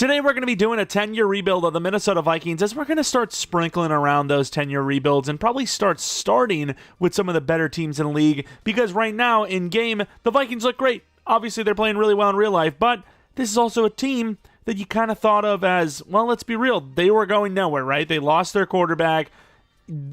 Today we're going to be doing a 10-year rebuild of the Minnesota Vikings as we're going to start sprinkling around those 10-year rebuilds and probably starting with some of the better teams in the league, because right now in game the Vikings look great. Obviously they're playing really well in real life, but this is also a team that you kind of thought of as, well, let's be real, they were going nowhere, right? They lost their quarterback.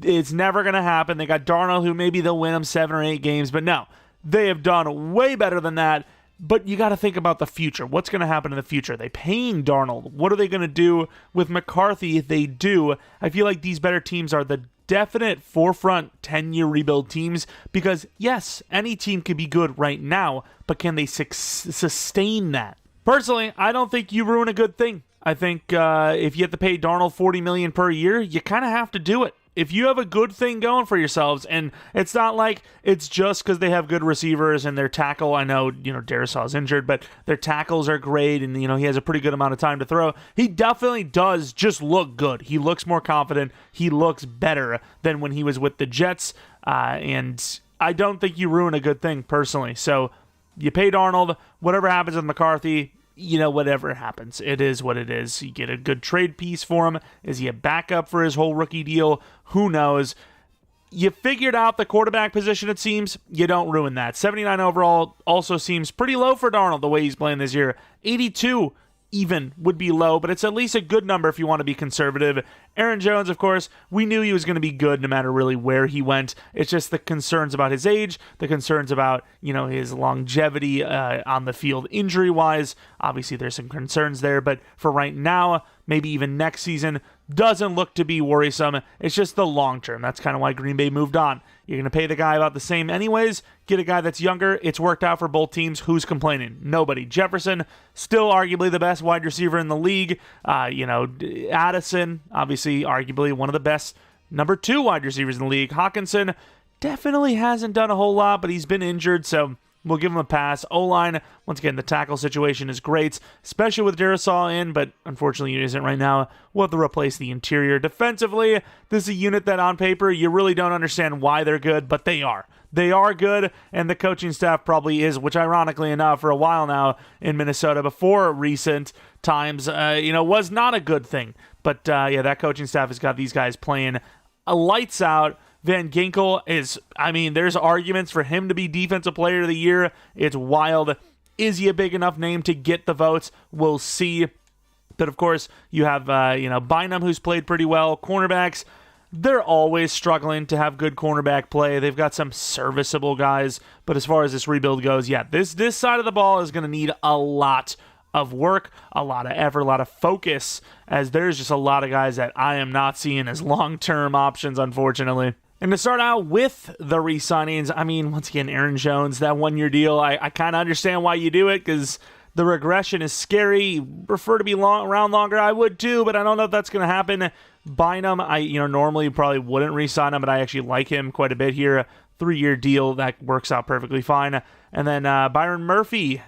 It's never going to happen. They got Darnold, who maybe they'll win them 7 or 8 games, but no, they have done way better than that. But you got to think about the future. What's going to happen in the future? Are they paying Darnold? What are they going to do with McCarthy if they do? I feel like these better teams are the definite forefront 10-year rebuild teams because, yes, any team can be good right now, but can they sustain that? Personally, I don't think you ruin a good thing. I think if you have to pay Darnold $40 million per year, you kind of have to do it. If you have a good thing going for yourselves, and it's not like it's just because they have good receivers and their tackle, I know, Darisaw is injured, but their tackles are great and, he has a pretty good amount of time to throw. He definitely does just look good. He looks more confident. He looks better than when he was with the Jets, and I don't think you ruin a good thing, personally. So you pay Darnold, whatever happens with McCarthy, whatever happens, it is what it is. You get a good trade piece for him. Is he a backup for his whole rookie deal? Who knows? You figured out the quarterback position, it seems. You don't ruin that. 79 overall also seems pretty low for Darnold the way he's playing this year. 82 even would be low, but it's at least a good number if you want to be conservative. Aaron Jones, of course, we knew he was going to be good no matter really where he went. It's just the concerns about his age, the concerns about, his longevity on the field injury-wise. Obviously, there's some concerns there, but for right now, maybe even next season, doesn't look to be worrisome. It's just the long term. That's kind of why Green Bay moved on. You're going to pay the guy about the same anyways. Get a guy that's younger. It's worked out for both teams. Who's complaining? Nobody. Jefferson, still arguably the best wide receiver in the league. Addison, obviously, arguably one of the best number 2 wide receivers in the league. Hawkinson definitely hasn't done a whole lot, but he's been injured, so we'll give him a pass. O-line, once again, the tackle situation is great, especially with Darisaw in, but unfortunately it isn't right now. We'll have to replace the interior. Defensively, this is a unit that on paper you really don't understand why they're good, but they are. They are good, and the coaching staff probably is, which ironically enough, for a while now in Minnesota, before recent times, was not a good thing. But that coaching staff has got these guys playing lights out. Van Ginkel is, there's arguments for him to be Defensive Player of the Year. It's wild. Is he a big enough name to get the votes? We'll see. But of course, you have, Bynum, who's played pretty well. Cornerbacks, they're always struggling to have good cornerback play. They've got some serviceable guys. But as far as this rebuild goes, this side of the ball is going to need a lot of work, a lot of effort, a lot of focus, as there's just a lot of guys that I am not seeing as long-term options, unfortunately. And to start out with the re-signings, once again, Aaron Jones, that 1-year deal, I kind of understand why you do it, because the regression is scary. Prefer to be around longer, I would too, but I don't know if that's going to happen. Bynum, normally probably wouldn't re-sign him, but I actually like him quite a bit here. 3-year deal, that works out perfectly fine. And then Byron Murphy,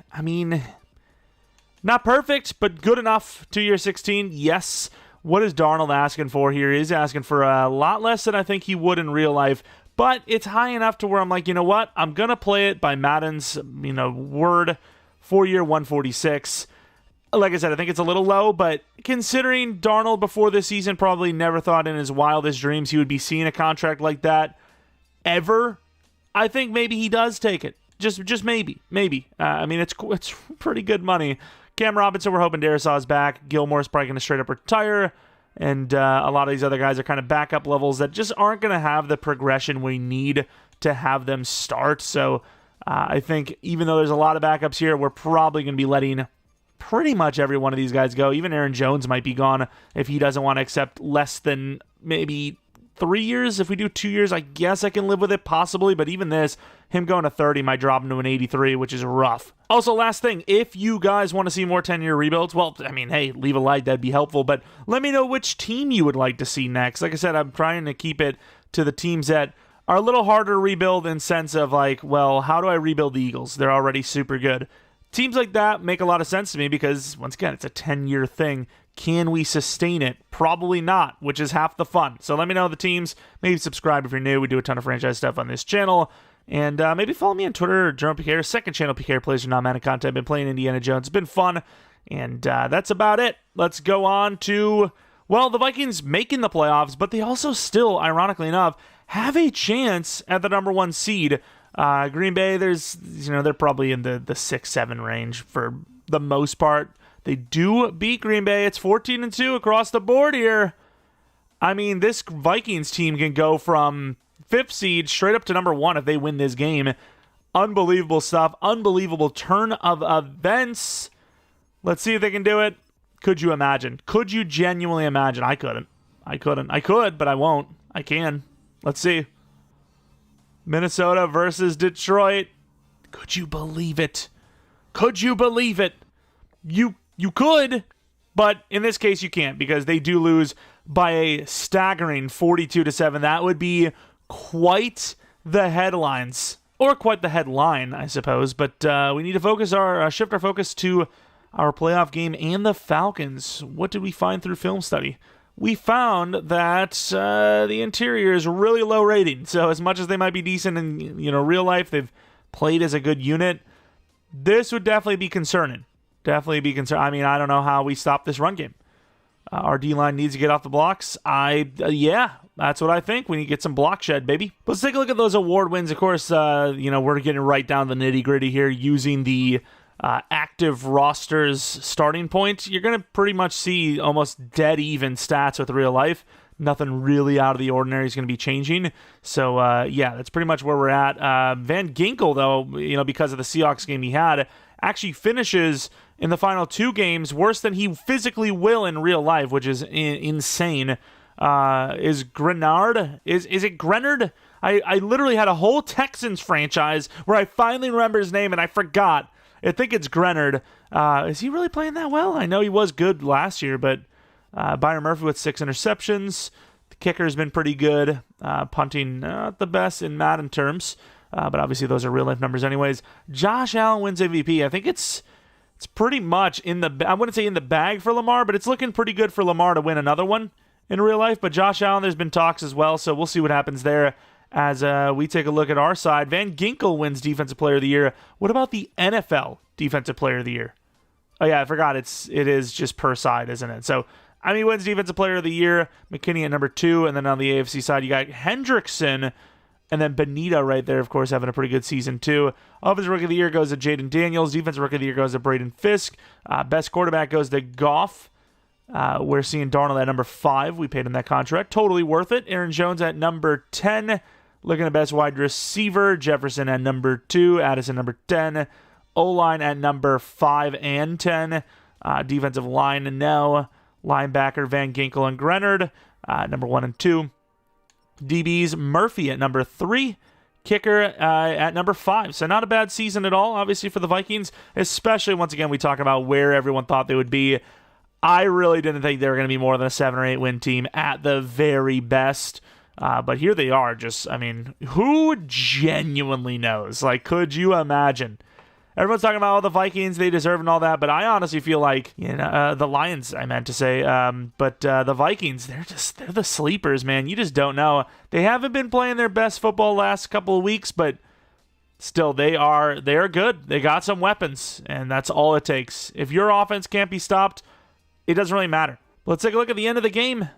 not perfect, but good enough. 2-year, 16, yes. What is Darnold asking for here? He's asking for a lot less than I think he would in real life, but it's high enough to where I'm like, you know what? I'm going to play it by Madden's, word. 4-year, 146. Like I said, I think it's a little low, but considering Darnold before this season probably never thought in his wildest dreams he would be seeing a contract like that ever, I think maybe he does take it. Just maybe. It's pretty good money. Cam Robinson, we're hoping Darisaw is back. Gilmore's probably going to straight up retire. And a lot of these other guys are kind of backup levels that just aren't going to have the progression we need to have them start. So I think even though there's a lot of backups here, we're probably going to be letting pretty much every one of these guys go. Even Aaron Jones might be gone if he doesn't want to accept less than maybe 3 years. If we do 2 years, I guess I can live with it, possibly. But even this, him going to 30 might drop him to an 83, which is rough. Also, last thing, if you guys want to see more 10-year rebuilds, well, hey, leave a like, that'd be helpful. But let me know which team you would like to see next. Like I said, I'm trying to keep it to the teams that are a little harder to rebuild in sense of like, well, how do I rebuild the Eagles? They're already super good. Teams like that make a lot of sense to me because, once again, it's a 10-year thing. Can we sustain it? Probably not, which is half the fun. So let me know the teams. Maybe subscribe if you're new. We do a ton of franchise stuff on this channel. And maybe follow me on Twitter or Jeromepkr, second channel PK Plays or Non-Madden content. I've been playing Indiana Jones. It's been fun. And that's about it. Let's go on to, well, the Vikings making the playoffs, but they also still, ironically enough, have a chance at the number 1 seed. Green Bay, they're probably in the 6-7 range for the most part. They do beat Green Bay. It's 14-2 across the board here. I mean, this Vikings team can go from 5th seed straight up to number 1 if they win this game. Unbelievable stuff. Unbelievable turn of events. Let's see if they can do it. Could you imagine? Could you genuinely imagine? I couldn't. I could, but I won't. I can. Let's see. Minnesota versus Detroit. Could you believe it? Could you believe it? You could, but in this case you can't because they do lose by a staggering 42-7. That would be quite the headlines, or quite the headline, I suppose. But we need to shift our focus to our playoff game and the Falcons. What did we find through film study? We found that the interior is really low rating. So as much as they might be decent in real life, they've played as a good unit. This would definitely be concerning. I mean, I don't know how we stop this run game. Our D-line needs to get off the blocks. Yeah, that's what I think. We need to get some block shed, baby. Let's take a look at those award wins. Of course, we're getting right down to the nitty-gritty here using the active rosters starting point. You're going to pretty much see almost dead even stats with real life. Nothing really out of the ordinary is going to be changing. So, yeah, that's pretty much where we're at. Van Ginkel, though, because of the Seahawks game he had, actually finishes in the final 2 games worse than he physically will in real life, which is insane. Is Grenard? Is it Grenard? I literally had a whole Texans franchise where I finally remember his name and I forgot. I think it's Grenard. Is he really playing that well? I know he was good last year, but Byron Murphy with 6 interceptions. The kicker has been pretty good. Punting, not the best in Madden terms, but obviously those are real-life numbers anyways. Josh Allen wins MVP. I think it's pretty much I wouldn't say in the bag for Lamar, but it's looking pretty good for Lamar to win another one in real life. But Josh Allen, there's been talks as well, so we'll see what happens there as we take a look at our side. Van Ginkel wins Defensive Player of the Year. What about the NFL Defensive Player of the Year? Oh, yeah, I forgot. It is just per side, isn't it? So, he wins Defensive Player of the Year. McKinney at number 2. And then on the AFC side, you got Hendrickson. And then Benita right there, of course, having a pretty good season, too. Offensive Rookie of the Year goes to Jaden Daniels. Defensive Rookie of the Year goes to Braden Fisk. Best quarterback goes to Goff. We're seeing Darnold at number 5. We paid him that contract. Totally worth it. Aaron Jones at number 10. Looking at best wide receiver. Jefferson at number 2. Addison number 10. O-line at number 5 and 10. Defensive line, no. Linebacker, Van Ginkel and Grenard, number 1 and 2. DBs, Murphy at number 3. Kicker at number 5. So not a bad season at all, obviously, for the Vikings, especially, once again, we talk about where everyone thought they would be. I really didn't think they were going to be more than a 7 or 8 win team at the very best. But here they are. Who genuinely knows? Could you imagine? Everyone's talking about all the Vikings, they deserve and all that, but I honestly feel like, the Lions, I meant to say, but the Vikings, they're the sleepers, man. You just don't know. They haven't been playing their best football last couple of weeks, but still, they are good. They got some weapons, and that's all it takes. If your offense can't be stopped, it doesn't really matter. Let's take a look at the end of the game.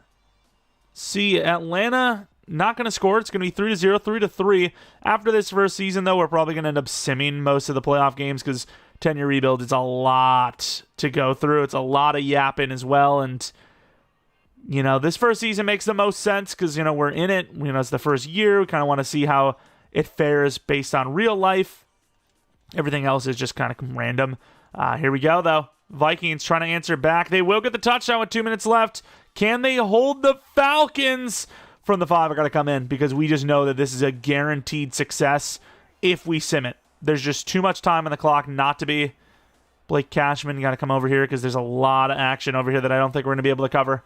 See, Atlanta not going to score. It's going to be 3-0, 3-3. After this first season, though, we're probably going to end up simming most of the playoff games because 10-year rebuild is a lot to go through. It's a lot of yapping as well. And, this first season makes the most sense because, we're in it. It's the first year. We kind of want to see how it fares based on real life. Everything else is just kind of random. Here we go, though. Vikings trying to answer back. They will get the touchdown with 2 minutes left. Can they hold the Falcons? From the 5, I got to come in because we just know that this is a guaranteed success if we sim it. There's just too much time on the clock not to be. Blake Cashman, you got to come over here because there's a lot of action over here that I don't think we're going to be able to cover.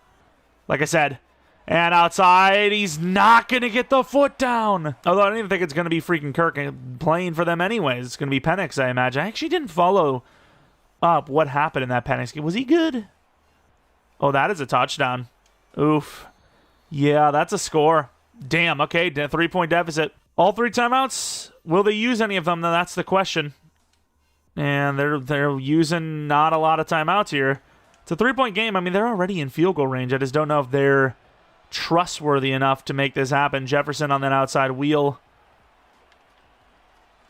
Like I said. And outside, he's not going to get the foot down. Although I don't even think it's going to be freaking Kirk playing for them anyways. It's going to be Penix, I imagine. I actually didn't follow up what happened in that Penix game. Was he good? Oh, that is a touchdown. Oof. Yeah, that's a score. Damn, okay, 3-point deficit. All 3 timeouts? Will they use any of them? Now, that's the question. And they're using not a lot of timeouts here. It's a 3-point game. I mean, they're already in field goal range. I just don't know if they're trustworthy enough to make this happen. Jefferson on that outside wheel.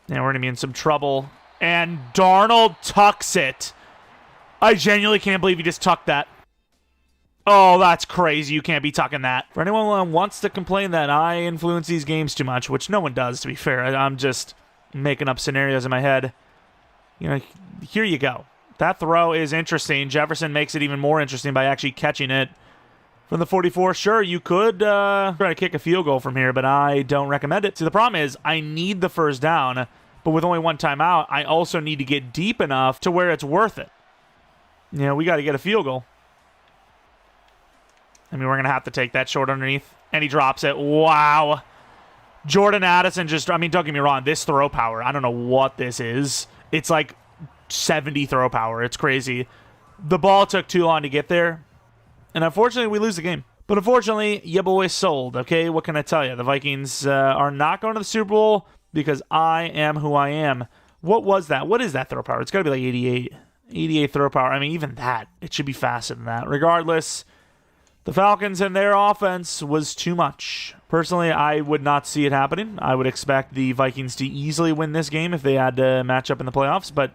And we're going to be in some trouble. And Darnold tucks it. I genuinely can't believe he just tucked that. Oh, that's crazy. You can't be tucking that. For anyone who wants to complain that I influence these games too much, which no one does, to be fair. I'm just making up scenarios in my head. You know, here you go. That throw is interesting. Jefferson makes it even more interesting by actually catching it from the 44. Sure, you could try to kick a field goal from here, but I don't recommend it. See, the problem is I need the first down, but with only one timeout, I also need to get deep enough to where it's worth it. You know, we got to get a field goal. I mean, we're going to have to take that short underneath, and he drops it. Wow. Jordan Addison just, I mean, don't get me wrong, this throw power, I don't know what this is. It's like 70 throw power. It's crazy. The ball took too long to get there, and unfortunately, we lose the game. But unfortunately, your boy sold, okay? What can I tell you? The Vikings are not going to the Super Bowl because I am who I am. What was that? What is that throw power? It's got to be like 88. 88 throw power. I mean, even that, it should be faster than that. Regardless, the Falcons and their offense was too much. Personally, I would not see it happening. I would expect the Vikings to easily win this game if they had to match up in the playoffs, but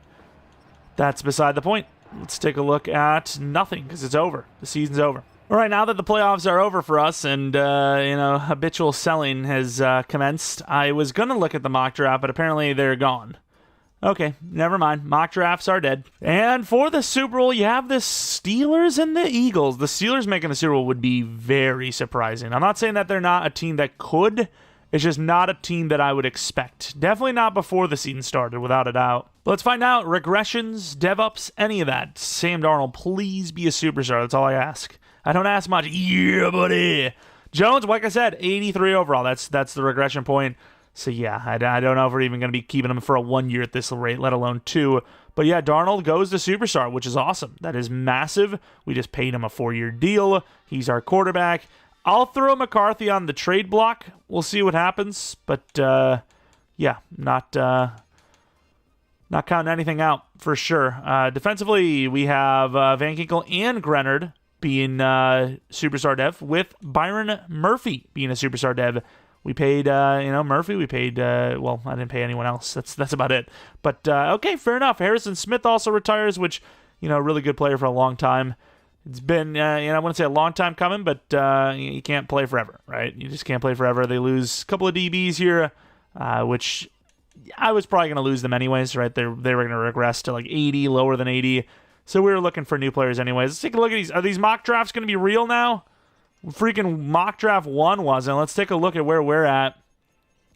that's beside the point. Let's take a look at nothing because it's over. The season's over. All right, now that the playoffs are over for us and, habitual selling has commenced, I was going to look at the mock draft, but apparently they're gone. Okay, never mind. Mock drafts are dead. And for the Super Bowl, you have the Steelers and the Eagles. The Steelers making the Super Bowl would be very surprising. I'm not saying that they're not a team that could. It's just not a team that I would expect. Definitely not before the season started, without a doubt. But let's find out. Regressions, dev-ups, any of that. Sam Darnold, please be a superstar. That's all I ask. I don't ask much. Yeah, buddy. Jones, like I said, 83 overall. That's the regression point. So, yeah, I don't know if we're even going to be keeping him for a 1 year at this rate, let alone 2. But, yeah, Darnold goes to superstar, which is awesome. That is massive. We just paid him a 4-year deal. He's our quarterback. I'll throw McCarthy on the trade block. We'll see what happens. But, yeah, not counting anything out for sure. Defensively, we have Van Ginkel and Grenard being superstar dev, with Byron Murphy being a superstar dev. We paid, Murphy. We paid, I didn't pay anyone else. That's about it. But, okay, fair enough. Harrison Smith also retires, which, really good player for a long time. It's been, I wouldn't say a long time coming, but you can't play forever, right? You just can't play forever. They lose a couple of DBs here, which I was probably going to lose them anyways, right? They were going to regress to like 80, lower than 80. So we were looking for new players anyways. Let's take a look at these. Are these mock drafts going to be real now? Freaking mock draft 1 wasn't. Let's take a look at where we're at.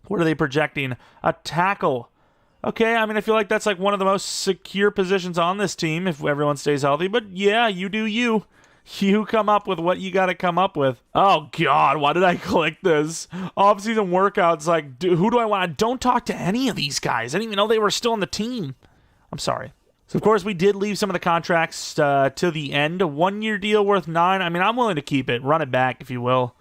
What are they projecting? A tackle. Okay, I mean, I feel like that's like one of the most secure positions on this team if everyone stays healthy. But yeah, you do you. You come up with what you got to come up with. Oh, God, why did I click this? Off-season workouts, like, dude, who do I want? Don't talk to any of these guys. I didn't even know they were still on the team. I'm sorry. So, of course, we did leave some of the contracts to the end. A 1-year deal worth $9. I mean, I'm willing to keep it. Run it back, if you will.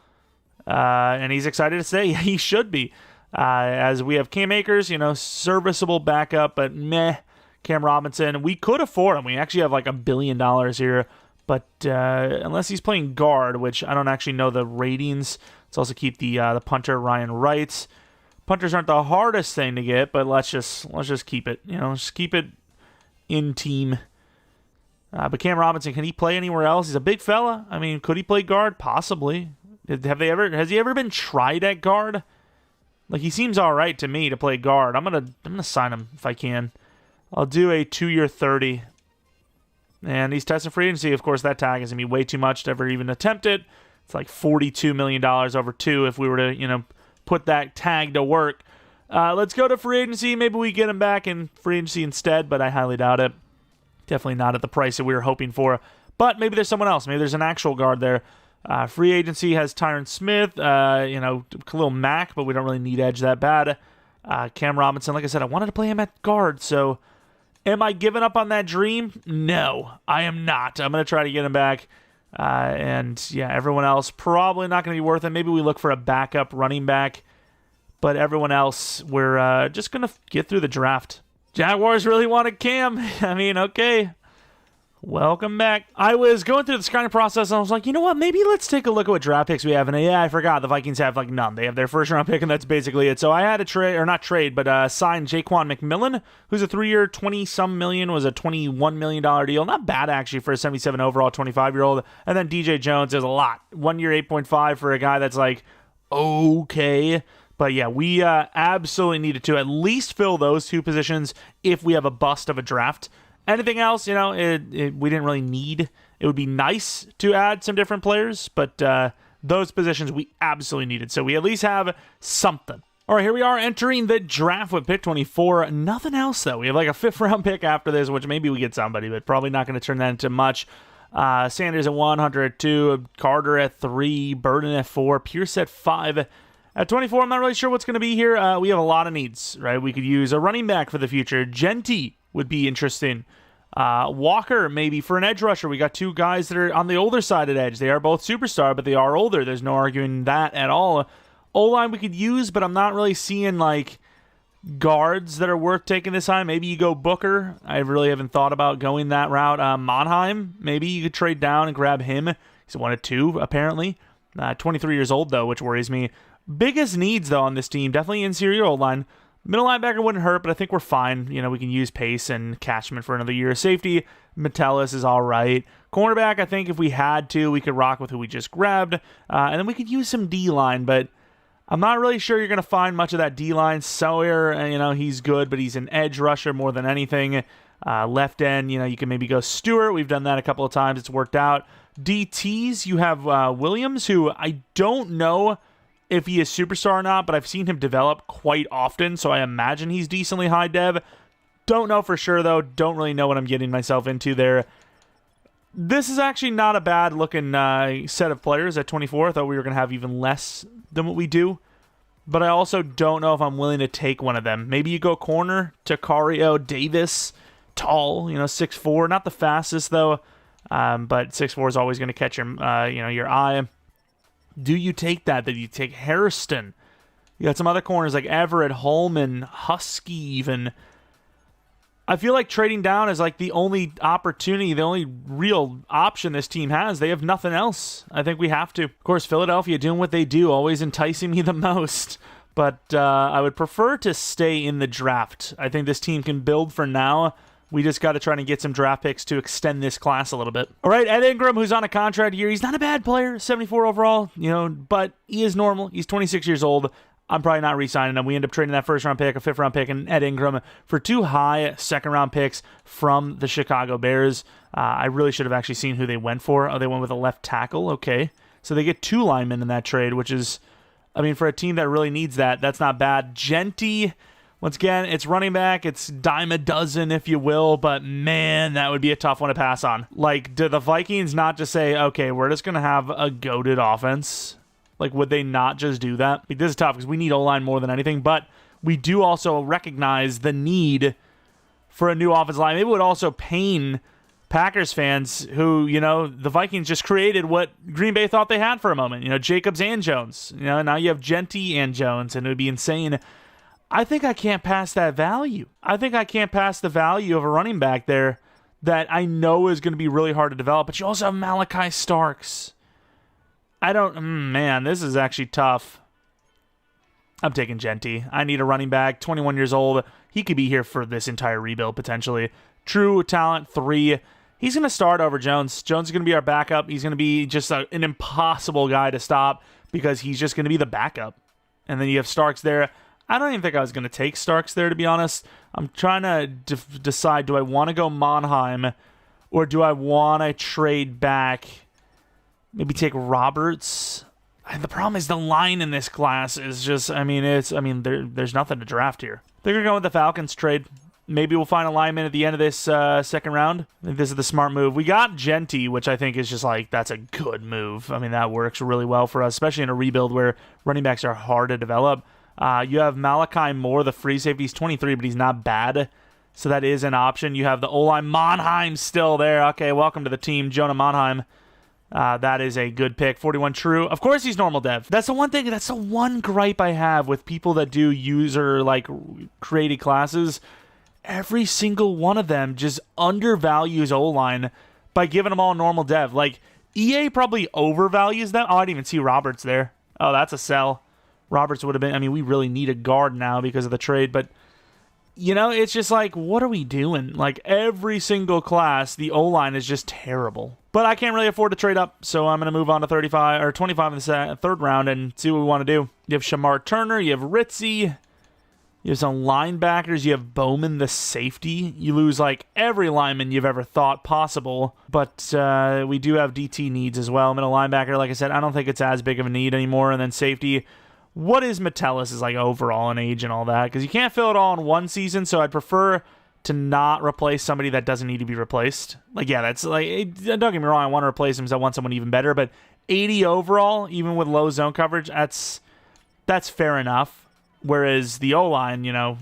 And he's excited to stay. He should be. As we have Cam Akers, serviceable backup, but meh. Cam Robinson, we could afford him. We actually have like $1 billion here. But unless he's playing guard, which I don't actually know the ratings. Let's also keep the punter, Ryan Wright. Punters aren't the hardest thing to get, but let's just keep it. Just keep it in team. But Cam Robinson, can he play anywhere else? He's a big fella. I mean, could he play guard? Possibly. Has he ever been tried at guard? Like, he seems all right to me to play guard. I'm gonna sign him if I can. I'll do a 2-year 30. And he's testing free agency. Of course, that tag is gonna be way too much to ever even attempt it. It's like $42 million over 2 if we were to, put that tag to work. Let's go to free agency. Maybe we get him back in free agency instead, but I highly doubt it. Definitely not at the price that we were hoping for. But maybe there's someone else. Maybe there's an actual guard there. Free agency has Tyron Smith, Khalil Mack, but we don't really need edge that bad. Cam Robinson, like I said, I wanted to play him at guard, so am I giving up on that dream? No, I am not. I'm going to try to get him back. And yeah, everyone else probably not going to be worth it. Maybe we look for a backup running back. But everyone else, we're just going to get through the draft. Jaguars really wanted Cam. I mean, okay. Welcome back. I was going through the scouting process, and I was like, you know what? Maybe let's take a look at what draft picks we have. And yeah, I forgot. The Vikings have, like, none. They have their first-round pick, and that's basically it. So I had to trade, or not trade, but sign Jaquan McMillan, who's a 3-year, 20-some million, was a $21 million deal. Not bad, actually, for a 77 overall 25-year-old. And then DJ Jones is a lot. 1 year, 8.5 for a guy that's, like, okay. But yeah, we absolutely needed to at least fill those two positions if we have a bust of a draft. Anything else, you know, we didn't really need. It would be nice to add some different players, but those positions we absolutely needed. So we at least have something. All right, here we are entering the draft with pick 24. Nothing else, though. We have like a 5th-round pick after this, which maybe we get somebody, but probably not going to turn that into much. Sanders at 1, Hunter at 2, Carter at 3, Burden at 4, Pierce at 5. At 24, I'm not really sure what's going to be here. We have a lot of needs, right? We could use a running back for the future. Jeanty would be interesting. Walker, maybe, for an edge rusher. We got 2 guys that are on the older side at edge. They are both superstar, but they are older. There's no arguing that at all. O-line we could use, but I'm not really seeing, like, guards that are worth taking this time. Maybe you go Booker. I really haven't thought about going that route. Monheim, maybe you could trade down and grab him. He's 1 of 2, apparently. 23 years old, though, which worries me. Biggest needs, though, on this team, definitely interior O-line. Middle linebacker wouldn't hurt, but I think we're fine. You know, we can use Pace and Cashman for another year. Safety, Metellus is all right. Cornerback, I think if we had to, we could rock with who we just grabbed. And then we could use some D-line, but I'm not really sure you're going to find much of that D-line. Sawyer, you know, he's good, but he's an edge rusher more than anything. Left end, you know, you can maybe go Stewart. We've done that a couple of times. It's worked out. DTs, you have Williams, who I don't know if he is superstar or not, but I've seen him develop quite often, so I imagine he's decently high dev. Don't know for sure, though. Don't really know what I'm getting myself into there. This is actually not a bad-looking set of players at 24. I thought we were going to have even less than what we do, but I also don't know if I'm willing to take one of them. Maybe you go corner, Takario Davis, tall, you know, 6'4", not the fastest, though, but 6'4" is always going to catch your, your eye. Do you take that? Did you take Hairston? You got some other corners like Everett, Holman, Husky even. I feel like trading down is like the only opportunity, the only real option this team has. They have nothing else. I think we have to. Of course, Philadelphia doing what they do, always enticing me the most. But I would prefer to stay in the draft. I think this team can build for now. We just got to try to get some draft picks to extend this class a little bit. All right, Ed Ingram, who's on a contract year. He's not a bad player, 74 overall, you know, but he is normal. He's 26 years old. I'm probably not re-signing him. We end up trading that 1st-round pick, a 5th-round pick, and Ed Ingram for 2 high 2nd-round picks from the Chicago Bears. I really should have actually seen who they went for. Oh, they went with a left tackle. Okay. So they get 2 linemen in that trade, which is, I mean, for a team that really needs that, that's not bad. Jeanty, once again, it's running back. It's dime a dozen, if you will, but man, that would be a tough one to pass on. Like, do the Vikings not just say, okay, we're just going to have a goated offense? Like, would they not just do that? Like, this is tough because we need O-line more than anything, but we do also recognize the need for a new offensive line. Maybe it would also pain Packers fans who, you know, the Vikings just created what Green Bay thought they had for a moment. You know, Jacobs and Jones. You know, now you have Jeanty and Jones, and it would be insane. I think I can't pass that value. I think I can't pass the value of a running back there that I know is going to be really hard to develop. But you also have Malachi Starks. I don't... man, this is actually tough. I'm taking Jeanty. I need a running back. 21 years old. He could be here for this entire rebuild, potentially. True talent, 3. He's going to start over Jones. Jones is going to be our backup. He's going to be just an impossible guy to stop because he's just going to be the backup. And then you have Starks there. I don't even think I was going to take Starks there, to be honest. I'm trying to decide, do I want to go Monheim or do I want to trade back, maybe take Roberts? And the problem is the line in this class is just, there's nothing to draft here. They're going to go with the Falcons trade. Maybe we'll find a lineman at the end of this 2nd round. I think this is the smart move. We got Jeanty, which I think is just like, that's a good move. I mean, that works really well for us, especially in a rebuild where running backs are hard to develop. You have Malachi Moore, the free safety. He's 23, but he's not bad. So that is an option. You have the O-line. Monheim still there. Okay, welcome to the team, Jonah Monheim. That is a good pick. 41 true. Of course he's normal dev. That's the one thing. That's the one gripe I have with people that do user, like, created classes every single one of them just undervalues O-line by giving them all normal dev. Like, EA probably overvalues them. Oh, I didn't even see Roberts there. Oh, that's a sell. Roberts would have been... I mean, we really need a guard now because of the trade, but... You know, it's just like, what are we doing? Like, every single class, the O-line is just terrible. But I can't really afford to trade up, so I'm going to move on to 35 or 25 in the third round and see what we want to do. You have Shamar Turner, you have Ritzy, you have some linebackers, you have Bowman, the safety. You lose, like, every lineman you've ever thought possible, but we do have DT needs as well. Middle linebacker, like I said, I don't think it's as big of a need anymore, and then safety... What is Metellus is like overall in age and all that? Because you can't fill it all in one season, so I'd prefer to not replace somebody that doesn't need to be replaced. Like, yeah, that's like, don't get me wrong, I want to replace him because I want someone even better, but 80 overall, even with low zone coverage, that's fair enough. Whereas the O-line, you know,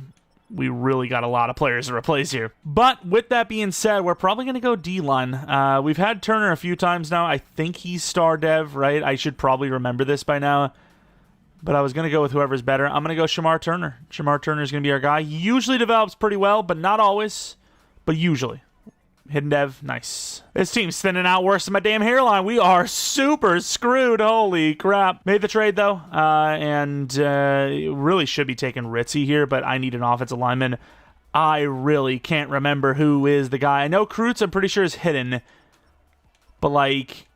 we really got a lot of players to replace here. But with that being said, we're probably going to go D-line. We've had Turner a few times now. I think he's star dev, right? I should probably remember this by now. But I was going to go with whoever's better. I'm going to go Shamar Turner. Shamar Turner is going to be our guy. He usually develops pretty well, but not always. But usually. Hidden dev, nice. This team's thinning out worse than my damn hairline. We are super screwed. Holy crap. Made the trade, though. And really should be taking Ritzy here, but I need an offensive lineman. I really can't remember who is the guy. I know Kreutz, I'm pretty sure, is hidden. But, like...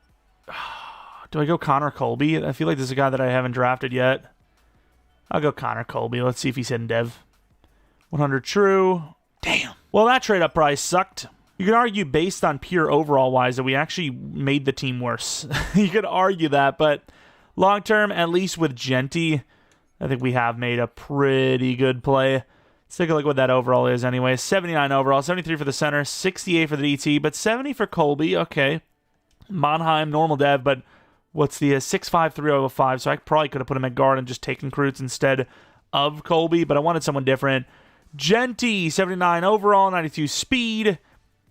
Do I go Connor Colby? I feel like this is a guy that I haven't drafted yet. I'll go Connor Colby. Let's see if he's hidden dev. 100 true. Damn. Well, that trade-up price sucked. You could argue based on pure overall-wise that we actually made the team worse. You could argue that, but long-term, at least with Jeanty, I think we have made a pretty good play. Let's take a look at what that overall is anyway. 79 overall, 73 for the center, 68 for the DT, but 70 for Colby. Okay. Monheim, normal dev, but... What's the 6'5", 305? So I probably could have put him at guard and just taken Kreutz instead of Colby, but I wanted someone different. Jeanty, 79 overall, 92 speed.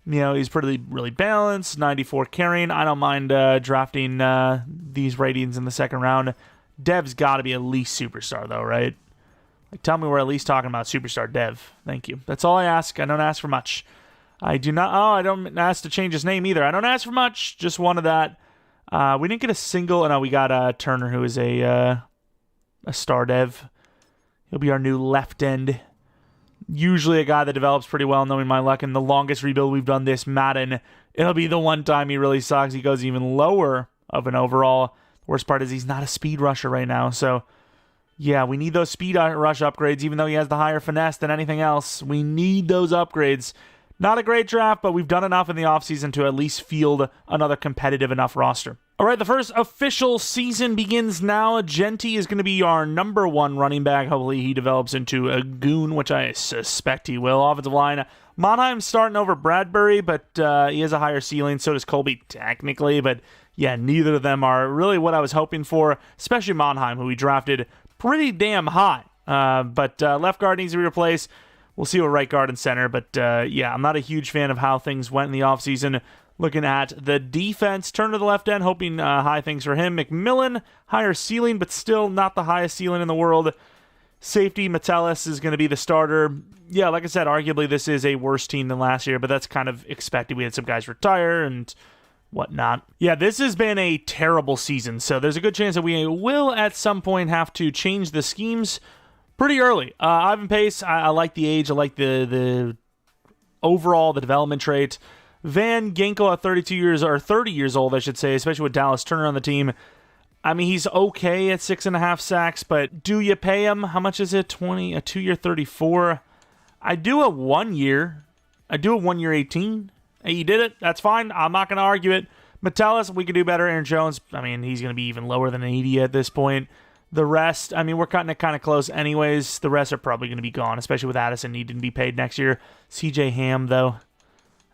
You know, he's really balanced. 94 carrying. I don't mind drafting these ratings in the second round. Dev's got to be at least superstar, though, right? Like, tell me we're at least talking about superstar Dev. Thank you. That's all I ask. I don't ask for much. I do not... Oh, I don't ask to change his name either. I don't ask for much. Just wanted that. We didn't get a single... No, we got Turner, who is a star dev. He'll be our new left end. Usually a guy that develops pretty well, knowing my luck. And the longest rebuild we've done this Madden, it'll be the one time he really sucks. He goes even lower of an overall. The worst part is he's not a speed rusher right now. So, yeah, we need those speed rush upgrades, even though he has the higher finesse than anything else. We need those upgrades. Not a great draft, but we've done enough in the offseason to at least field another competitive enough roster. All right, the first official season begins now. Jeanty is going to be our number one running back. Hopefully he develops into a goon, which I suspect he will. Offensive line, Monheim's starting over Bradbury, but he has a higher ceiling. So does Colby technically, but yeah, neither of them are really what I was hoping for, especially Monheim, who we drafted pretty damn high. But left guard needs to be replaced. We'll see what right guard and center, but yeah, I'm not a huge fan of how things went in the offseason. Looking at the defense, turn to the left end, hoping high things for him. McMillan, higher ceiling, but still not the highest ceiling in the world. Safety, Metellus is going to be the starter. Yeah, like I said, arguably this is a worse team than last year, but that's kind of expected. We had some guys retire and whatnot. Yeah, this has been a terrible season, so there's a good chance that we will at some point have to change the schemes pretty early. Ivan Pace, I like the age. I like the overall, the development trait. Van Ginkel at 30 years old, I should say, especially with Dallas Turner on the team. I mean, he's okay at 6.5 sacks, but do you pay him? How much is it? 20, a 2-year 34. I do a 1 year. I do a 1 year 18. Hey, you did it. That's fine. I'm not going to argue it. Metellus, we could do better. Aaron Jones, I mean, he's going to be even lower than an 80 at this point. The rest, I mean, we're cutting it kind of close anyways. The rest are probably going to be gone, especially with Addison needing to be paid next year. CJ Ham, though,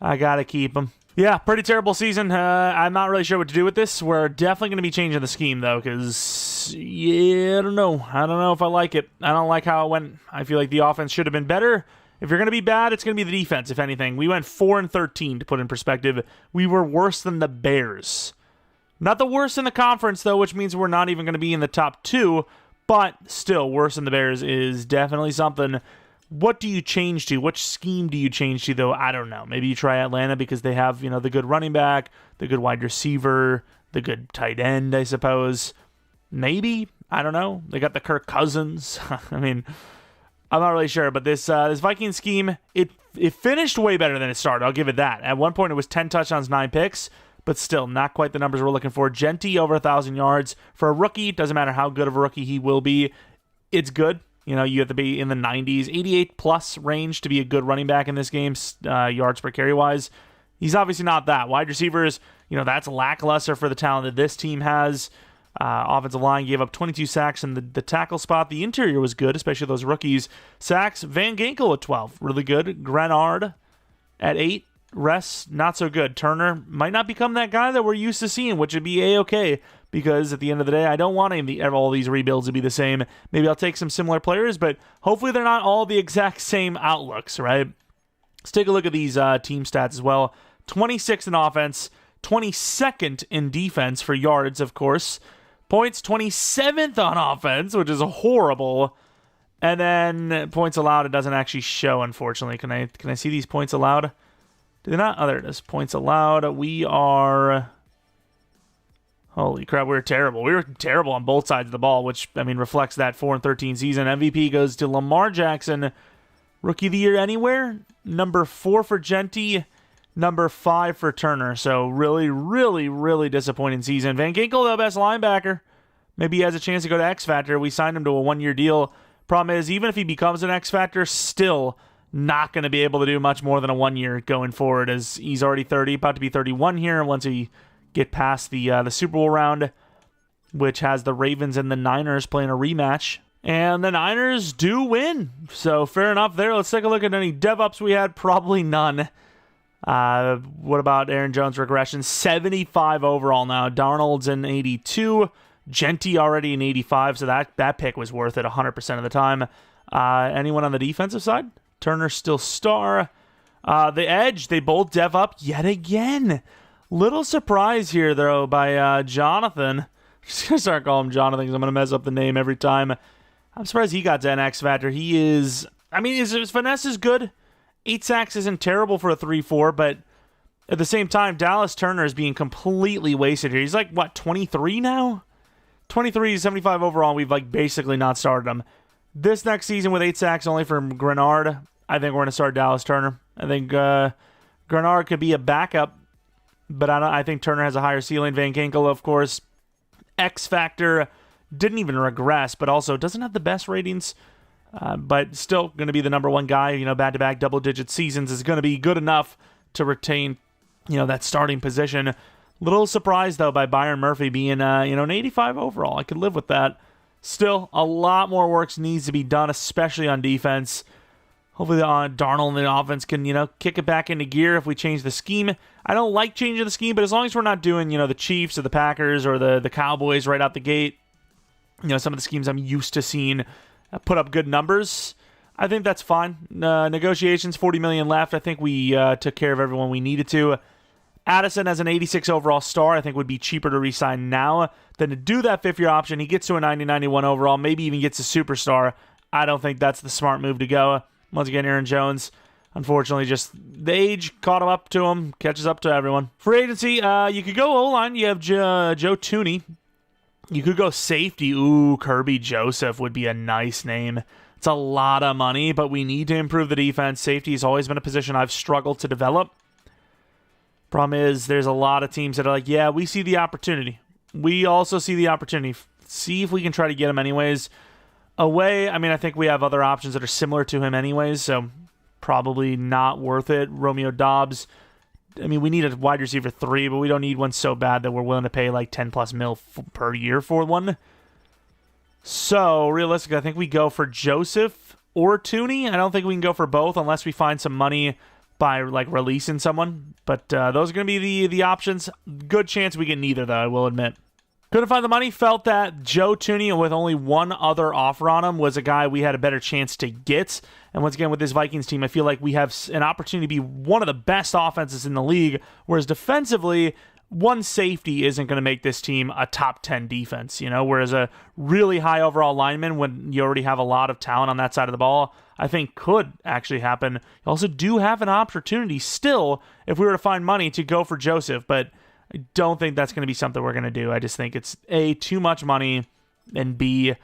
I got to keep him. Yeah, pretty terrible season. I'm not really sure what to do with this. We're definitely going to be changing the scheme, though, because, yeah, I don't know. I don't know if I like it. I don't like how it went. I feel like the offense should have been better. If you're going to be bad, it's going to be the defense, if anything. We went 4-13, to put in perspective. We were worse than the Bears. Not the worst in the conference, though, which means we're not even going to be in the top 2, but still, worse than the Bears is definitely something. What do you change to? Which scheme do you change to, though? I don't know. Maybe you try Atlanta because they have, the good running back, the good wide receiver, the good tight end, I suppose. Maybe. I don't know. They got the Kirk Cousins. I mean, I'm not really sure. But this Viking scheme, it finished way better than it started. I'll give it that. At one point, it was 10 touchdowns, 9 picks. But still, not quite the numbers we're looking for. Jeanty over 1,000 yards. For a rookie, it doesn't matter how good of a rookie he will be. It's good. You have to be in the 90s, 88-plus range to be a good running back in this game, yards per carry-wise. He's obviously not that. Wide receivers, that's lackluster for the talent that this team has. Offensive line gave up 22 sacks in the tackle spot. The interior was good, especially those rookies. Sacks, Van Ginkel at 12, really good. Grenard at 8. Rest, not so good. Turner might not become that guy that we're used to seeing, which would be A-okay, because at the end of the day, I don't want all these rebuilds to be the same. Maybe I'll take some similar players, but hopefully they're not all the exact same outlooks, right? Let's take a look at these team stats as well. 26th in offense, 22nd in defense for yards, of course. Points, 27th on offense, which is horrible. And then points allowed, it doesn't actually show, unfortunately. Can I see these points allowed? Do they not? Oh, there it is. Points allowed. We are... Holy crap, we were terrible. We were terrible on both sides of the ball, which, reflects that 4-13 season. MVP goes to Lamar Jackson. Rookie of the Year anywhere? Number 4 for Jeanty. Number 5 for Turner. So really, really, really disappointing season. Van Ginkel, the best linebacker. Maybe he has a chance to go to X Factor. We signed him to a 1-year deal. Problem is, even if he becomes an X Factor, still not going to be able to do much more than a 1 year going forward, as he's already 30, about to be 31 here once we get past the Super Bowl round, which has the Ravens and the Niners playing a rematch. And the Niners do win. So fair enough there. Let's take a look at any dev-ups we had. Probably none. What about Aaron Jones regression? 75 overall now. Darnold's in 82. Jeanty already in 85, so that pick was worth it 100% of the time. Anyone on the defensive side? Turner still star. The edge, they both dev up yet again. Little surprise here, though, by Jonathan. I'm just going to start calling him Jonathan because I'm going to mess up the name every time. I'm surprised he got to an X Factor. He is... his finesse is good. 8 sacks isn't terrible for a 3-4, but at the same time, Dallas Turner is being completely wasted here. He's 23 now? 23, 75 overall. We've, basically not started him. This next season with 8 sacks only from Grenard, I think we're going to start Dallas Turner. I think Grenard could be a backup, but I think Turner has a higher ceiling. Van Ginkel, of course, X Factor, didn't even regress, but also doesn't have the best ratings, but still going to be the number 1 guy. Back-to-back double-digit seasons is going to be good enough to retain, that starting position. Little surprised, though, by Byron Murphy being, an 85 overall. I could live with that. Still, a lot more work needs to be done, especially on defense. Hopefully, Darnold and the offense can, kick it back into gear if we change the scheme. I don't like changing the scheme, but as long as we're not doing, the Chiefs or the Packers or the Cowboys right out the gate, some of the schemes I'm used to seeing put up good numbers, I think that's fine. Negotiations, $40 million left. I think we took care of everyone we needed to. Addison as an 86 overall star, I think would be cheaper to re-sign now than to do that 5th-year option. He gets to a 90-91 overall, maybe even gets a superstar. I don't think that's the smart move to go. Once again, Aaron Jones, unfortunately, just the age caught up to him, catches up to everyone. Free agency, you could go O-line. You have Joe Thuney. You could go safety. Ooh, Kirby Joseph would be a nice name. It's a lot of money, but we need to improve the defense. Safety has always been a position I've struggled to develop. Problem is, there's a lot of teams that are like, yeah, we see the opportunity. We also see the opportunity. See if we can try to get him anyways. Away, I think we have other options that are similar to him anyways, so probably not worth it. Romeo Dobbs, we need a wide receiver 3, but we don't need one so bad that we're willing to pay 10+ mil per year for one. So, realistically, I think we go for Joseph or Thuney. I don't think we can go for both unless we find some money by releasing someone, but those are going to be the options. Good chance we get neither, though, I will admit. Couldn't find the money. Felt that Joe Thuney, with only one other offer on him, was a guy we had a better chance to get. And once again, with this Vikings team, I feel like we have an opportunity to be one of the best offenses in the league, whereas defensively, one safety isn't going to make this team a top 10 defense, whereas a really high overall lineman, when you already have a lot of talent on that side of the ball, I think could actually happen. You also do have an opportunity still, if we were to find money, to go for Joseph, but I don't think that's going to be something we're going to do. I just think it's A, too much money, and B,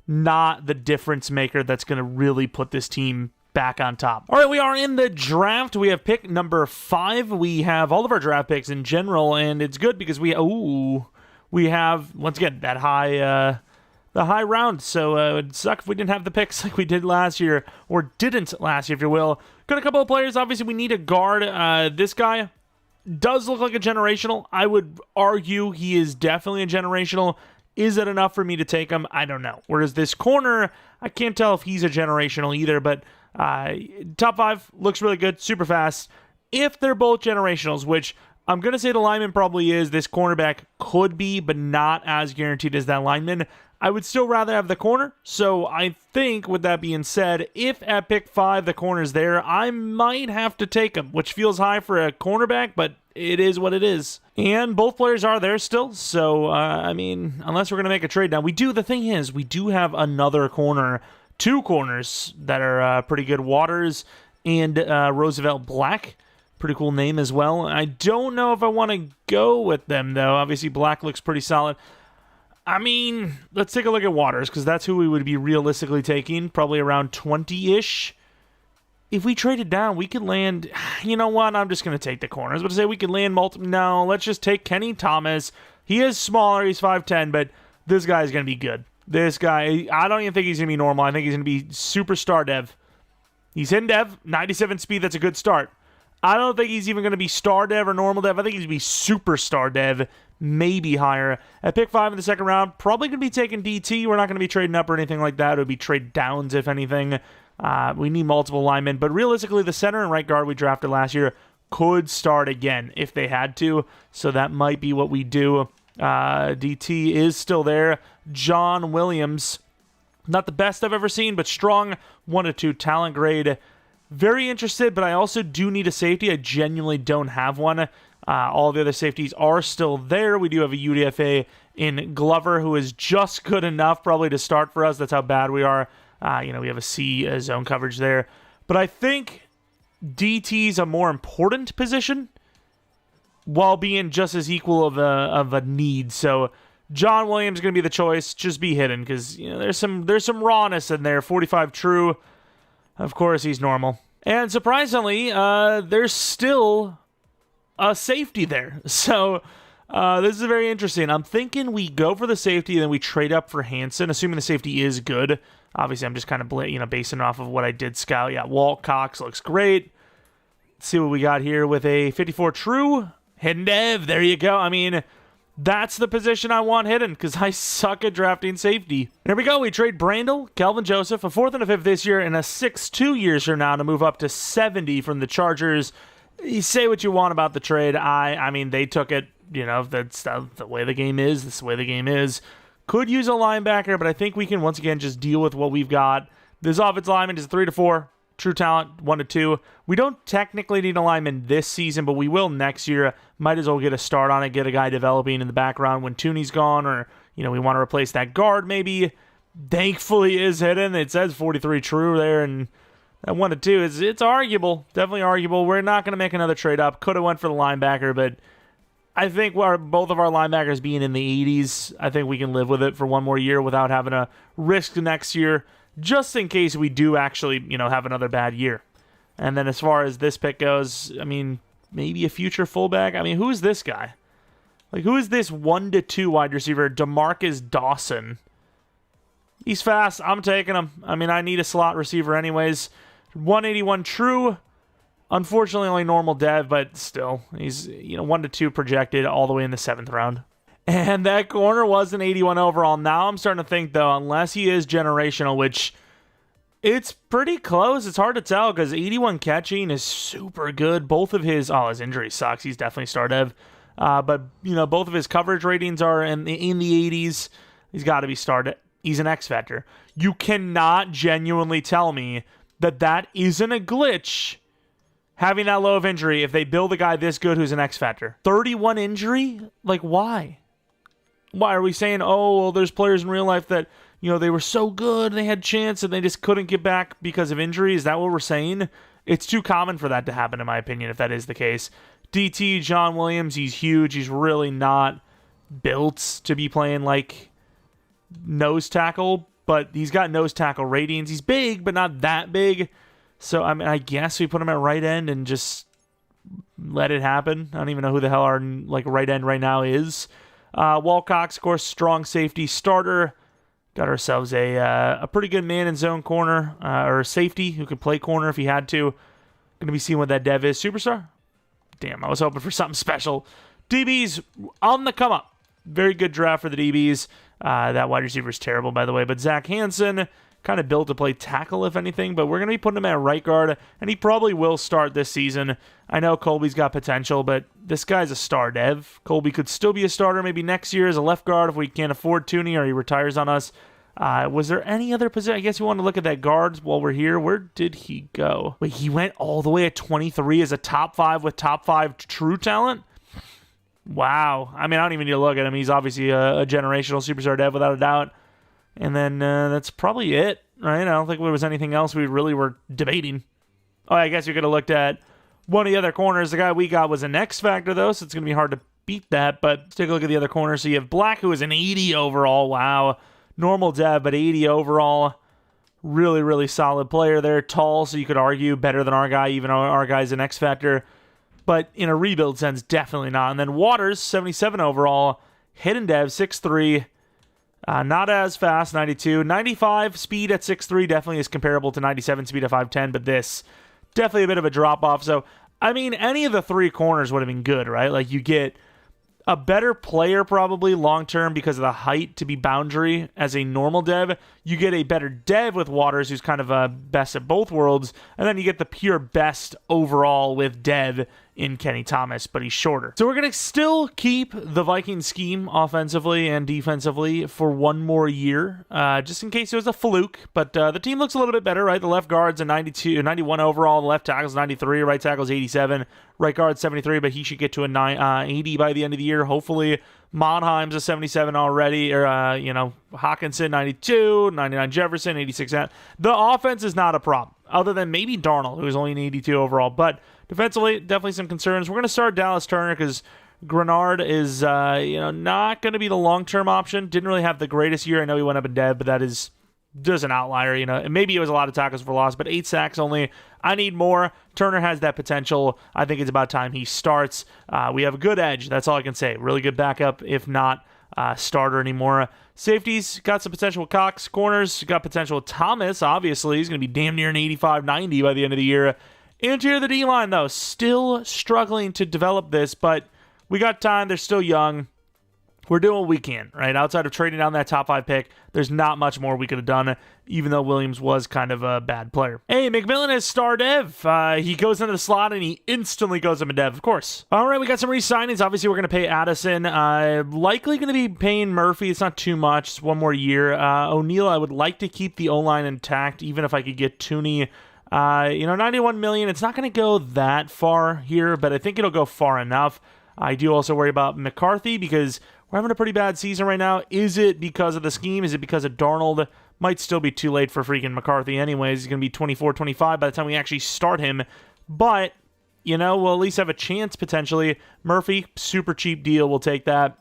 not the difference maker that's going to really put this team back on top. All right, we are in the draft. We have pick number 5. We have all of our draft picks in general, and it's good because we have, once again, that the high round. So it'd suck if we didn't have the picks like we did last year, or didn't last year, if you will. Got a couple of players. Obviously, we need a guard. This guy does look like a generational. I would argue he is definitely a generational. Is it enough for me to take him? I don't know. Whereas this corner, I can't tell if he's a generational either, but top 5 looks really good, super fast. If they're both generationals, which I'm going to say the lineman probably is, this cornerback could be, but not as guaranteed as that lineman, I would still rather have the corner. So I think, with that being said, if at pick 5 the corner's there, I might have to take him, which feels high for a cornerback, but it is what it is. And both players are there still, so, unless we're going to make a trade now. The thing is, we do have another corner, 2 corners that are pretty good. Waters and Roosevelt Black. Pretty cool name as well. I don't know if I want to go with them, though. Obviously, Black looks pretty solid. Let's take a look at Waters, because that's who we would be realistically taking, probably around 20-ish. If we traded down, we could land... You know what? I'm just going to take the corner. I was about to say we could land multiple... No, let's just take Kenny Thomas. He is smaller. He's 5'10", but this guy is going to be good. This guy, I don't even think he's going to be normal. I think he's going to be superstar dev. He's hidden dev, 97 speed. That's a good start. I don't think he's even going to be star dev or normal dev. I think he's going to be superstar dev, maybe higher. At pick 5 in the second round, probably going to be taking DT. We're not going to be trading up or anything like that. It would be trade downs, if anything. We need multiple linemen, but realistically, the center and right guard we drafted last year could start again if they had to, so that might be what we do. DT is still there. John Williams, not the best I've ever seen, but strong, 1-2 talent grade. Very interested, but I also do need a safety. I genuinely don't have one. All the other safeties are still there. We do have a UDFA in Glover, who is just good enough probably to start for us. That's how bad we are. We have a C zone coverage there. But I think DT's a more important position while being just as equal of a need. So John Williams is going to be the choice. Just be hidden, because there's some rawness in there. 45 true. Of course, he's normal. And surprisingly, there's still a safety there. So this is very interesting. I'm thinking we go for the safety, and then we trade up for Hansen, assuming the safety is good. Obviously, I'm just kind of basing off of what I did scout. Yeah, Walt Cox looks great. Let's see what we got here with a 54 true. Hidden dev. There you go. That's the position I want hidden, because I suck at drafting safety. There we go. We trade Brandel, Kelvin Joseph, a 4th and a 5th this year, and a 6th 2 years from now to move up to 70 from the Chargers. You say what you want about the trade. They took it. That's the way the game is. That's the way the game is. Could use a linebacker, but I think we can once again just deal with what we've got. This offensive lineman is 3-4. True talent, 1-2. We don't technically need a lineman this season, but we will next year. Might as well get a start on it, get a guy developing in the background when Tooney's gone, or, we want to replace that guard maybe. Thankfully is hidden. It says 43 true there, and that 1-2, it's arguable. Definitely arguable. We're not going to make another trade up. Could have went for the linebacker, but I think both of our linebackers being in the 80s, I think we can live with it for one more year without having to risk next year, just in case we do actually, have another bad year. And then as far as this pick goes, maybe a future fullback. Who is this guy? Who is this 1-2 wide receiver? DeMarcus Dawson. He's fast. I'm taking him. I need a slot receiver anyways. 181 true. Unfortunately, only normal dev, but still, he's 1-2 projected all the way in the 7th round. And that corner was an 81 overall. Now I'm starting to think, though, unless he is generational, which it's pretty close. It's hard to tell because 81 catching is super good. Both of his injury sucks. He's definitely star dev. But both of his coverage ratings are in the 80s. He's got to be star dev. He's an X factor. You cannot genuinely tell me that isn't a glitch. having that low of injury if they build a guy this good who's an X factor. 31 injury? Like, why? Why are we saying, oh, well, there's players in real life that, they were so good and they had chance and they just couldn't get back because of injury? Is that what we're saying? It's too common for that to happen, in my opinion, if that is the case. DT, John Williams, he's huge. He's really not built to be playing like nose tackle, but he's got nose tackle ratings. He's big, but not that big. So, I guess we put him at right end and just let it happen. I don't even know who the hell our right end right now is. Wilcox, of course, strong safety starter. Got ourselves a pretty good man in zone corner, or a safety who could play corner if he had to. Going to be seeing what that dev is. Superstar? Damn, I was hoping for something special. DBs on the come up. Very good draft for the DBs. That wide receiver is terrible, by the way. But Zach Hansen, kind of built to play tackle, if anything. But we're going to be putting him at right guard, and he probably will start this season. I know Colby's got potential, but this guy's a star dev. Colby could still be a starter maybe next year as a left guard if we can't afford Tooney or he retires on us. Was there any other position? I guess you want to look at that guards while we're here. Where did he go? Wait, he went all the way at 23 as a top 5 with top 5 true talent? Wow. I mean, I don't even need to look at him. He's obviously a generational superstar dev without a doubt. And then that's probably it, right? I don't think there was anything else we really were debating. Oh, I guess you could have looked at one of the other corners. The guy we got was an X factor, though, so it's going to be hard to beat that. But let's take a look at the other corner. So you have Black, who is an 80 overall. Wow. Normal dev, but 80 overall. Really, really solid player there. Tall, so you could argue better than our guy, even though our guy's an X factor. But in a rebuild sense, definitely not. And then Waters, 77 overall. Hidden dev, 6'3". Not as fast, 92. 95 speed at 6'3", definitely is comparable to 97 speed at 5'10", but this, definitely a bit of a drop-off. So, I mean, any of the three corners would have been good, right? Like, you get a better player probably long-term because of the height to be boundary as a normal dev. You get a better dev with Waters, who's kind of a best at both worlds. And then you get the pure best overall with dev in Kenny Thomas, but he's shorter. So we're going to still keep the Vikings scheme offensively and defensively for one more year, just in case it was a fluke. But the team looks a little bit better, right? The left guard's a 91 overall, the left tackle's 93, right tackle's 87, right guard's 73, but he should get to a 80 by the end of the year, hopefully. Monheim's a 77 already, or, Hawkinson, 92, 99 Jefferson, 86. The offense is not a problem, other than maybe Darnold, who's only an 82 overall. But defensively, definitely some concerns. We're going to start Dallas Turner because Grenard is, not going to be the long-term option. Didn't really have the greatest year. I know he went up in dev, but that is just an outlier, and maybe it was a lot of tackles for loss, but 8 sacks only. I need more. Turner has that potential. I think it's about time he starts. We have a good edge. That's all I can say. Really good backup, if not starter anymore. Safeties, got some potential with Cox. Corners, got potential with Thomas, obviously. He's going to be damn near an 85, 90 by the end of the year. Interior of the D-line, though, still struggling to develop this, but we got time. They're still young. We're doing what we can, right? Outside of trading down that top 5 pick, there's not much more we could have done, even though Williams was kind of a bad player. Hey, McMillan is star dev. He goes into the slot, and he instantly goes up in dev, of course. All right, we got some re-signings. Obviously, we're going to pay Addison. Likely going to be paying Murphy. It's not too much. It's one more year. O'Neal, I would like to keep the O-line intact, even if I could get Tooney. 91 million. It's not going to go that far here, but I think it'll go far enough. I do also worry about McCarthy because we're having a pretty bad season right now. Is it because of the scheme? Is it because of Darnold? Might still be too late for freaking McCarthy anyways. He's going to be 24, 25 by the time we actually start him. But, we'll at least have a chance potentially. Murphy, super cheap deal. We'll take that.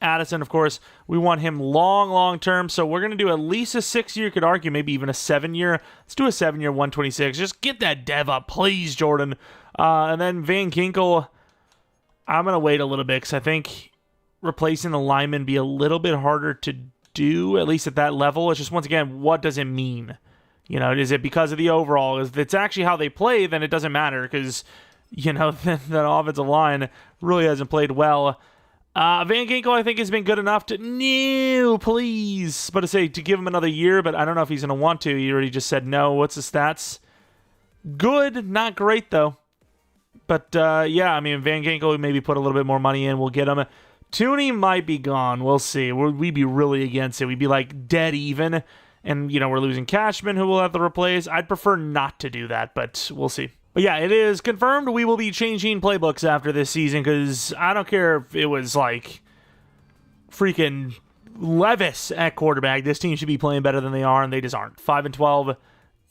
Addison, of course, we want him long term. So we're going to do at least a 6-year, could argue maybe even a 7-year. Let's do a 7-year, 126. Just get that dev up, please, Jordan. And then Van Ginkel, I'm going to wait a little bit because I think replacing the lineman be a little bit harder to do, at least at that level. It's just, once again, what does it mean? Is it because of the overall? If it's actually how they play, then it doesn't matter because, that offensive line really hasn't played well. Van Ginkel, I think, has been good enough to, no, please, but to give him another year, but I don't know if he's going to want to. He already just said no. What's the stats? Good, not great, though. But, Van Ginkel, maybe put a little bit more money in. We'll get him. Tooney might be gone. We'll see. We'd be really against it. We'd be like dead even. And, we're losing Cashman, who we'll have to replace. I'd prefer not to do that, but we'll see. But yeah, it is confirmed we will be changing playbooks after this season, because I don't care if it was like freaking Levis at quarterback. This team should be playing better than they are, and they just aren't. 5-12,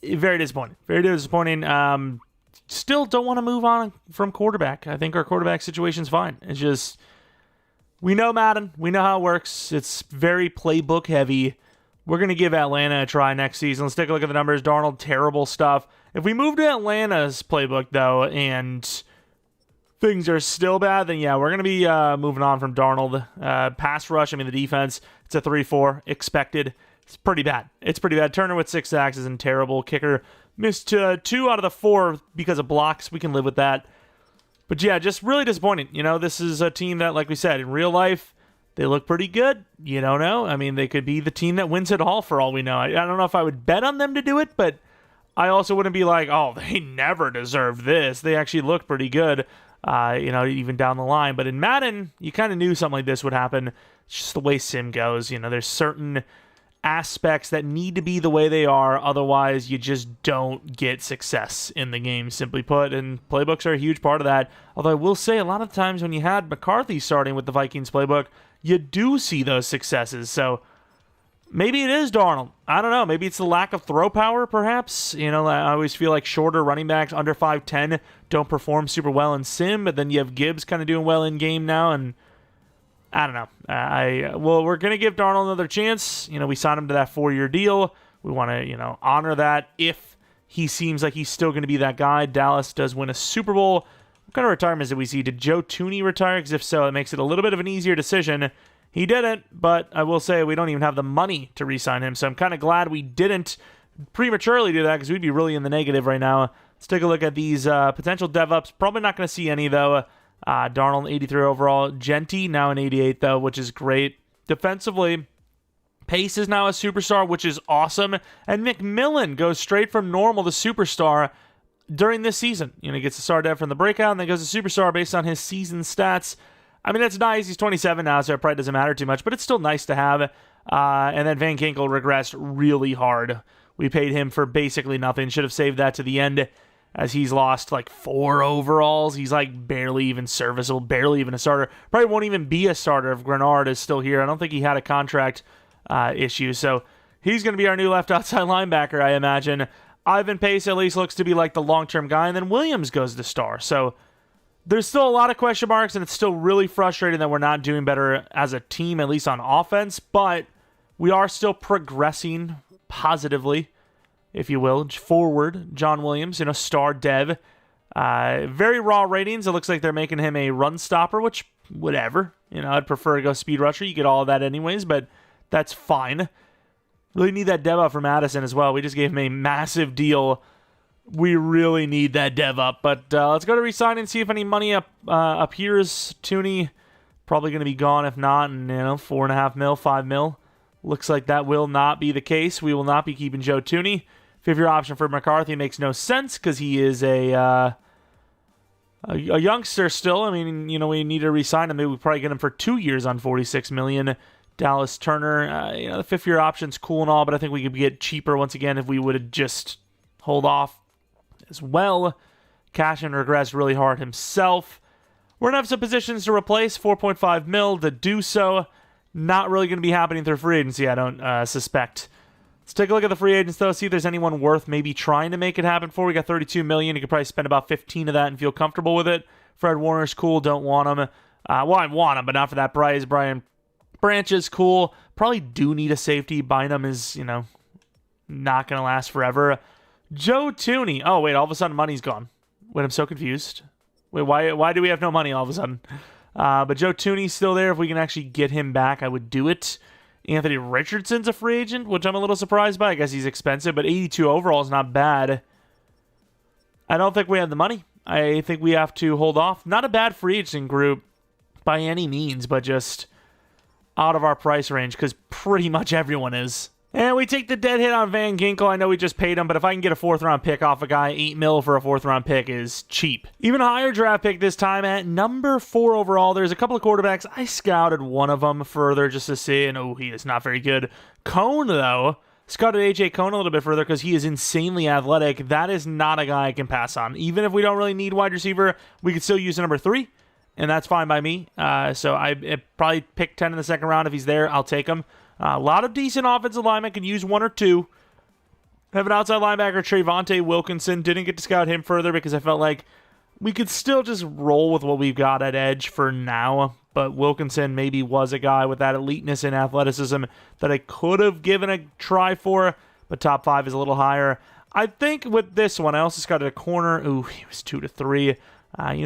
very disappointing. Very disappointing. Still don't want to move on from quarterback. I think our quarterback situation's fine. It's just, we know Madden. We know how it works. It's very playbook heavy. We're going to give Atlanta a try next season. Let's take a look at the numbers. Darnold, terrible stuff. If we move to Atlanta's playbook, though, and things are still bad, then yeah, we're going to be moving on from Darnold. Pass rush, the defense, it's a 3-4. Expected. It's pretty bad. Turner with 6 sacks isn't terrible. Kicker missed 2 out of the 4 because of blocks. We can live with that. But yeah, just really disappointing. This is a team that, like we said, in real life, they look pretty good. You don't know. They could be the team that wins it all for all we know. I don't know if I would bet on them to do it, but I also wouldn't be like, oh, they never deserve this. They actually look pretty good, even down the line. But in Madden, you kind of knew something like this would happen. It's just the way sim goes. There's certain aspects that need to be the way they are. Otherwise, you just don't get success in the game, simply put. And playbooks are a huge part of that. Although I will say, a lot of times when you had McCarthy starting with the Vikings playbook, you do see those successes. So maybe it is Darnold. I don't know. Maybe it's the lack of throw power, perhaps. I always feel like shorter running backs under 5'10" don't perform super well in sim, but then you have Gibbs kind of doing well in game now, and I don't know. We're going to give Darnold another chance. We signed him to that 4-year deal. We want to, honor that if he seems like he's still going to be that guy. Dallas does win a Super Bowl. What kind of retirements did we see? Did Joe Thuney retire? Because if so, it makes it a little bit of an easier decision. He didn't, but I will say we don't even have the money to re-sign him, so I'm kind of glad we didn't prematurely do that, because we'd be really in the negative right now. Let's take a look at these potential dev-ups. Probably not going to see any, though. Darnold, 83 overall. Jeanty, now an 88, though, which is great. Defensively, Pace is now a superstar, which is awesome. And McMillan goes straight from normal to superstar during this season. He gets a star dev from the breakout, and then goes to superstar based on his season stats. That's nice. He's 27 now, so it probably doesn't matter too much, but it's still nice to have. And then Van Ginkel regressed really hard. We paid him for basically nothing. Should have saved that to the end, as he's lost like 4 overalls. He's like barely even serviceable, barely even a starter. Probably won't even be a starter if Grenard is still here. I don't think he had a contract issue, so he's going to be our new left outside linebacker, I imagine. Ivan Pace at least looks to be like the long-term guy, and then Williams goes to star. So there's still a lot of question marks, and it's still really frustrating that we're not doing better as a team, at least on offense, but we are still progressing positively, if you will, forward. John Williams, star dev. Very raw ratings. It looks like they're making him a run stopper, which, whatever. I'd prefer to go speed rusher. You get all of that anyways, but that's fine. Really need that dev up for Madison as well. We just gave him a massive deal. We really need that dev up. But let's go to resign and see if any money appears. Thuney probably going to be gone if not. And 4.5 mil, 5 mil. Looks like that will not be the case. We will not be keeping Joe Thuney. 5th-year option for McCarthy makes no sense because he is a youngster still. We need to re-sign him. Maybe we probably get him for 2 years on $46 million. Dallas Turner, the 5th-year option's cool and all, but I think we could get cheaper once again if we would have just hold off as well. Cashin regressed really hard himself. We're going to have some positions to replace. 4.5 mil to do so. Not really going to be happening through free agency, I don't suspect. Let's take a look at the free agents, though, see if there's anyone worth maybe trying to make it happen for. We got $32 million. You could probably spend about 15 of that and feel comfortable with it. Fred Warner's cool. Don't want him. I want him, but not for that price. Brian Branch is cool. Probably do need a safety. Bynum is, not going to last forever. Joe Thuney. Oh, wait, all of a sudden money's gone. Wait, I'm so confused. Wait, why do we have no money all of a sudden? But Joe Thuney's still there. If we can actually get him back, I would do it. Anthony Richardson's a free agent, which I'm a little surprised by. I guess he's expensive, but 82 overall is not bad. I don't think we have the money. I think we have to hold off. Not a bad free agent group by any means, but just out of our price range, because pretty much everyone is. And we take the dead hit on Van Ginkel. I know we just paid him, but if I can get a 4th-round pick off a guy, 8 mil for a 4th-round pick is cheap. Even a higher draft pick this time at number 4 overall. There's a couple of quarterbacks. I scouted one of them further just to see, and he is not very good. Cone, though, scouted A.J. Cone a little bit further because he is insanely athletic. That is not a guy I can pass on. Even if we don't really need wide receiver, we could still use a number 3, and that's fine by me. So I probably pick 10 in the second round. If he's there, I'll take him. A lot of decent offensive linemen, can use 1 or 2. Have an outside linebacker, Trayvonte Wilkinson. Didn't get to scout him further because I felt like we could still just roll with what we've got at edge for now. But Wilkinson maybe was a guy with that eliteness and athleticism that I could have given a try for, but top 5 is a little higher. I think with this one, I also scouted a corner. Ooh, he was 2 to 3.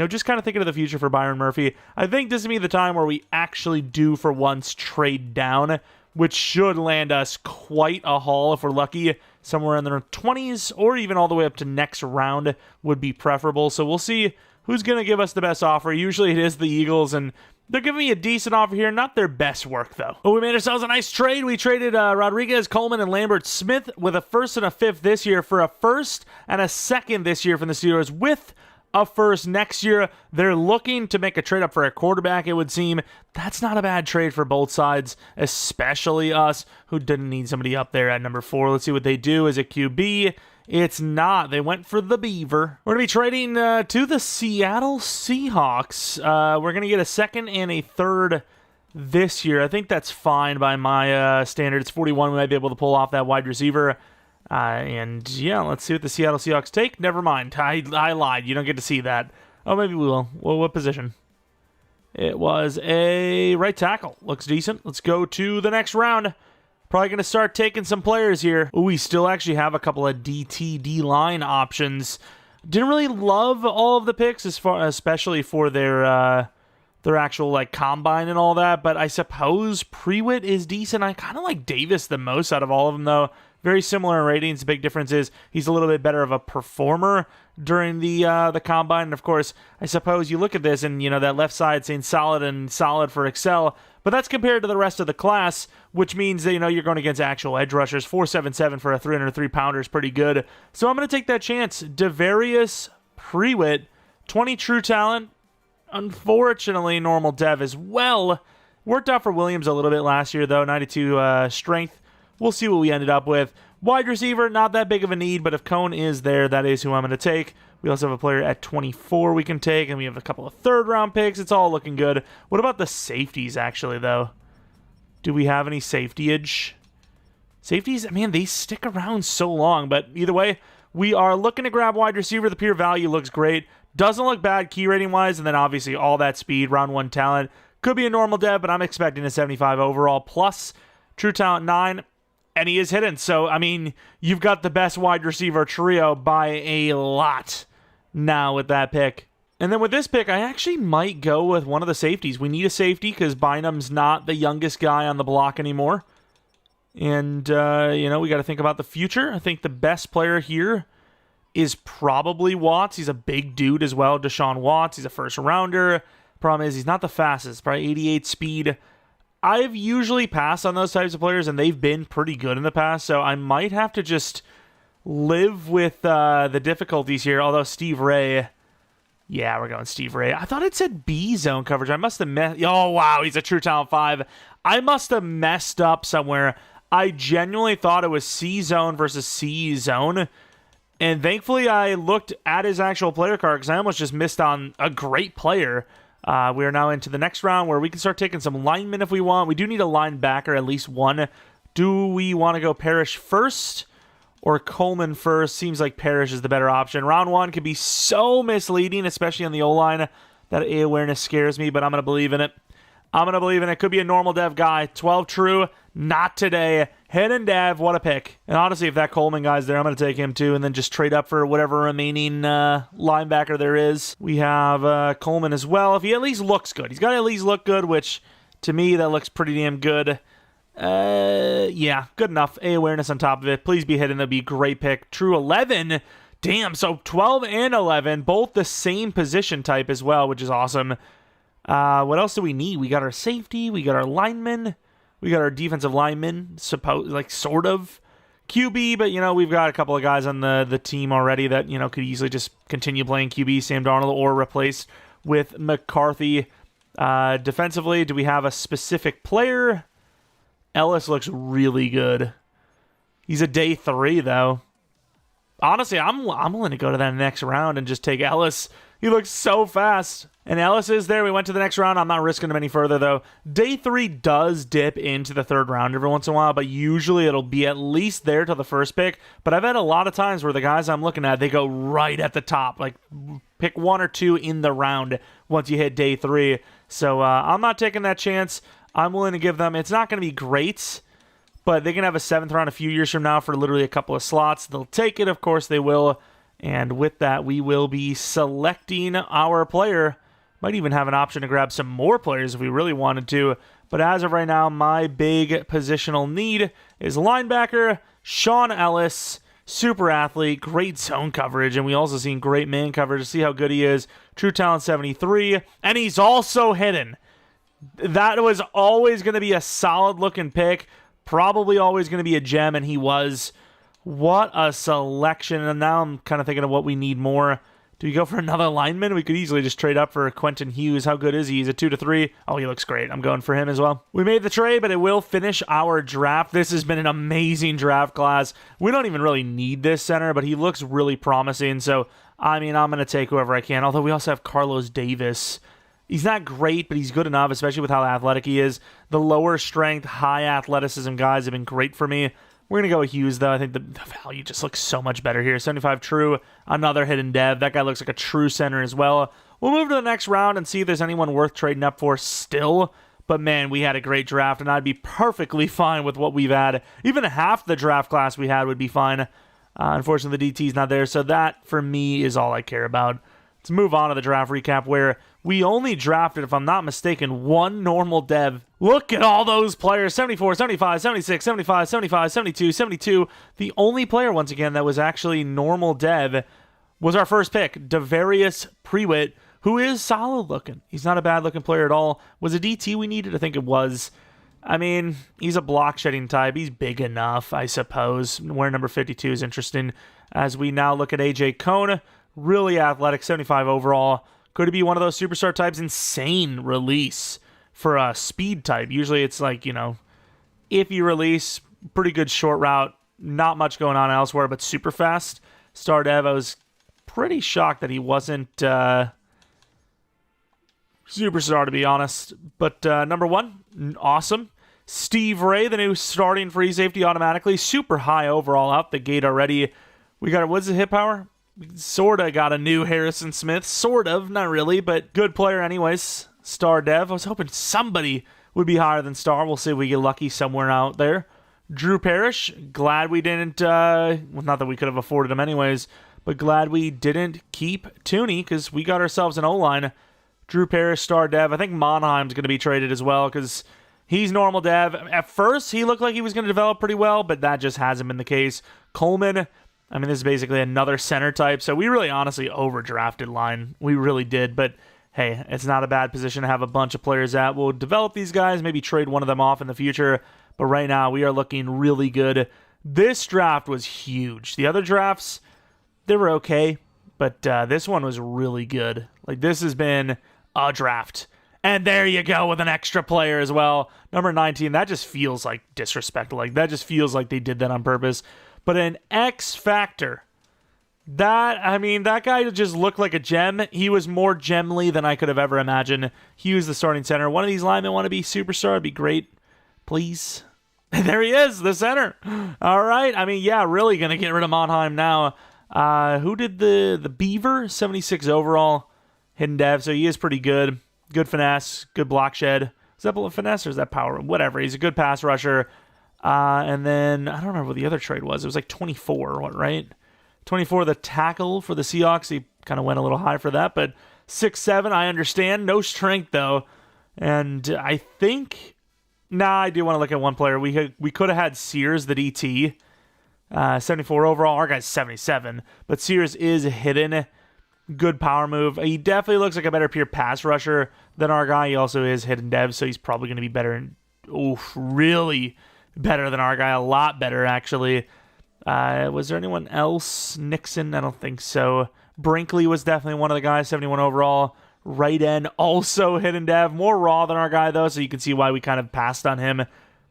Just kind of thinking of the future for Byron Murphy. I think this would be the time where we actually do, for once, trade down, which should land us quite a haul if we're lucky. Somewhere in the 20s or even all the way up to next round would be preferable. So we'll see who's going to give us the best offer. Usually it is the Eagles, and they're giving me a decent offer here. Not their best work, though. Oh, we made ourselves a nice trade. We traded Rodriguez, Coleman, and Lambert Smith with a 1st and a 5th this year for a 1st and a 2nd this year from the Steelers with a 1st next year. They're looking to make a trade up for a quarterback, it would seem. That's not a bad trade for both sides, especially us, who didn't need somebody up there at number 4. Let's see what they do as a QB. It's not. They went for the Beaver. We're going to be trading to the Seattle Seahawks. We're going to get a 2nd and a 3rd this year. I think that's fine by my standards. 41, we might be able to pull off that wide receiver. And yeah, let's see what the Seattle Seahawks take. Never mind. I lied. You don't get to see that. Oh, maybe we will. Well, what position? It was a right tackle. Looks decent. Let's go to the next round. Probably going to start taking some players here. Ooh, we still actually have a couple of DT line options. Didn't really love all of the picks, especially for their actual like combine and all that. But I suppose Prewitt is decent. I kind of like Davis the most out of all of them, though. Very similar in ratings. The big difference is he's a little bit better of a performer during the combine. And of course, I suppose you look at this and, that left side saying solid and solid for Excel, but that's compared to the rest of the class, which means that, you're going against actual edge rushers. 4.77 for a 303-pounder is pretty good. So I'm going to take that chance. Devarius Prewitt, 20 true talent. Unfortunately, normal dev as well. Worked out for Williams a little bit last year, though. 92 strength. We'll see what we ended up with. Wide receiver, not that big of a need, but if Cone is there, that is who I'm going to take. We also have a player at 24 we can take, and we have a couple of third-round picks. It's all looking good. What about the safeties, actually, though? Do we have any safetyage? Safeties, man, they stick around so long, but either way, we are looking to grab wide receiver. The pure value looks great. Doesn't look bad key rating-wise, and then obviously all that speed, round 1 talent. Could be a normal dev, but I'm expecting a 75 overall, plus true talent 9. And he is hidden. So, you've got the best wide receiver trio by a lot now with that pick. And then with this pick, I actually might go with one of the safeties. We need a safety because Bynum's not the youngest guy on the block anymore. And, we got to think about the future. I think the best player here is probably Watts. He's a big dude as well. Deshaun Watts. He's a first-rounder. Problem is he's not the fastest. Probably 88 speed. I've usually passed on those types of players, and they've been pretty good in the past, so I might have to just live with the difficulties here, although Steve Ray... Yeah, we're going Steve Ray. I thought it said B zone coverage. I must have Oh, wow, he's a true talent 5. I must have messed up somewhere. I genuinely thought it was C zone versus C zone, and thankfully I looked at his actual player card because I almost just missed on a great player. We are now into the next round where we can start taking some linemen if we want. We do need a linebacker, at least one. Do we want to go Parrish first or Coleman first? Seems like Parrish is the better option. Round 1 can be so misleading, especially on the O-line. That A awareness scares me, but I'm going to believe in it. Could be a normal dev guy. 12 true, not today. Hidden dev, what a pick. And honestly, if that Coleman guy's there, I'm going to take him too, and then just trade up for whatever remaining linebacker there is. We have Coleman as well. If he at least looks good. He's got to at least look good, which to me, that looks pretty damn good. Yeah, good enough. A awareness on top of it. Please be hidden. That'd be a great pick. True 11. Damn, so 12 and 11, both the same position type as well, which is awesome. What else do we need? We got our safety. We got our lineman. We got our defensive lineman, sort of QB, but, we've got a couple of guys on the team already that, could easily just continue playing QB, Sam Darnold, or replace with McCarthy. Defensively, do we have a specific player? Ellis looks really good. He's a day 3, though. Honestly, I'm willing to go to that next round and just take Ellis. He looks so fast. And Ellis is there. We went to the next round. I'm not risking him any further, though. Day 3 does dip into the 3rd round every once in a while, but usually it'll be at least there till the first pick. But I've had a lot of times where the guys I'm looking at, they go right at the top. Like, pick 1 or 2 in the round once you hit day 3. So I'm not taking that chance. I'm willing to give them... It's not going to be great, but they can have a 7th round a few years from now for literally a couple of slots. They'll take it, of course they will. And with that, we will be selecting our player. Might even have an option to grab some more players if we really wanted to. But as of right now, my big positional need is linebacker, Sean Ellis, super athlete, great zone coverage, and we also seen great man coverage to see how good he is. True talent 73, and he's also hidden. That was always going to be a solid-looking pick, probably always going to be a gem, and he was. What a selection, and now I'm kind of thinking of what we need more. Do we go for another lineman? We could easily just trade up for Quentin Hughes. How good is he? He's a 2-3. Oh, he looks great. I'm going for him as well. We made the trade, but it will finish our draft. This has been an amazing draft class. We don't even really need this center, but he looks really promising. So, I mean, I'm going to take whoever I can. Although we also have Carlos Davis. He's not great, but he's good enough, especially with how athletic he is. The lower strength, high athleticism guys have been great for me. We're going to go with Hughes, though. I think the value just looks so much better here. 75 true, another hidden dev. That guy looks like a true center as well. We'll move to the next round and see if there's anyone worth trading up for still. But, man, we had a great draft, and I'd be perfectly fine with what we've had. Even half the draft class we had would be fine. Unfortunately, the DT's not there, so that, for me, is all I care about. Let's move on to the draft recap, where we only drafted, if I'm not mistaken, 1 normal dev. Look at all those players. 74, 75, 76, 75, 75, 72, 72. The only player, once again, that was actually normal dev was our first pick, Devarius Prewitt, who is solid looking. He's not a bad looking player at all. Was a DT we needed? I think it was. I mean, he's a block shedding type. He's big enough, I suppose. Wearing number 52 is interesting. As we now look at AJ Cone, really athletic, 75 overall. Could it be one of those superstar types? Insane release for a speed type. Usually it's like, if you release, pretty good short route, not much going on elsewhere, but super fast. Star Dev, I was pretty shocked that he wasn't superstar, to be honest. But number 1, awesome. Steve Ray, the new starting free safety automatically. Super high overall out the gate already. We got, what's the hit power? Sort of got a new Harrison Smith. Sort of, not really, but good player anyways. Star Dev. I was hoping somebody would be higher than Star. We'll see if we get lucky somewhere out there. Drew Parrish. Glad we didn't, well, not that we could have afforded him anyways, but glad we didn't keep Tooney because we got ourselves an O-line. Drew Parrish, Star Dev. I think Monheim's going to be traded as well because he's normal Dev. At first, he looked like he was going to develop pretty well, but that just hasn't been the case. Coleman. I mean, this is basically another center type, so we really honestly overdrafted line. We really did, but hey, it's not a bad position to have a bunch of players at. We'll develop these guys, maybe trade one of them off in the future, but right now we are looking really good. This draft was huge. The other drafts, they were okay, but this one was really good. Like, this has been a draft. And there you go with an extra player as well. Number 19, that just feels like disrespect. Like, that just feels like they did that on purpose. But an X Factor, that guy just looked like a gem. He was more gemly than I could have ever imagined. He was the starting center. One of these linemen want to be superstar. It'd be great. Please. There he is, the center. All right. I mean, yeah, really going to get rid of Monheim now. Who did the Beaver? 76 overall. Hidden dev, so he is pretty good. Good finesse, good block shed. Is that finesse or is that power? Whatever. He's a good pass rusher. And then, I don't remember what the other trade was. It was like 24, right? 24, the tackle for the Seahawks. He kind of went a little high for that, but 6'7", I understand. No strength, though. And I think, I do want to look at one player. We could have had Sears, the DT. 74 overall. Our guy's 77, but Sears is hidden. Good power move. He definitely looks like a better pure pass rusher than our guy. He also is hidden dev, so he's probably going to be better. Really better than our guy. A lot better, actually. Was there anyone else? Nixon? I don't think so. Brinkley was definitely one of the guys, 71 overall. Right end, also hidden dev. More raw than our guy, though, so you can see why we kind of passed on him.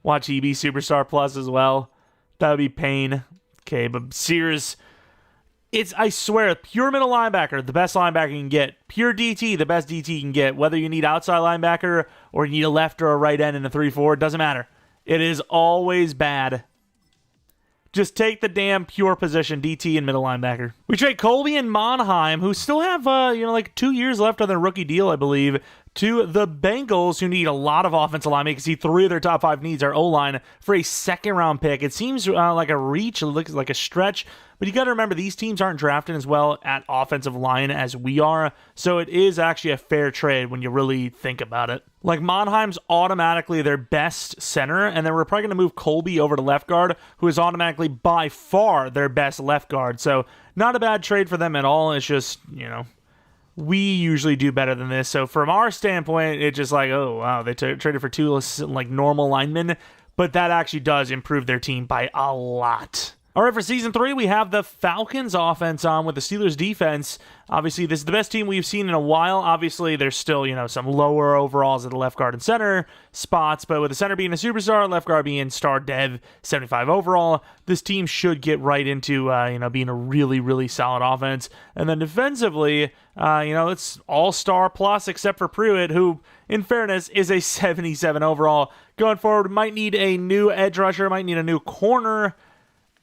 Watch EB Superstar Plus as well. That would be pain. Okay, but Sears, I swear, pure middle linebacker, the best linebacker you can get. Pure DT, the best DT you can get. Whether you need outside linebacker or you need a left or a right end in a 3-4, it doesn't matter. It is always bad. Just take the damn pure position, DT and middle linebacker. We trade Colby and Monheim, who still have, 2 years left on their rookie deal, I believe, to the Bengals, who need a lot of offensive line. You can see 3 of their top 5 needs are O-line for a second-round pick. It seems like a reach. It looks like a stretch. But you got to remember, these teams aren't drafting as well at offensive line as we are. So it is actually a fair trade when you really think about it. Like, Monheim's automatically their best center, and then we're probably going to move Colby over to left guard, who is automatically by far their best left guard. So not a bad trade for them at all. It's just, we usually do better than this. So from our standpoint, it's just like, oh, wow, they traded for 2 normal linemen. But that actually does improve their team by a lot. All right, for Season 3, we have the Falcons offense on with the Steelers defense. Obviously, this is the best team we've seen in a while. Obviously, there's still, some lower overalls at the left guard and center spots, but with the center being a superstar, left guard being star dev, 75 overall, this team should get right into, being a really, really solid offense. And then defensively, it's all-star plus except for Pruitt, who, in fairness, is a 77 overall. Going forward, might need a new edge rusher, might need a new corner.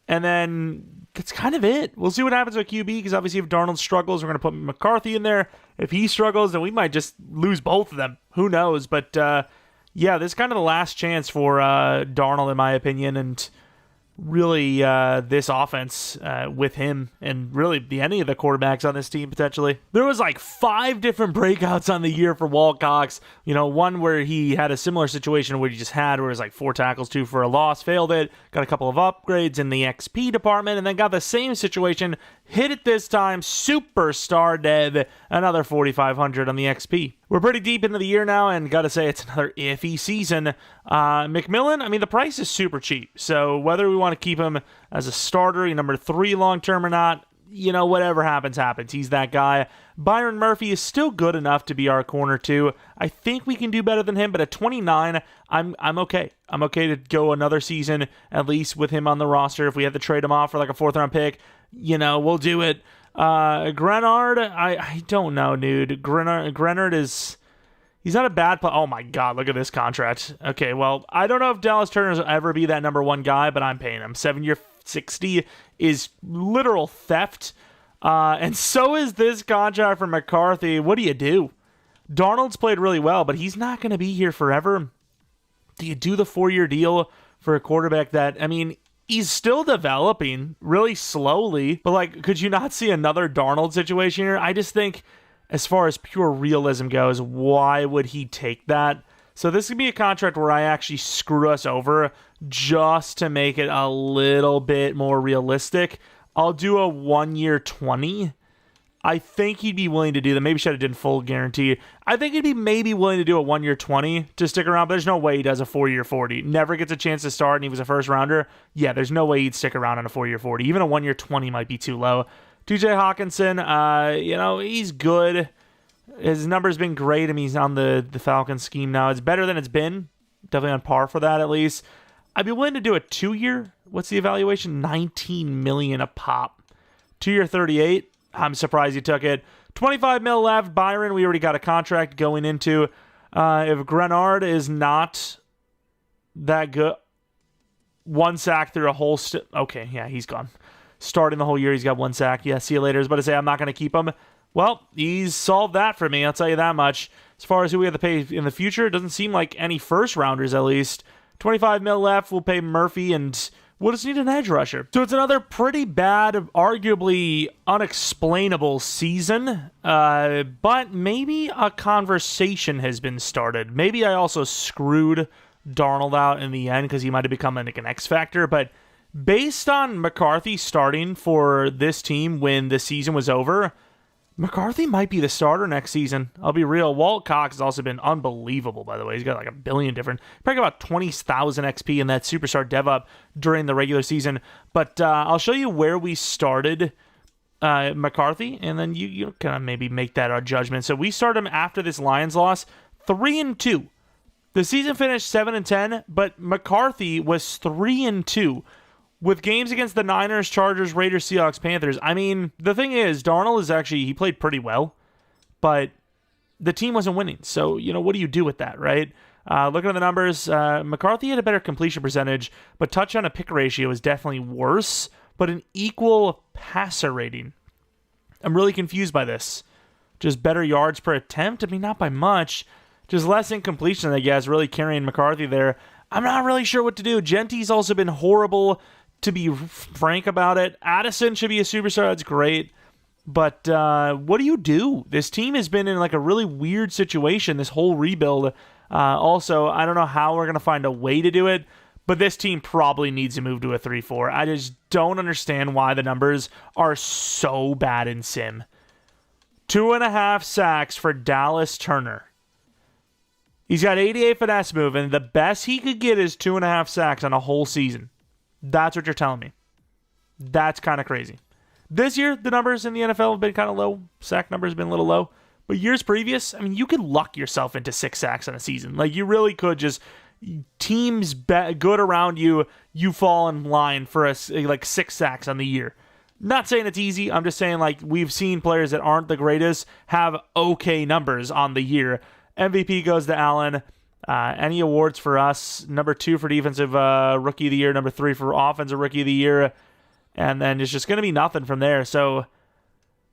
And then that's kind of it. We'll see what happens with QB, because obviously if Darnold struggles, we're going to put McCarthy in there. If he struggles, then we might just lose both of them. Who knows? But, this is kind of the last chance for Darnold, in my opinion, and really this offense with him and really any of the quarterbacks on this team potentially. There was 5 different breakouts on the year for Walt Cox. One where he had a similar situation where he just had where it was 4 tackles, 2 for a loss, failed it, got a couple of upgrades in the XP department, and then got the same situation, hit it this time, superstar dev, another 4,500 on the XP. We're pretty deep into the year now, and gotta say, it's another iffy season. McMillan, the price is super cheap, so whether we want to keep him as a starter, number 3 long-term or not, whatever happens, happens. He's that guy. Byron Murphy is still good enough to be our corner, too. I think we can do better than him, but at 29, I'm okay. I'm okay to go another season, at least with him on the roster. If we have to trade him off for a 4th-round pick, we'll do it. Grenard, I don't know, dude. Grenard is... He's not a bad player. Oh my God, look at this contract. Okay, well, I don't know if Dallas Turner will ever be that number 1 guy, but I'm paying him. 7-year, 60 is literal theft. And so is this contract for McCarthy. What do you do? Darnold's played really well, but he's not going to be here forever. Do you do the 4-year deal for a quarterback that, he's still developing really slowly, but could you not see another Darnold situation here? I just think, as far as pure realism goes, why would he take that? So this could be a contract where I actually screw us over just to make it a little bit more realistic. I'll do a 1-year 20. I think he'd be willing to do that. Maybe should have done full guarantee. I think he'd be maybe willing to do a 1-year 20 to stick around, but there's no way he does a 4-year 40. Never gets a chance to start, and he was a first rounder. Yeah, there's no way he'd stick around on a 4-year 40. Even a 1-year 20 might be too low. TJ Hawkinson, he's good. His number's been great. He's on the Falcons scheme now. It's better than it's been. Definitely on par for that, at least. I'd be willing to do a 2-year. What's the evaluation? $19 million a pop. 2-year 38. I'm surprised he took it. 25 mil left. Byron, we already got a contract going into. If Grenard is not that good, 1 sack through a whole... okay, yeah, he's gone. Starting the whole year, he's got 1 sack. Yeah, see you later. I was about to say, I'm not going to keep him. Well, he's solved that for me, I'll tell you that much. As far as who we have to pay in the future, it doesn't seem like any first-rounders, at least. 25 mil left, we'll pay Murphy, and we'll just need an edge rusher. So it's another pretty bad, arguably unexplainable season, but maybe a conversation has been started. Maybe I also screwed Darnold out in the end because he might have become an X factor, but based on McCarthy starting for this team when the season was over, McCarthy might be the starter next season. I'll be real. Walt Cox has also been unbelievable, by the way. He's got a billion different... Probably about 20,000 XP in that superstar dev up during the regular season. But I'll show you where we started McCarthy, and then you kind of maybe make that our judgment. So we started him after this Lions loss, 3-2. The season finished 7-10, but McCarthy was 3-2. with games against the Niners, Chargers, Raiders, Seahawks, Panthers, I mean, the thing is, Darnold is actually, he played pretty well, but the team wasn't winning. So, what do you do with that, right? Looking at the numbers, McCarthy had a better completion percentage, but touchdown to pick ratio is definitely worse, but an equal passer rating. I'm really confused by this. Just better yards per attempt? I mean, not by much. Just less incompletion, I guess, really carrying McCarthy there. I'm not really sure what to do. Jeanty's also been horrible, to be frank about it. Addison should be a superstar. That's great. But what do you do? This team has been in like a really weird situation, this whole rebuild. Also, I don't know how we're going to find a way to do it, but this team probably needs to move to a 3-4. I just don't understand why the numbers are so bad in Sim. 2.5 sacks for Dallas Turner. He's got 88 finesse move, and the best he could get is 2.5 sacks on a whole season. That's what you're telling me. That's kind of crazy. This year, the numbers in the NFL have been kind of low. Sack numbers have been a little low. But years previous, I mean, you could luck yourself into 6 sacks in a season. Like, you really could just... Teams good around you, you fall in line for like 6 sacks on the year. Not saying it's easy. I'm just saying, like, we've seen players that aren't the greatest have okay numbers on the year. MVP goes to Allen. Any awards for us? Number 2 for defensive rookie of the year. Number 3 for offensive rookie of the year. And then it's just going to be nothing from there. So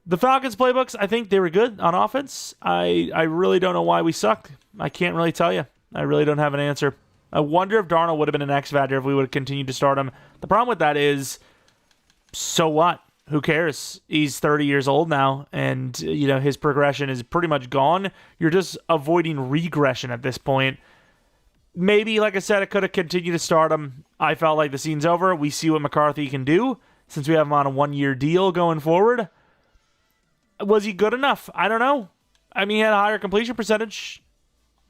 the Falcons playbooks, I think they were good on offense. I really don't know why we suck. I can't really tell you. I really don't have an answer. I wonder if Darnold would have been an X factor if we would have continued to start him. The problem with that is, so what? Who cares? He's 30 years old now, and his progression is pretty much gone. You're just avoiding regression at this point. Maybe, like I said, I could have continued to start him. I felt like the season's over. We see what McCarthy can do since we have him on a 1-year deal going forward. Was he good enough? I don't know. I mean, he had a higher completion percentage.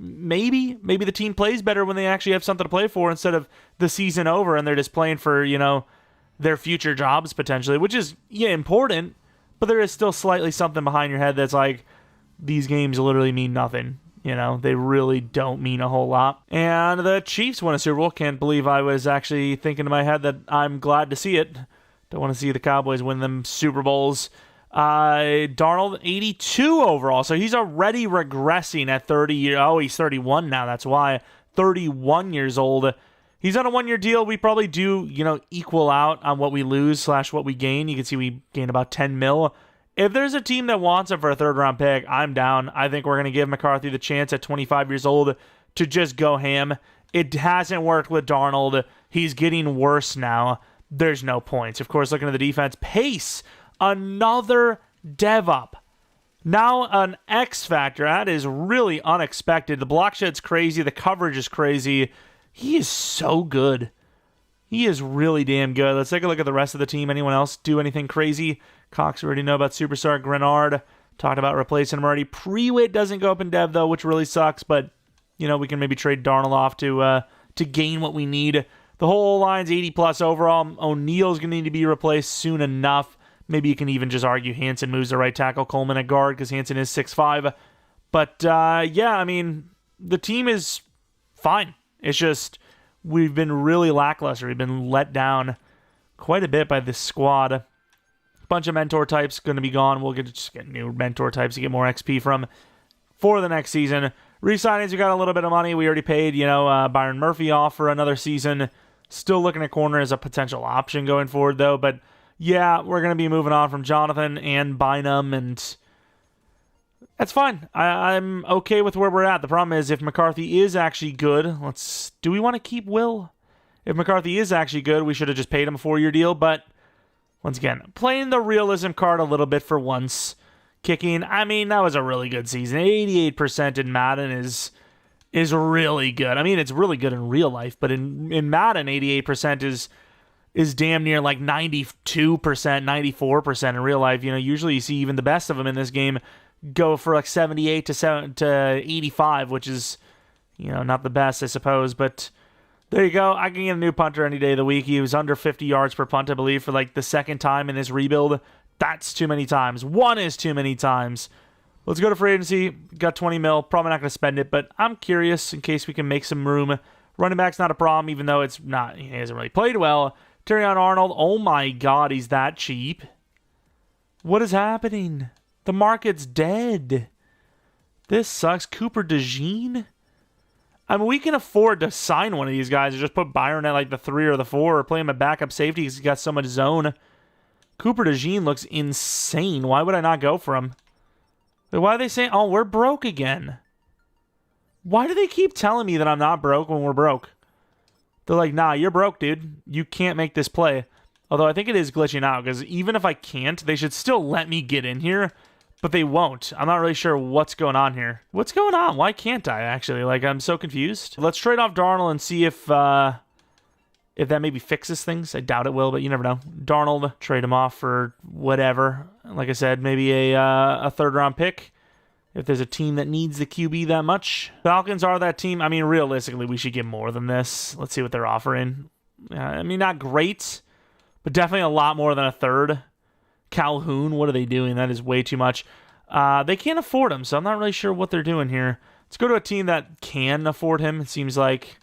Maybe the team plays better when they actually have something to play for instead of the season over and they're just playing for, their future jobs potentially, which is, important, but there is still slightly something behind your head that's like, these games literally mean nothing. They really don't mean a whole lot. And the Chiefs won a Super Bowl. Can't believe I was actually thinking in my head that I'm glad to see it. Don't want to see the Cowboys win them Super Bowls. Darnold, 82 overall, so he's already regressing at 30 years. Oh, he's 31 now, that's why. 31 years old. He's on a 1-year deal. We probably do, equal out on what we lose / what we gain. You can see we gain about 10 mil. If there's a team that wants him for a 3rd-round pick, I'm down. I think we're going to give McCarthy the chance at 25 years old to just go ham. It hasn't worked with Darnold. He's getting worse now. There's no points. Of course, looking at the defense, pace. Another dev up. Now an X factor. That is really unexpected. The block shed's crazy. The coverage is crazy. He is so good. He is really damn good. Let's take a look at the rest of the team. Anyone else do anything crazy? Cox, we already know about Superstar. Grenard, talked about replacing him already. Prewitt doesn't go up in dev, though, which really sucks. But, we can maybe trade Darnold off to gain what we need. The whole line's 80-plus overall. O'Neal's going to need to be replaced soon enough. Maybe you can even just argue Hansen moves the right tackle, Coleman at guard, because Hansen is 6'5". But, the team is fine. It's just we've been really lackluster. We've been let down quite a bit by this squad. A bunch of mentor types going to be gone. We'll just get new mentor types to get more XP from for the next season. Re-signings, we got a little bit of money. We already paid, Byron Murphy off for another season. Still looking at corner as a potential option going forward, though. But, yeah, we're going to be moving on from Jonathan and Bynum, and that's fine. I'm okay with where we're at. The problem is if McCarthy is actually good, do we want to keep Will? If McCarthy is actually good, we should have just paid him a 4-year deal. But once again, playing the realism card a little bit for once. Kicking, that was a really good season. 88% in Madden is really good. It's really good in real life, but in Madden, 88% is damn near like 92%, 94% in real life. Usually you see even the best of them in this game go for like 78 to 85, which is, not the best, I suppose. But there you go. I can get a new punter any day of the week. He was under 50 yards per punt, I believe, for like the second time in this rebuild. That's too many times. 1 is too many times. Let's go to free agency. Got 20 mil. Probably not going to spend it, but I'm curious in case we can make some room. Running back's not a problem, even though he hasn't really played well. Terrion Arnold. Oh my God, he's that cheap. What is happening? The market's dead. This sucks. Cooper DeJean? I mean, we can afford to sign one of these guys and just put Byron at like the 3 or the 4 or play him at backup safety because he's got so much zone. Cooper DeJean looks insane. Why would I not go for him? Wait, why are they saying, oh, we're broke again? Why do they keep telling me that I'm not broke when we're broke? They're like, nah, you're broke, dude. You can't make this play. Although I think it is glitching out because even if I can't, they should still let me get in here. But they won't. I'm not really sure what's going on here. What's going on? Why can't I, actually? Like, I'm so confused. Let's trade off Darnold and see if that maybe fixes things. I doubt it will, but you never know. Darnold, trade him off for whatever. Like I said, maybe a third-round pick if there's a team that needs the QB that much. Falcons are that team. I mean, realistically, we should get more than this. Let's see what they're offering. I mean, not great, but definitely a lot more than a third. Calhoun, what are they doing? That is way too much. They can't afford him, so I'm not really sure what they're doing here. Let's go to a team that can afford him. It seems like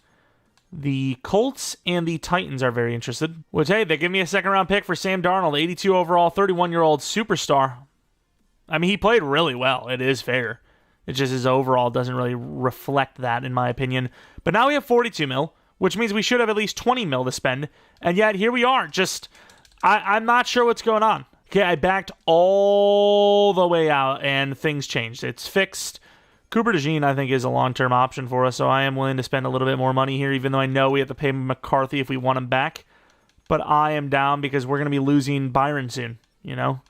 the Colts and the Titans are very interested. Which, hey, they give me a second-round pick for Sam Darnold, 82 overall, 31-year-old superstar. I mean, he played really well. It is fair. It's just his overall doesn't really reflect that, in my opinion. But now we have 42 mil, which means we should have at least 20 mil to spend. And yet, here we are. Just, I'm not sure what's going on. Okay, I backed all the way out, and things changed. It's fixed. Cooper DeJean, I think, is a long-term option for us, so I am willing to spend a little bit more money here, even though I know we have to pay McCarthy if we want him back. But I am down because we're going to be losing Byron soon, you know?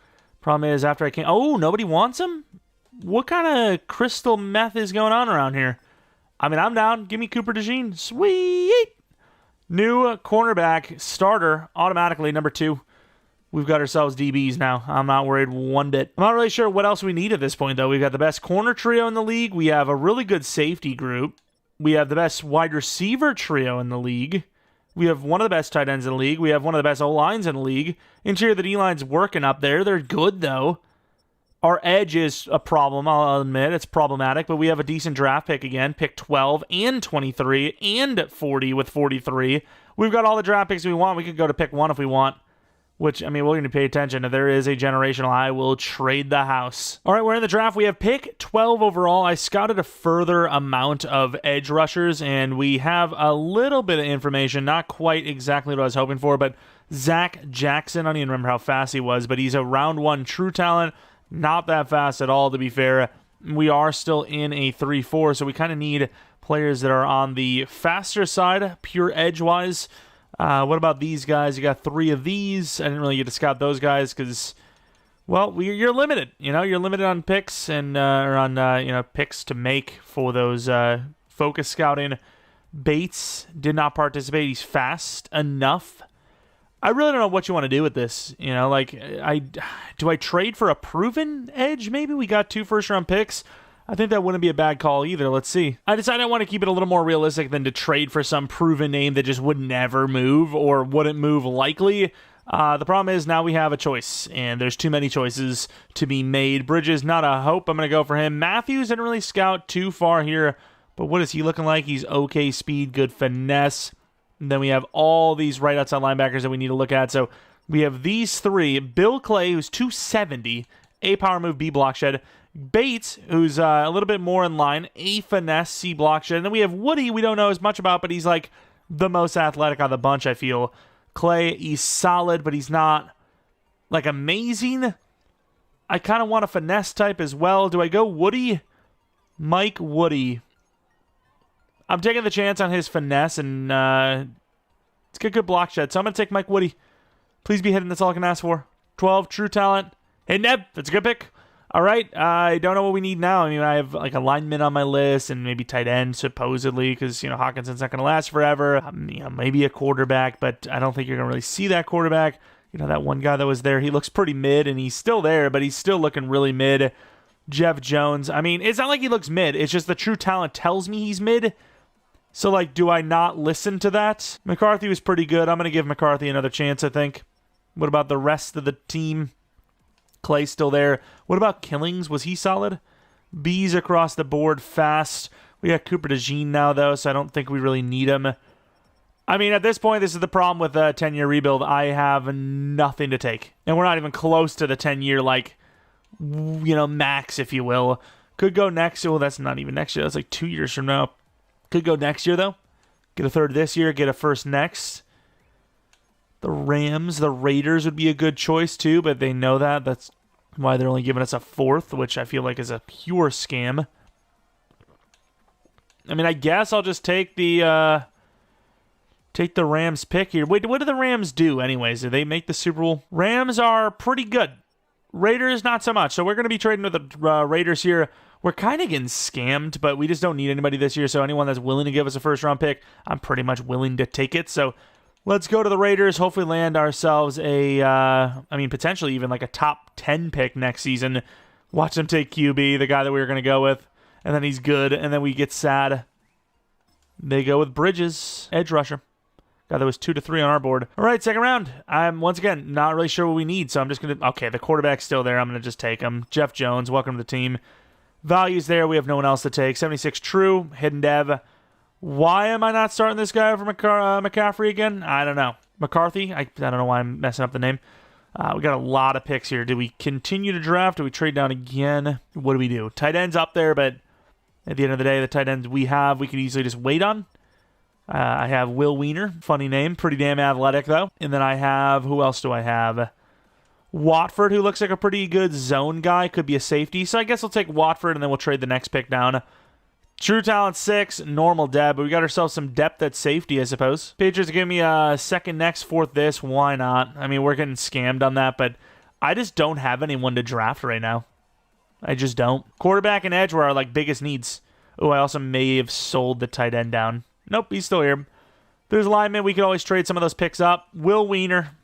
Problem is, after I can't... Oh, nobody wants him? What kind of crystal meth is going on around here? I mean, I'm down. Give me Cooper DeJean. Sweet! New cornerback starter, automatically, number 2. We've got ourselves DBs now. I'm not worried one bit. I'm not really sure what else we need at this point, though. We've got the best corner trio in the league. We have a really good safety group. We have the best wide receiver trio in the league. We have one of the best tight ends in the league. We have one of the best O-lines in the league. Interior, the D-line's working up there. They're good, though. Our edge is a problem, I'll admit. It's problematic, but we have a decent draft pick again. Pick 12 and 23 and 40 with 43. We've got all the draft picks we want. We could go to pick 1 if we want. Which, I mean, we're going to pay attention. If there is a generational, I will trade the house. All right, we're in the draft. We have pick 12 overall. I scouted a further amount of edge rushers, and we have a little bit of information. Not quite exactly what I was hoping for, but Zach Jackson, I don't even remember how fast he was, but he's a round 1 true talent. Not that fast at all, to be fair. We are still in a 3-4, so we kind of need players that are on the faster side, pure edge-wise. What about these guys? You got 3 of these. I didn't really get to scout those guys because, well, you're limited. You know, you're limited on picks and or on picks to make for those focus scouting. Bates did not participate. He's fast enough. I really don't know what you want to do with this. You know, like do I trade for a proven edge? Maybe we got 2 first-round picks. I think that wouldn't be a bad call either. Let's see. I decided I want to keep it a little more realistic than to trade for some proven name that just would never move or wouldn't move likely. The problem is now we have a choice, and there's too many choices to be made. Bridges, not a hope. I'm going to go for him. Matthews didn't really scout too far here, but what is he looking like? He's okay speed, good finesse. And then we have all these right outside linebackers that we need to look at. So we have these 3. Bill Clay, who's 270, A power move, B block shed. Bates, who's a little bit more in line, A finesse, C block shed. And then we have Woody, we don't know as much about, but he's like the most athletic on the bunch, I feel. Clay, he's solid, but he's not like amazing. I kind of want a finesse type as well. Do I go Woody? Mike Woody. I'm taking the chance on his finesse, and it's got good block shed, so I'm going to take Mike Woody. Please be hitting. That's all I can ask for. 12, true talent. Hey, Neb, that's a good pick. All right, I don't know what we need now. I mean, I have like a lineman on my list and maybe tight end, supposedly, because, Hawkinson's not going to last forever. Maybe a quarterback, but I don't think you're going to really see that quarterback. That one guy that was there, he looks pretty mid, and he's still there, but he's still looking really mid. Jeff Jones, I mean, it's not like he looks mid. It's just the true talent tells me he's mid. So, like, do I not listen to that? McCarthy was pretty good. I'm going to give McCarthy another chance, I think. What about the rest of the team? Clay's still there. What about Killings? Was he solid? B's across the board fast. We got Cooper DeJean now, though, so I don't think we really need him. I mean, at this point, this is the problem with a 10-year rebuild. I have nothing to take. And we're not even close to the 10-year, max, if you will. Could go next year. Well, that's not even next year. That's like 2 years from now. Could go next year, though. Get a third this year, get a first next. The Rams, the Raiders would be a good choice, too, but they know that. That's why they're only giving us a fourth, which I feel like is a pure scam. I mean, I guess I'll just take the Rams pick here. Wait, what do the Rams do anyways? Do they make the Super Bowl? Rams are pretty good. Raiders, not so much. So we're going to be trading with the Raiders here. We're kind of getting scammed, but we just don't need anybody this year. So anyone that's willing to give us a first-round pick, I'm pretty much willing to take it. So let's go to the Raiders. Hopefully land ourselves potentially even like a top 10 pick next season. Watch them take QB, the guy that we were going to go with. And then he's good, and then we get sad. They go with Bridges, edge rusher. God, that was 2 to 3 on our board. All right, second round. I'm, once again, not really sure what we need, so I'm just going to... Okay, the quarterback's still there. I'm going to just take him. Jeff Jones, welcome to the team. Value's there. We have no one else to take. 76 true, hidden dev. Why am I not starting this guy over McCaffrey again? I don't know. McCarthy? I don't know why I'm messing up the name. We got a lot of picks here. Do we continue to draft? Do we trade down again? What do we do? Tight end's up there, but at the end of the day, the tight ends we have, we can easily just wait on. I have Will Weiner. Funny name. Pretty damn athletic, though. And then I have... Who else do I have? Watford, who looks like a pretty good zone guy. Could be a safety. So I guess we'll take Watford, and then we'll trade the next pick down. True talent 6, normal depth. But we got ourselves some depth at safety, I suppose. Patriots give me a second next, fourth this. Why not? I mean, we're getting scammed on that, but I just don't have anyone to draft right now. I just don't. Quarterback and edge were our biggest needs. Oh, I also may have sold the tight end down. Nope, he's still here. There's linemen. We could always trade some of those picks up. Will Weiner.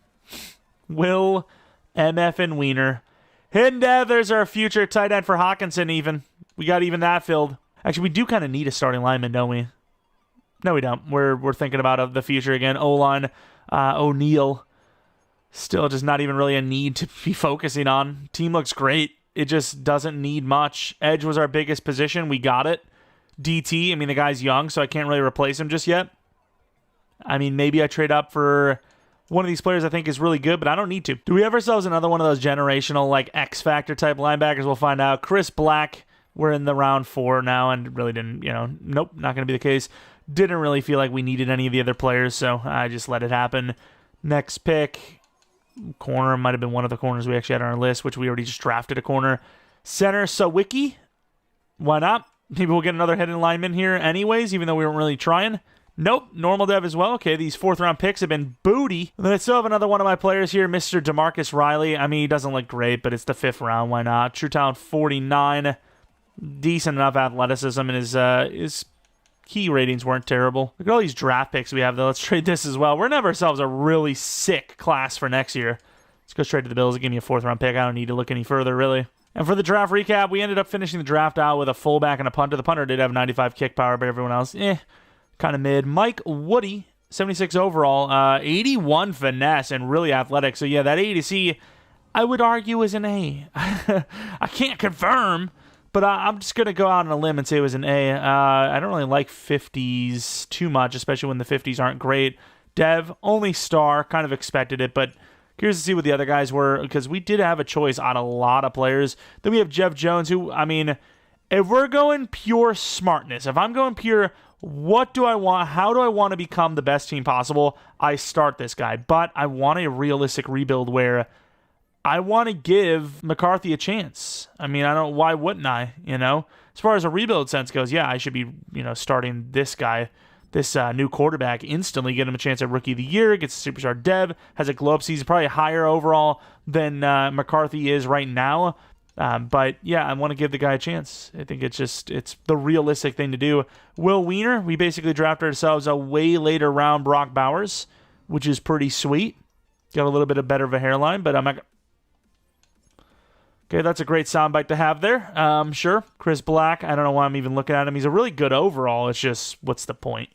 Will MF and Weiner. Hidden dev, there's our future tight end for Hawkinson even. We got even that filled. Actually, we do kind of need a starting lineman, don't we? No, we don't. We're thinking about the future again. O-line, O'Neal. Still just not even really a need to be focusing on. Team looks great. It just doesn't need much. Edge was our biggest position. We got it. DT, I mean, the guy's young, so I can't really replace him just yet. I mean, maybe I trade up for one of these players I think is really good, but I don't need to. Do we have ourselves another one of those generational, X-Factor type linebackers? We'll find out. Chris Black, we're in the round 4 now, and really didn't, nope, not going to be the case. Didn't really feel like we needed any of the other players, so I just let it happen. Next pick, corner might have been one of the corners we actually had on our list, which we already just drafted a corner. Center, Sawicki. Why not? Maybe we'll get another hidden lineman here anyways, even though we weren't really trying. Nope, normal dev as well. Okay, these 4th-round picks have been booty. And then I still have another one of my players here, Mr. DeMarcus Riley. I mean, he doesn't look great, but it's the 5th round. Why not? True talent 49. Decent enough athleticism, and his key ratings weren't terrible. Look at all these draft picks we have, though. Let's trade this as well. We're going to have ourselves a really sick class for next year. Let's go straight to the Bills and give me a 4th-round pick. I don't need to look any further, really. And for the draft recap, we ended up finishing the draft out with a fullback and a punter. The punter did have 95 kick power, but everyone else, kind of mid. Mike Woody, 76 overall, 81 finesse, and really athletic. So, yeah, that A to C, I would argue, is an A. I can't confirm, but I'm just going to go out on a limb and say it was an A. I don't really like 50s too much, especially when the 50s aren't great. Dev, only star, kind of expected it, but curious to see what the other guys were, because we did have a choice on a lot of players. Then we have Jeff Jones, who, I mean, if we're going pure smartness, if I'm going pure, what do I want, how do I want to become the best team possible, I start this guy. But I want a realistic rebuild where I want to give McCarthy a chance. I mean, why wouldn't I, As far as a rebuild sense goes, yeah, I should be, starting this guy. This new quarterback, instantly get him a chance at Rookie of the Year, gets a superstar dev, has a glow-up season, probably higher overall than McCarthy is right now. But, yeah, I want to give the guy a chance. I think it's the realistic thing to do. Will Weiner, we basically drafted ourselves a way later round Brock Bowers, which is pretty sweet. Got a little bit better of a hairline, but I'm not... Okay, that's a great soundbite to have there. Sure. Chris Black, I don't know why I'm even looking at him. He's a really good overall. It's just, what's the point,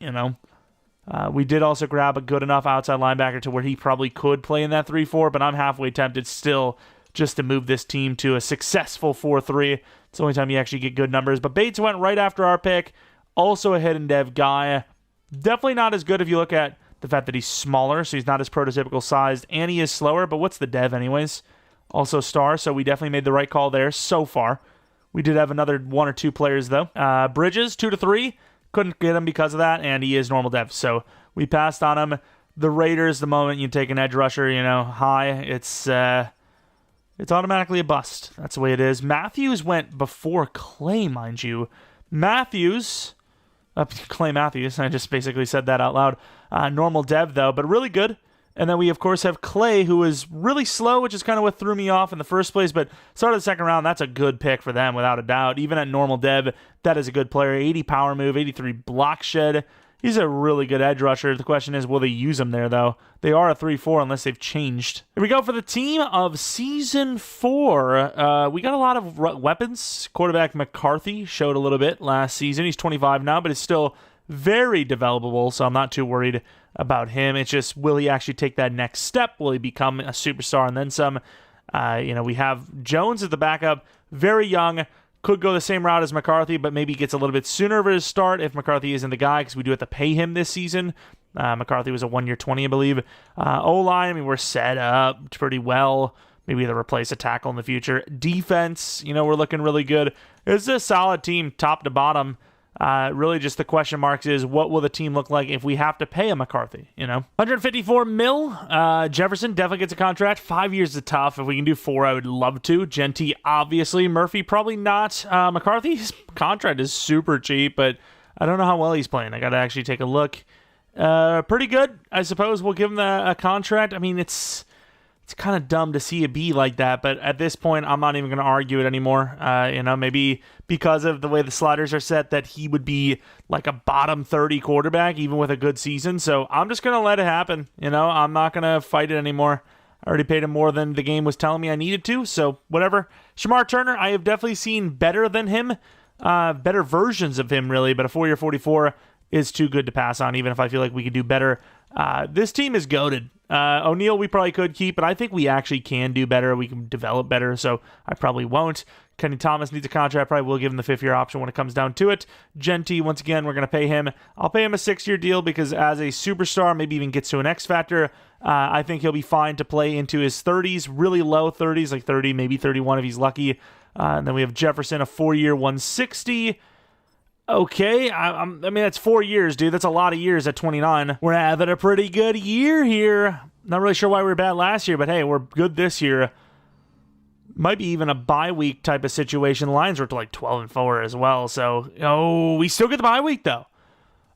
We did also grab a good enough outside linebacker to where he probably could play in that 3-4, but I'm halfway tempted still just to move this team to a successful 4-3. It's the only time you actually get good numbers. But Bates went right after our pick. Also a hidden dev guy. Definitely not as good if you look at the fact that he's smaller, so he's not as prototypical sized, and he is slower, but what's the dev anyways? Also star, so we definitely made the right call there so far. We did have another 1 or 2 players, though. Bridges, 2 to 3. Couldn't get him because of that, and he is normal dev, so we passed on him. The Raiders, the moment you take an edge rusher, high, it's automatically a bust. That's the way it is. Matthews went before Clay, mind you. Clay Matthews, I just basically said that out loud. Normal dev, though, but really good. And then we, of course, have Clay, who is really slow, which is kind of what threw me off in the first place. But start of the second round, that's a good pick for them, without a doubt. Even at normal dev, that is a good player. 80 power move, 83 block shed. He's a really good edge rusher. The question is, will they use him there, though? They are a 3-4 unless they've changed. Here we go for the team of Season 4. We got a lot of weapons. Quarterback McCarthy showed a little bit last season. He's 25 now, but is still very developable, so I'm not too worried about him. It's just, will he actually take that next step? Will he become a superstar and then some? We have Jones at the backup, very young. Could go the same route as McCarthy, but maybe gets a little bit sooner of his start if McCarthy isn't the guy, because we do have to pay him this season. McCarthy was a 1-year 20, I believe. O-line, we're set up pretty well. Maybe they'll replace a tackle in the future. Defense, we're looking really good. It's a solid team, top to bottom. Really just the question marks is, what will the team look like if we have to pay a McCarthy, 154 mil. Jefferson definitely gets a contract. 5 years is tough. If we can do 4, I would love to. Jeanty, obviously. Murphy, probably not. McCarthy's contract is super cheap, but I don't know how well he's playing. I got to actually take a look. Pretty good, I suppose. We'll give him a contract. I mean, it's kind of dumb to see it be like that, but at this point, I'm not even going to argue it anymore. Maybe because of the way the sliders are set, that he would be like a bottom 30 quarterback, even with a good season. So I'm just going to let it happen. I'm not going to fight it anymore. I already paid him more than the game was telling me I needed to, so whatever. Shamar Turner, I have definitely seen better than him, better versions of him, really, but a 4-year 44 is too good to pass on, even if I feel like we could do better. This team is goated. O'Neal we probably could keep, but I think we actually can do better. We can develop better, so I probably won't. Kenny Thomas needs a contract. Probably will give him the 5th-year option when it comes down to it. Jeanty, once again, we're going to pay him. I'll pay him a 6-year deal because as a superstar, maybe even gets to an X Factor, I think he'll be fine to play into his 30s, really low 30s, like 30, maybe 31 if he's lucky. And then we have Jefferson, a 4-year 160. Okay, I mean, that's 4 years, dude. That's a lot of years at 29. We're having a pretty good year here. Not really sure why we were bad last year, but hey, we're good this year. Might be even a bye week type of situation. Lions were to like 12-4 as well, so we still get the bye week though.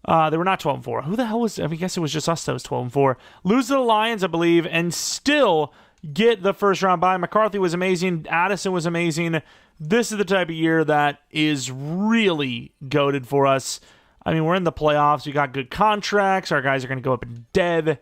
They were not 12-4. Who the hell was? I guess it was just us that was 12-4. Lose to the Lions, I believe, and still get the first round bye. McCarthy was amazing. Addison was amazing. This is the type of year that is really goated for us. I mean, we're in the playoffs. We got good contracts. Our guys are going to go up in dev.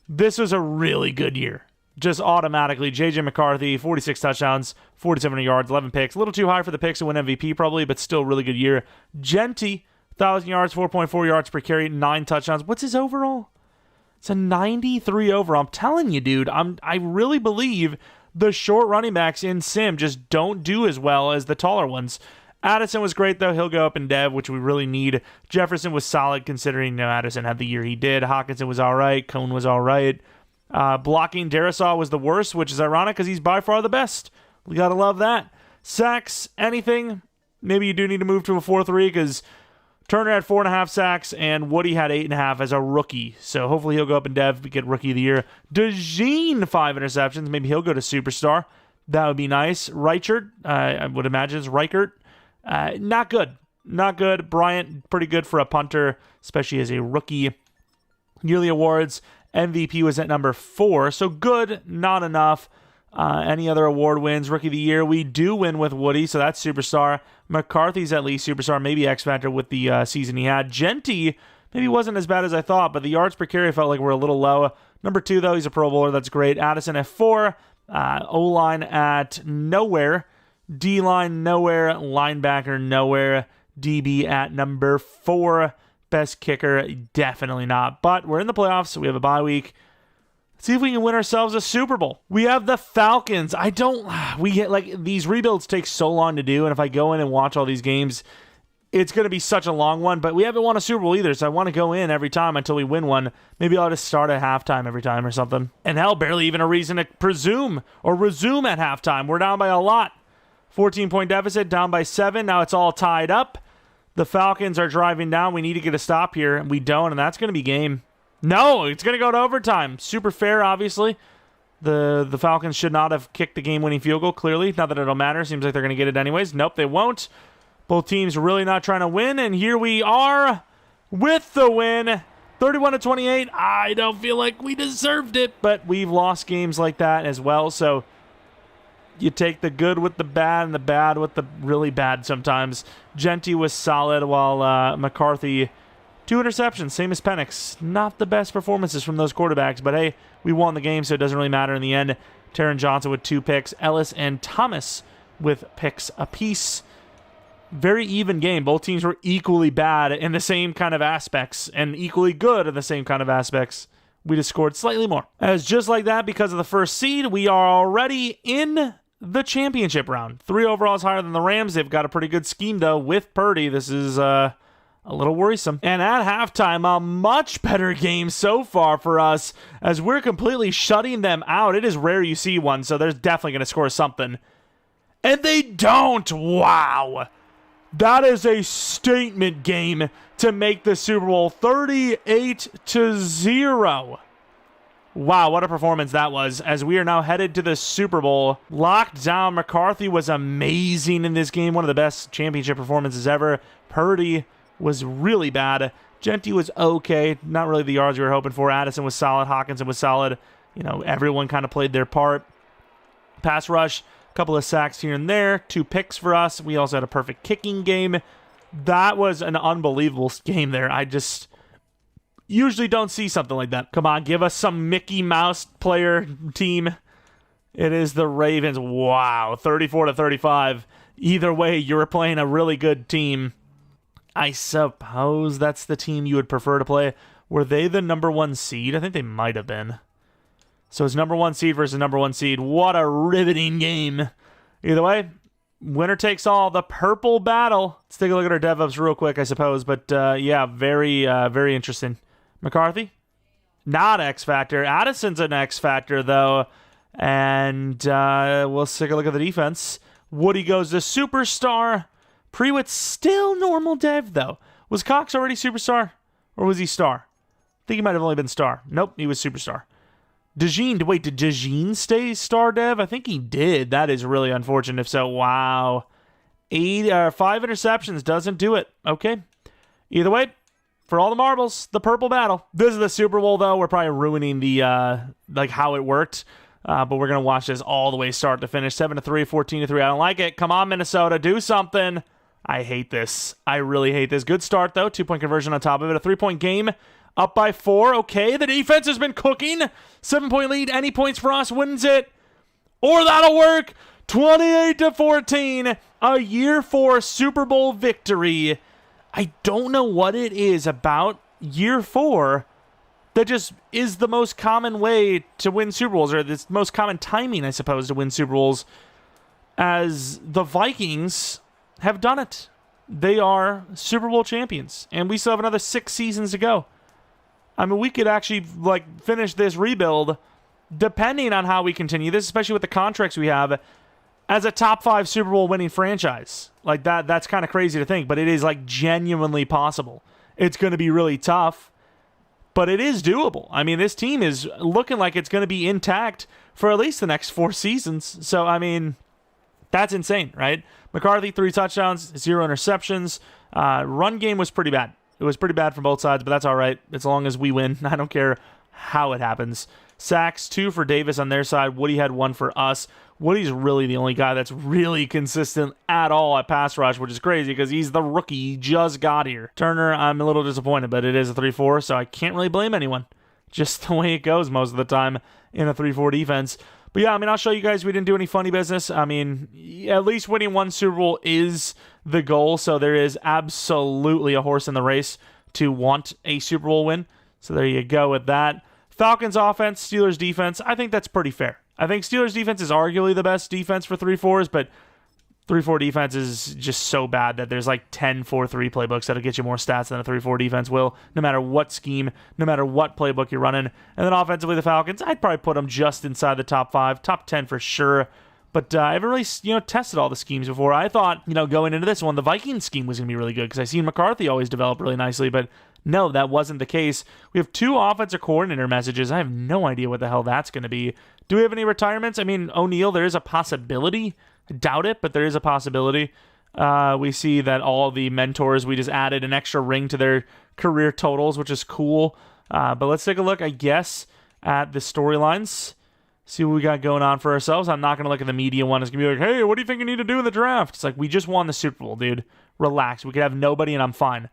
This was a really good year. Just automatically, J.J. McCarthy, 46 touchdowns, 47 yards, 11 picks. A little too high for the picks to win MVP probably, but still really good year. Jeanty, 1,000 yards, 4.4 yards per carry, 9 touchdowns. What's his overall? It's a 93 overall. I'm telling you, dude, I really believe the short running backs in Sim just don't do as well as the taller ones. Addison was great, though. He'll go up in dev, which we really need. Jefferson was solid, considering Addison had the year he did. Hawkinson was all right. Cone was all right. Blocking Darisaw was the worst, which is ironic because he's by far the best. We got to love that. Sacks, anything. Maybe you do need to move to a 4-3 because Turner had 4.5 sacks and Woody had 8.5 as a rookie. So hopefully he'll go up in dev, get rookie of the year. DeJean, 5 interceptions. Maybe he'll go to superstar. That would be nice. Reichert, I would imagine is Reichert. Not good. Not good. Bryant, pretty good for a punter, especially as a rookie. Yearly awards, MVP was at number 4. So good, not enough. Any other award wins? Rookie of the year, we do win with Woody, so that's superstar. McCarthy's at least superstar, maybe X Factor with the season he had. Jeanty maybe wasn't as bad as I thought, but the yards per carry felt like we're a little low. Number 2, though, he's a Pro Bowler. That's great. Addison at 4. O-line at nowhere. D-line nowhere. Linebacker nowhere. DB at number 4. Best kicker, definitely not. But we're in the playoffs, so we have a bye week. See if we can win ourselves a Super Bowl. We have the Falcons. These rebuilds take so long to do, and if I go in and watch all these games, it's going to be such a long one, but we haven't won a Super Bowl either, so I want to go in every time until we win one. Maybe I'll just start at halftime every time or something. And hell, barely even a reason to presume or resume at halftime. We're down by a lot. 14-point deficit, down by 7. Now it's all tied up. The Falcons are driving down. We need to get a stop here, and we don't, and that's going to be game. No, it's going to go to overtime. Super fair, obviously. The Falcons should not have kicked the game-winning field goal, clearly. Not that it'll matter. Seems like they're going to get it anyways. Nope, they won't. Both teams really not trying to win, and here we are with the win. 31-28. I don't feel like we deserved it, but we've lost games like that as well, so you take the good with the bad and the bad with the really bad sometimes. Jeanty was solid, while McCarthy, 2 interceptions, same as Penix. Not the best performances from those quarterbacks, but hey, we won the game, so it doesn't really matter in the end. Taron Johnson with 2 picks, Ellis and Thomas with picks apiece. Very even game. Both teams were equally bad in the same kind of aspects and equally good in the same kind of aspects. We just scored slightly more. As just like that, because of the first seed, we are already in the championship round. 3 overalls higher than the Rams. They've got a pretty good scheme, though, with Purdy. This is a little worrisome. And at halftime, a much better game so far for us as we're completely shutting them out. It is rare you see one, so they're definitely going to score something. And they don't! Wow! That is a statement game to make the Super Bowl 38-0. Wow, what a performance that was, as we are now headed to the Super Bowl. Locked down. McCarthy was amazing in this game. One of the best championship performances ever. Purdy was really bad. Jeanty was okay. Not really the yards we were hoping for. Addison was solid. Hawkinson was solid. You know, everyone kind of played their part. Pass rush. Couple of sacks here and there, 2 picks for us. We also had a perfect kicking game. That was an unbelievable game there. I just usually don't see something like that. Come on, give us some Mickey Mouse player team. It is the Ravens. Wow, 34-35. Either way, you were playing a really good team. I suppose that's the team you would prefer to play. Were they the number 1 seed? I think they might have been. So it's number 1 seed versus number 1 seed. What a riveting game. Either way, winner takes all. The purple battle. Let's take a look at our DevOps real quick, I suppose. But yeah, very interesting. McCarthy, not X Factor. Addison's an X Factor, though. And we'll take a look at the defense. Woody goes to superstar. Prewitt's still normal dev, though. Was Cox already superstar? Or was he star? I think he might have only been star. Nope, he was superstar. DeJean, wait, did DeJean stay star dev? I think he did. That is really unfortunate if so. Wow. 5 interceptions doesn't do it. Okay. Either way, for all the marbles, the purple battle. This is the Super Bowl, though. We're probably ruining the, like, how it worked. But we're going to watch this all the way start to finish. 7-3, 14-3. I don't like it. Come on, Minnesota. Do something. I hate this. I really hate this. Good start, though. 2-point conversion on top of it. A 3-point game. Up by 4. Okay, the defense has been cooking. 7-point lead. Any points for us wins it. Or that'll work. 28-14. A year 4 Super Bowl victory. I don't know what it is about year 4 that just is the most common way to win Super Bowls, or the most common timing, I suppose, to win Super Bowls, as the Vikings have done it. They are Super Bowl champions, and we still have another 6 seasons to go. I mean, we could actually finish this rebuild, depending on how we continue this, especially with the contracts we have, as a top 5 Super Bowl winning franchise. Like that's kind of crazy to think, but it is genuinely possible. It's going to be really tough, but it is doable. I mean, this team is looking like it's going to be intact for at least the next 4 seasons. So, I mean, that's insane, right? McCarthy, 3 touchdowns, 0 interceptions. Run game was pretty bad. It was pretty bad from both sides, but that's all right as long as we win. I don't care how it happens. Sacks, 2 for Davis on their side. Woody had 1 for us. Woody's really the only guy that's really consistent at all at pass rush, which is crazy because he's the rookie. He just got here. Turner, I'm a little disappointed, but it is a 3-4, so I can't really blame anyone. Just the way it goes most of the time in a 3-4 defense. But yeah, I mean, I'll show you guys we didn't do any funny business. I mean, at least winning 1 Super Bowl is the goal, so there is absolutely a horse in the race to want a Super Bowl win. So there you go with that. Falcons offense, Steelers defense, I think that's pretty fair. I think Steelers defense is arguably the best defense for 3-4s, but 3-4 defense is just so bad that there's like 10 4-3 playbooks that'll get you more stats than a 3-4 defense will, no matter what scheme, no matter what playbook you're running. And then offensively, the Falcons, I'd probably put them just inside the top 5, top 10 for sure. But I haven't really, tested all the schemes before. I thought, going into this one, the Vikings scheme was going to be really good because I seen McCarthy always develop really nicely, but no, that wasn't the case. We have 2 offensive coordinator messages. I have no idea what the hell that's going to be. Do we have any retirements? I mean, O'Neal, there is a possibility. I doubt it, but there is a possibility. We see that all the mentors, we just added an extra ring to their career totals, which is cool. But let's take a look, I guess, at the storylines. See what we got going on for ourselves. I'm not going to look at the media one. It's going to be like, hey, what do you think you need to do in the draft? It's like, we just won the Super Bowl, dude. Relax. We could have nobody and I'm fine.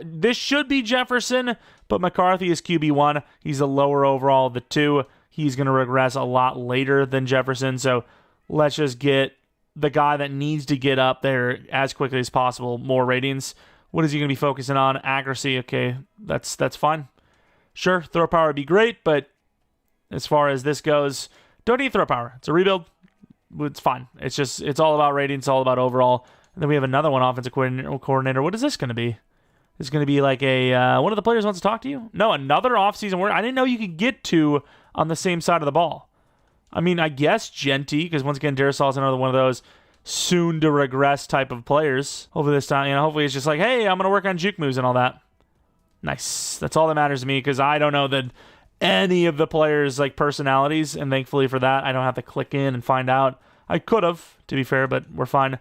This should be Jefferson, but McCarthy is QB1. He's the lower overall of the 2. He's going to regress a lot later than Jefferson, so let's just get the guy that needs to get up there as quickly as possible, more ratings. What is he going to be focusing on? Accuracy. Okay, that's fine. Sure, throw power would be great, but as far as this goes, don't need throw power. It's a rebuild. It's fine. It's all about ratings. It's all about overall. And then we have another one, offensive coordinator. What is this going to be? It's going to be like one of the players wants to talk to you? No, another offseason word. I didn't know you could get 2 on the same side of the ball. I mean, I guess Jeanty, because once again, Darisaw is another one of those soon to regress type of players. Hopefully this time, hopefully it's just like, hey, I'm going to work on juke moves and all that. Nice. That's all that matters to me, because I don't know that any of the players' personalities, and thankfully for that, I don't have to click in and find out. I could have, to be fair, but we're fine.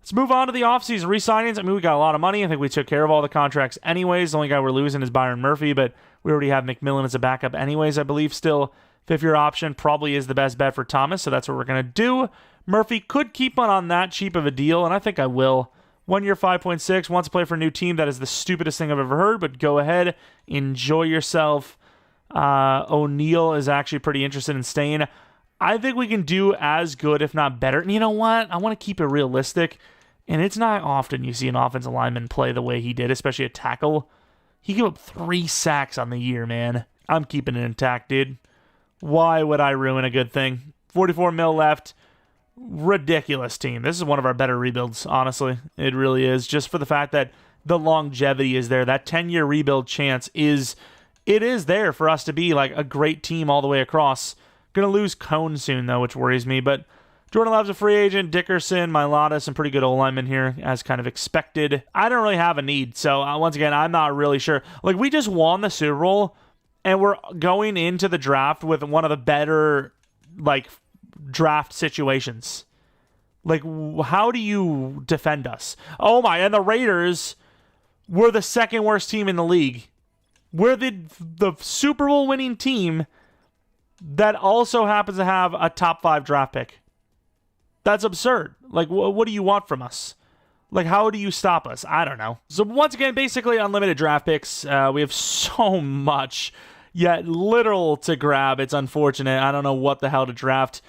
Let's move on to the offseason re-signings. I mean, we got a lot of money. I think we took care of all the contracts anyways. The only guy we're losing is Byron Murphy, but we already have McMillan as a backup anyways, I believe. Still, 5th-year option probably is the best bet for Thomas, so that's what we're going to do. Murphy could keep on that cheap of a deal, and I think I will. 1 year, 5.6, wants to play for a new team. That is the stupidest thing I've ever heard, but go ahead. Enjoy yourself. O'Neal is actually pretty interested in staying. I think we can do as good, if not better. And you know what? I want to keep it realistic. And it's not often you see an offensive lineman play the way he did, especially a tackle. He gave up 3 sacks on the year, man. I'm keeping it intact, dude. Why would I ruin a good thing? 44 mil left. Ridiculous team. This is one of our better rebuilds, honestly. It really is. Just for the fact that the longevity is there. That 10-year rebuild chance is there for us to be like a great team all the way across. Going to lose Cone soon, though, which worries me. But Jordan Love's a free agent. Dickerson, Mailata, some pretty good O-linemen here, as kind of expected. I don't really have a need. So, once again, I'm not really sure. We just won the Super Bowl, and we're going into the draft with one of the better, draft situations. How do you defend us? Oh, my. And the Raiders were the 2nd worst team in the league. We're the Super Bowl winning team that also happens to have a top 5 draft pick. That's absurd. What do you want from us? How do you stop us? I don't know. So once again, basically unlimited draft picks. We have so much, yet little to grab. It's unfortunate. I don't know what the hell to draft.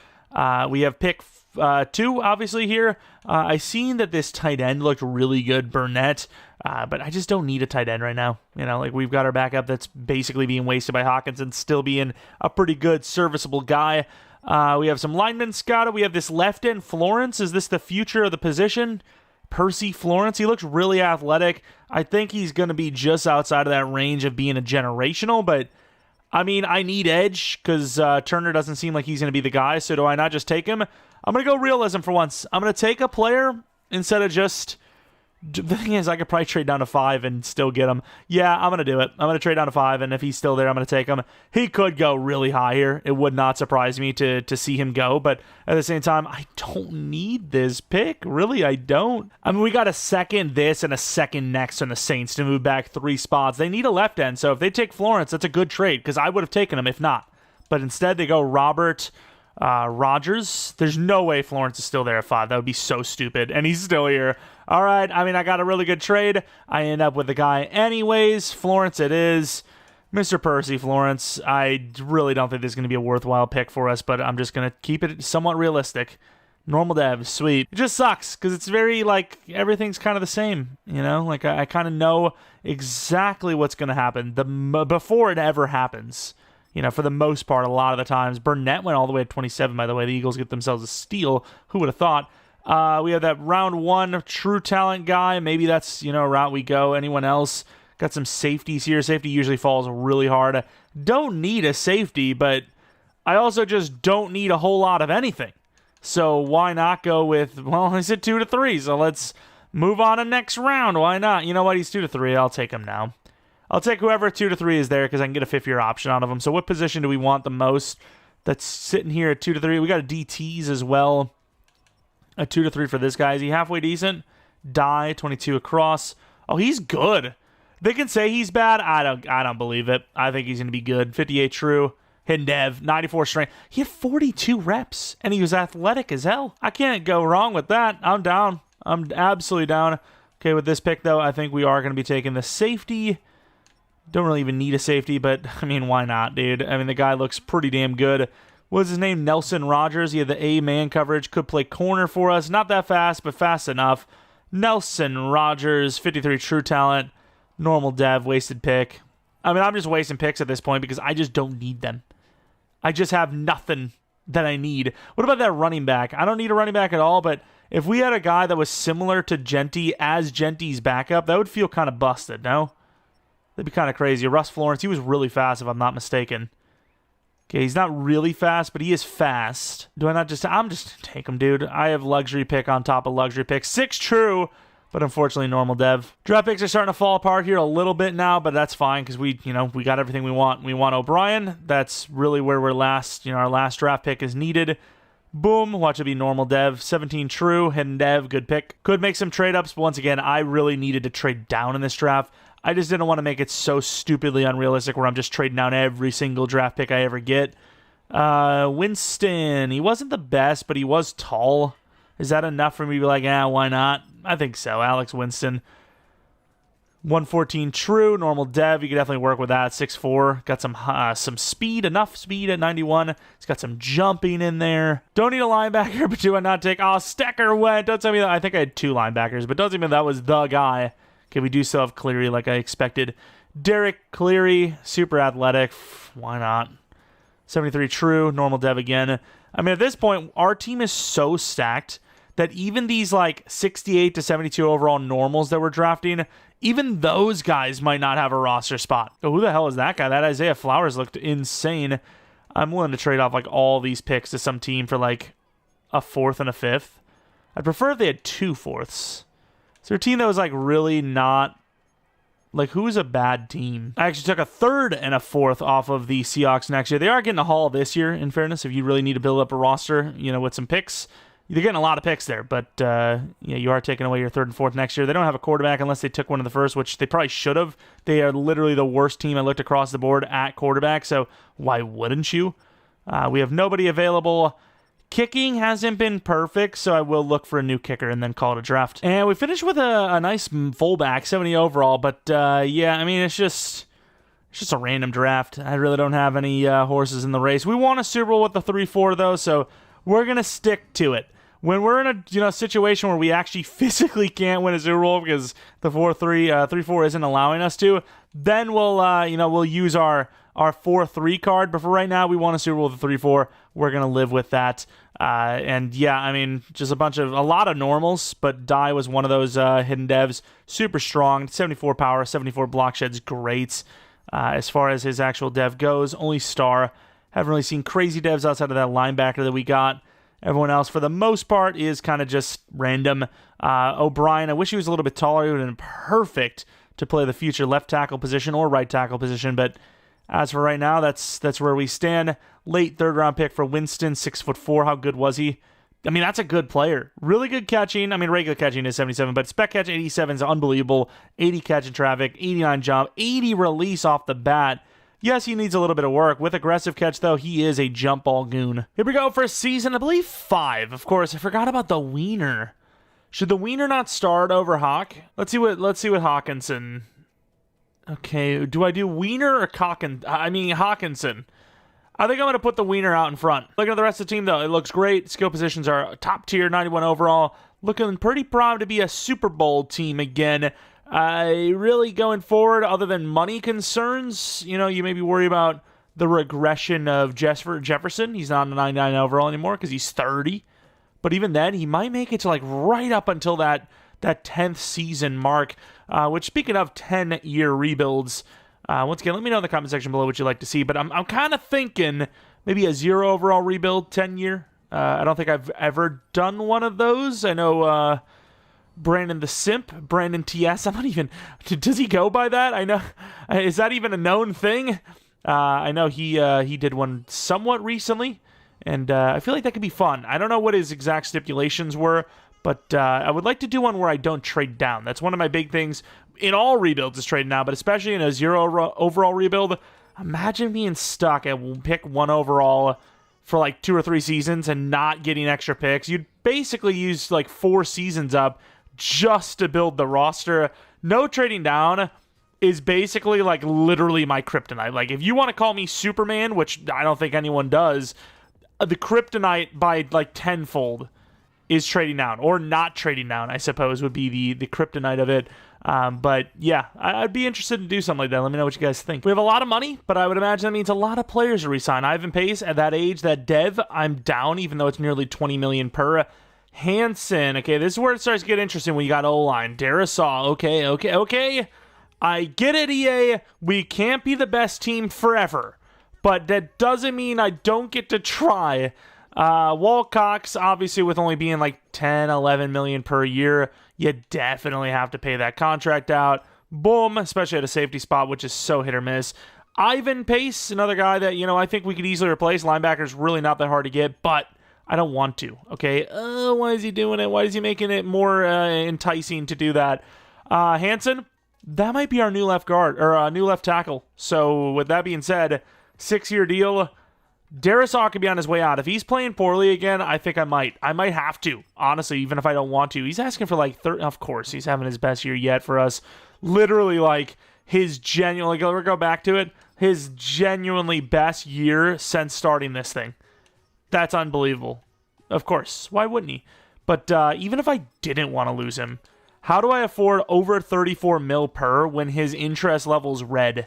We have pick 2, obviously, here. I seen that this tight end looked really good, Burnett. But I just don't need a tight end right now. We've got our backup that's basically being wasted by Hawkinson, still being a pretty good, serviceable guy. We have some linemen scouted. We have this left end, Florence. Is this the future of the position? Percy Florence. He looks really athletic. I think he's going to be just outside of that range of being a generational, but I mean, I need edge because Turner doesn't seem like he's going to be the guy, so do I not just take him? I'm going to go realism for once. I'm going to take a player instead of just... The thing is, I could probably trade down to 5 and still get him. Yeah, I'm going to do it. I'm going to trade down to 5, and if he's still there, I'm going to take him. He could go really high here. It would not surprise me to see him go, but at the same time, I don't need this pick. Really, I don't. I mean, we got a second this and a second next from the Saints to move back 3 spots. They need a left end, so if they take Florence, that's a good trade, because I would have taken him if not. But instead, they go Robert... Rogers. There's no way Florence is still there at 5. That would be so stupid. And he's still here. All right. I mean, I got a really good trade. I end up with the guy anyways. Florence it is. Mr. Percy Florence. I really don't think this is going to be a worthwhile pick for us, but I'm just going to keep it somewhat realistic. Normal dev. Sweet. It just sucks because it's very, everything's kind of the same, I kind of know exactly what's going to happen before it ever happens. For the most part, a lot of the times. Burnett went all the way to 27, by the way. The Eagles get themselves a steal. Who would have thought? We have that round 1 true talent guy. Maybe that's, a route we go. Anyone else? Got some safeties here. Safety usually falls really hard. Don't need a safety, but I also just don't need a whole lot of anything. So why not go with, well, I said 2 to 3, so let's move on to next round. Why not? You know what? He's 2 to 3. I'll take him now. I'll take whoever 2 to 3 is there because I can get a 5th-year option out of him. So what position do we want the most? That's sitting here at 2 to 3. We got a DTs as well. A 2 to 3 for this guy. Is he halfway decent? Die, 22 across. Oh, he's good. They can say he's bad. I don't believe it. I think he's going to be good. 58 true. Hidden dev, 94 strength. He had 42 reps, and he was athletic as hell. I can't go wrong with that. I'm down. I'm absolutely down. Okay, with this pick, though, I think we are going to be taking the safety. Don't really even need a safety, but, I mean, why not, dude? I mean, the guy looks pretty damn good. What was his name? Nelson Rogers. He had the A-man coverage. Could play corner for us. Not that fast, but fast enough. Nelson Rogers, 53 true talent. Normal dev, wasted pick. I mean, I'm just wasting picks at this point because I just don't need them. I just have nothing that I need. What about that running back? I don't need a running back at all, but if we had a guy that was similar to Jeanty as Jeanty's backup, that would feel kind of busted, no? That'd be kind of crazy. Russ Florence, he was really fast if I'm not mistaken. Okay, he's not really fast, but he is fast. Do I not just... I'm just going to take him, dude. I have luxury pick on top of luxury pick. 6 true. But unfortunately, normal dev. Draft picks are starting to fall apart here a little bit now, but that's fine because we got everything we want. We want O'Brien. That's really where we're last. Our last draft pick is needed. Boom. Watch it be normal dev. 17 true. Hidden dev. Good pick. Could make some trade-ups, but once again, I really needed to trade down in this draft. I just didn't want to make it so stupidly unrealistic where I'm just trading down every single draft pick I ever get. Winston. He wasn't the best, but he was tall. Is that enough for me to be like, why not? I think so. Alex Winston. 114 true. Normal dev. You could definitely work with that. 6'4". Got some speed. Enough speed at 91. He's got some jumping in there. Don't need a linebacker, but do I not take... Oh, Stecker went. Don't tell me that. I think I had 2 linebackers, but don't tell me that was the guy. Okay, we do still have Cleary like I expected. Derek Cleary. Super athletic. Why not? 73 true. Normal dev again. I mean, at this point, our team is so stacked that even these like 68 to 72 overall normals that we're drafting, even those guys might not have a roster spot. Oh, who the hell is that guy? That Isaiah Flowers looked insane. I'm willing to trade off like all these picks to some team for like a 4th and a 5th. I'd prefer if they had 2 4ths. Is there a team that was like really not... Like, who's a bad team? I actually took a 3rd and a 4th off of the Seahawks next year. They are getting a haul this year, in fairness, if you really need to build up a roster, with some picks. They're getting a lot of picks there, but you are taking away your 3rd and 4th next year. They don't have a quarterback unless they took one in the 1st, which they probably should have. They are literally the worst team I looked across the board at quarterback, so why wouldn't you? We have nobody available. Kicking hasn't been perfect, so I will look for a new kicker and then call it a draft. And we finished with a nice fullback, 70 overall, but it's just a random draft. I really don't have any horses in the race. We won a Super Bowl with the 3-4, though, so we're going to stick to it. When we're in a situation where we actually physically can't win a Super Bowl because the 3-4 isn't allowing us to, then we'll use our 4-3 card. But for right now, we won a Super Bowl with the 3-4. We're gonna live with that. Just a lot of normals, but Die was one of those hidden devs. Super strong, 74 power, 74 block sheds, great. As far as his actual dev goes, only star. Haven't really seen crazy devs outside of that linebacker that we got. Everyone else, for the most part, is kind of just random. O'Brien, I wish he was a little bit taller. He would have been perfect to play the future left tackle position or right tackle position. But as for right now, that's where we stand. Late 3rd round pick for Winston, 6'4". How good was he? I mean, that's a good player. Really good catching. I mean, regular catching is 77, but spec catch 87 is unbelievable. 80 catch in traffic, 89 jump, 80 release off the bat. Yes, he needs a little bit of work. With aggressive catch, though, he is a jump ball goon. Here we go for season, I believe, 5. Of course, I forgot about the wiener. Should the wiener not start over Hawk? Let's see what Hawkinson... Okay, do I do wiener or Hawkinson? I think I'm going to put the wiener out in front. Looking at the rest of the team, though, it looks great. Skill positions are top tier, 91 overall. Looking pretty primed to be a Super Bowl team again. Really going forward, other than money concerns, you maybe worry about the regression of Jefferson. He's not a 99 overall anymore because he's 30. but even then, he might make it to like right up until that 10th season mark, which, speaking of 10-year rebuilds, once again, let me know in the comment section below what you'd like to see, but I'm kind of thinking maybe a 0 overall rebuild, 10-year. I don't think I've ever done one of those. I know Brandon the Simp, Brandon TS, I'm not even, does he go by that? I know, is that even a known thing? I know he did one somewhat recently, and I feel like that could be fun. I don't know what his exact stipulations were, but I would like to do one where I don't trade down. That's one of my big things in all rebuilds is trading down, but especially in a 0 overall rebuild. Imagine being stuck at pick 1 overall for like 2 or 3 seasons and not getting extra picks. You'd basically use like 4 seasons up just to build the roster. No trading down is basically like literally my kryptonite. Like, if you want to call me Superman, which I don't think anyone does, the kryptonite by like tenfold is trading down, or not trading down, I suppose, would be the kryptonite of it. But yeah, I'd be interested to do something like that. Let me know what you guys think. We have a lot of money, but I would imagine that means a lot of players to resign. Ivan Pace at that age, that dev, I'm down, even though it's nearly 20 million per. Hansen, okay, this is where it starts to get interesting when you got O-line. Darisaw, okay. I get it, EA. We can't be the best team forever, but that doesn't mean I don't get to try. Walcox, obviously, with only being like 10, 11 million per year, you definitely have to pay that contract out. Boom, especially at a safety spot, which is so hit or miss. Ivan Pace, another guy that, I think we could easily replace. Linebacker's really not that hard to get, but I don't want to, okay? Why is he doing it? Why is he making it more enticing to do that? Hansen, that might be our new left guard, or new left tackle. So with that being said, 6-year deal. Darisaw could be on his way out. If he's playing poorly again, I think I might have to, honestly, even if I don't want to. He's asking for like of course, he's having his best year yet for us. Literally, like, his genuinely, go back to it, his genuinely best year since starting this thing. That's unbelievable. Of course, why wouldn't he? But even if I didn't want to lose him, how do I afford over 34 mil per when his interest level's red?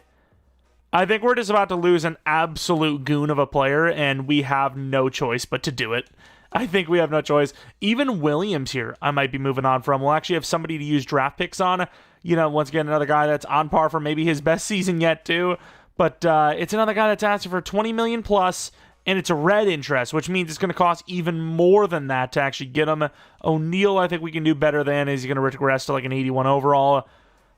I think we're just about to lose an absolute goon of a player, and we have no choice but to do it. I think we have no choice. Even Williams here, I might be moving on from. We'll actually have somebody to use draft picks on. Once again, another guy that's on par for maybe his best season yet, too. But it's another guy that's asking for 20 million plus, and it's a red interest, which means it's going to cost even more than that to actually get him. O'Neal, I think we can do better than. Is he going to regress to like an 81 overall?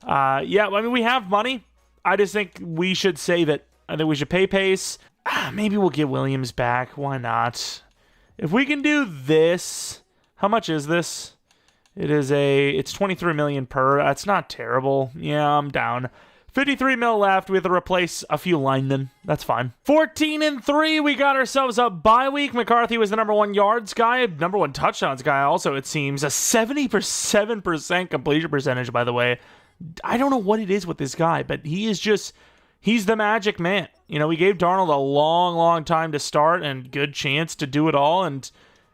Yeah, I mean, we have money. I just think we should save it. I think we should pay Pace. Maybe we'll get Williams back. Why not? If we can do this, how much is this? It's 23 million per. That's not terrible. Yeah, I'm down. 53 mil left. We have to replace a few linemen. That's fine. 14-3. We got ourselves a bye week. McCarthy was the number 1 yards guy, number 1 touchdowns guy also, it seems. A 77% completion percentage, by the way. I don't know what it is with this guy, but he's the magic man. We gave Darnold a long time to start and good chance to do it all, and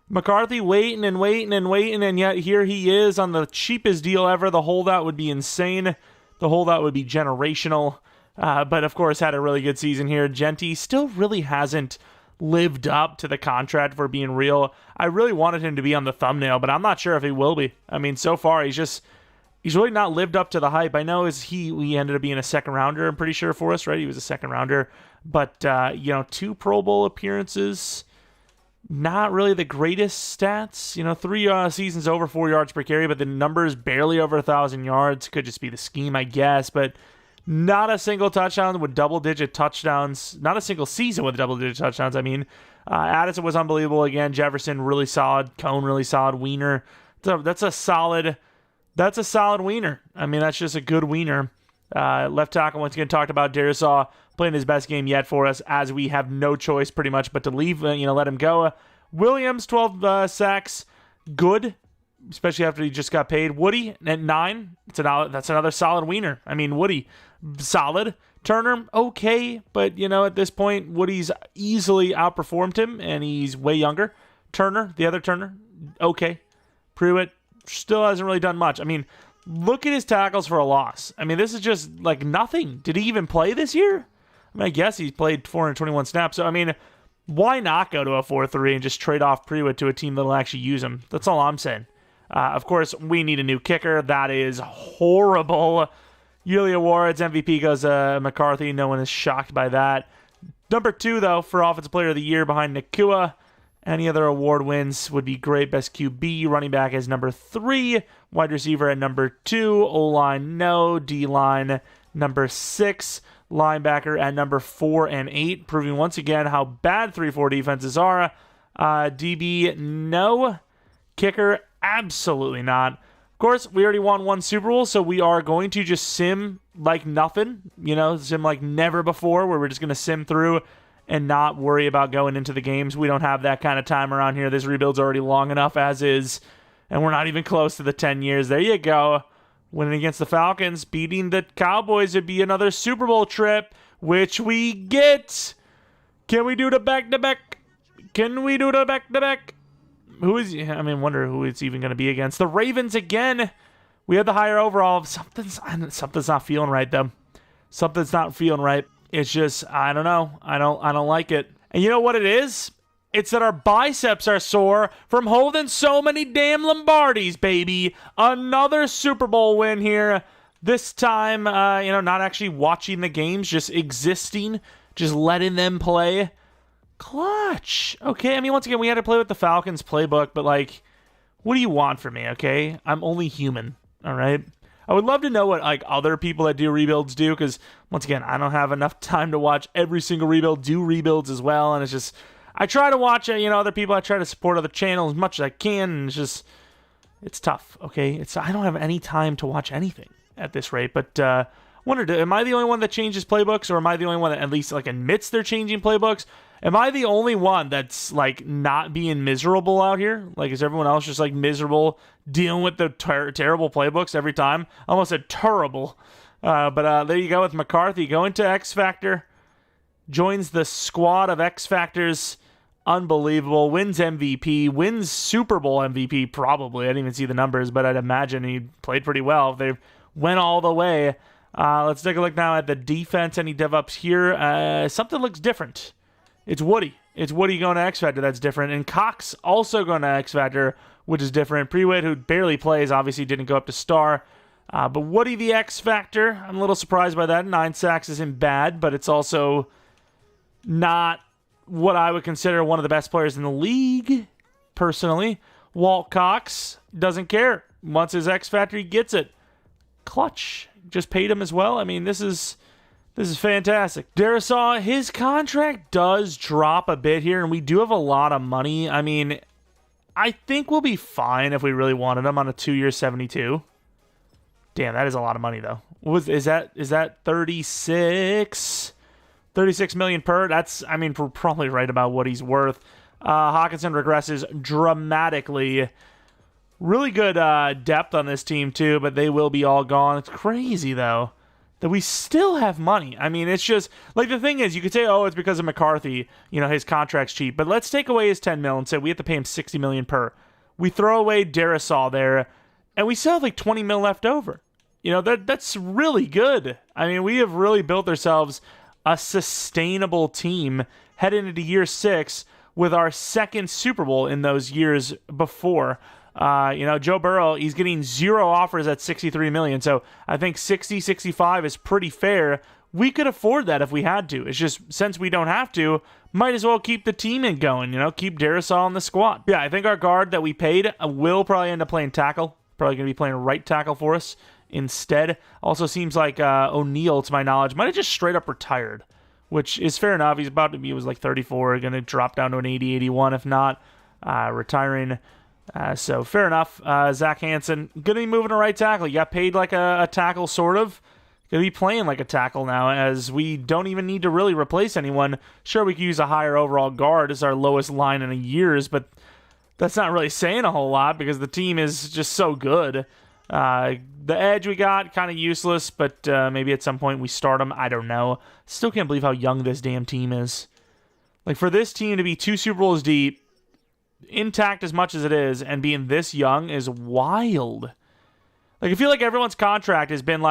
McCarthy waiting, and yet here he is on the cheapest deal ever. The holdout would be insane. The holdout would be generational, but of course had a really good season here. Jeanty still really hasn't lived up to the contract, for being real. I really wanted him to be on the thumbnail, but I'm not sure if he will be. I mean, so far he's really not lived up to the hype. I know we ended up being a second rounder, I'm pretty sure, for us, right? He was a second rounder. But, 2 Pro Bowl appearances, not really the greatest stats. 3 seasons over 4 yards per carry, but the numbers barely over 1,000 yards. Could just be the scheme, I guess. But not a single touchdown with double-digit touchdowns. Not a single season with double-digit touchdowns, I mean. Addison was unbelievable again. Jefferson, really solid. Cone, really solid. Wiener. That's a solid wiener. I mean, that's just a good wiener. Left tackle, once again, talked about Darisaw playing his best game yet for us, as we have no choice pretty much but to leave, let him go. Williams, 12 sacks. Good, especially after he just got paid. Woody at 9. That's another solid wiener. I mean, Woody, solid. Turner, okay, but, at this point, Woody's easily outperformed him, and he's way younger. Turner, the other Turner, okay. Pruitt, still hasn't really done much. I mean, look at his tackles for a loss. I mean, this is just like nothing. Did he even play this year? I mean, I guess he's played 421 snaps. So, I mean, why not go to a 4-3 and just trade off Prewitt to a team that'll actually use him? That's all I'm saying. Of course, we need a new kicker. That is horrible. Yearly awards, MVP goes McCarthy. No one is shocked by that. Number 2, though, for Offensive Player of the Year behind Nakua. Any other award wins would be great. Best QB, running back is number 3. Wide receiver at number 2. O-line, no. D-line, number 6. Linebacker at number 4 and 8, proving once again how bad 3-4 defenses are. DB, no. Kicker, absolutely not. Of course, we already won 1 Super Bowl, so we are going to just sim like nothing. Sim like never before, where we're just going to sim through and not worry about going into the games. We don't have that kind of time around here. This rebuild's already long enough as is, and we're not even close to the 10 years. There you go. Winning against the Falcons, beating the Cowboys would be another Super Bowl trip, which we get. Can we do the back-to-back? Can we do the back-to-back? Wonder who it's even going to be against. The Ravens again. We had the higher overall. Something's not feeling right, though. Something's not feeling right. It's just, I don't know. I don't like it. And you know what it is? It's that our biceps are sore from holding so many damn Lombardis, baby. Another Super Bowl win here. This time, not actually watching the games, just existing, just letting them play. Clutch. Okay, once again, we had to play with the Falcons playbook, but, what do you want from me, okay? I'm only human, all right? I would love to know what, other people that do rebuilds do, because, once again, I don't have enough time to watch every single rebuild do rebuilds as well, and it's just... I try to watch, other people. I try to support other channels as much as I can, and it's tough, okay? I don't have any time to watch anything at this rate, but I wondered, am I the only one that changes playbooks, or am I the only one that at least, admits they're changing playbooks? Am I the only one that's, not being miserable out here? Is everyone else just, miserable dealing with the terrible playbooks every time? I almost said terrible. But there you go with McCarthy going to X Factor. Joins the squad of X Factors. Unbelievable. Wins MVP. Wins Super Bowl MVP, probably. I didn't even see the numbers, but I'd imagine he played pretty well if they went all the way. Let's take a look now at the defense. Any dev-ups here? Something looks different. It's Woody. It's Woody going to X Factor. That's different. And Cox also going to X Factor, which is different. Prewitt, who barely plays, obviously didn't go up to star. But Woody the X Factor, I'm a little surprised by that. 9 sacks isn't bad, but it's also not what I would consider one of the best players in the league, personally. Walt Cox doesn't care. Once his X Factor, he gets it. Clutch. Just paid him as well. This is fantastic. Darisaw, his contract does drop a bit here, and we do have a lot of money. I think we'll be fine if we really wanted him on a 2-year 72. Damn, that is a lot of money, though. Is that 36 million per? That's, we're probably right about what he's worth. Hawkinson regresses dramatically. Really good depth on this team, too, but they will be all gone. It's crazy, though, that we still have money. It's just, the thing is, you could say, oh, it's because of McCarthy, his contract's cheap, but let's take away his 10 mil and say we have to pay him 60 million per. We throw away Darisaw there, and we still have 20 mil left over. That's really good. We have really built ourselves a sustainable team heading into year 6 with our second Super Bowl in those years before. Joe Burrow, he's getting 0 offers at 63 million. So I think 60, 65 is pretty fair. We could afford that if we had to. It's just, since we don't have to, might as well keep the team going, keep Darisaw in the squad. Yeah, I think our guard that we paid will probably end up playing tackle. Probably going to be playing right tackle for us instead. Also seems like O'Neal, to my knowledge, might have just straight up retired, which is fair enough. He's about to be, he was 34, going to drop down to an 80, 81 if not, retiring. So fair enough. Zach Hansen, going to be moving to right tackle. You got paid like a tackle, sort of. Going to be playing like a tackle now, as we don't even need to really replace anyone. Sure, we could use a higher overall guard as our lowest line in years, but that's not really saying a whole lot because the team is just so good. The edge we got, kind of useless, but maybe at some point we start him. I don't know. Still can't believe how young this damn team is. For this team to be 2 Super Bowls deep, intact as much as it is, and being this young is wild. I feel like everyone's contract has been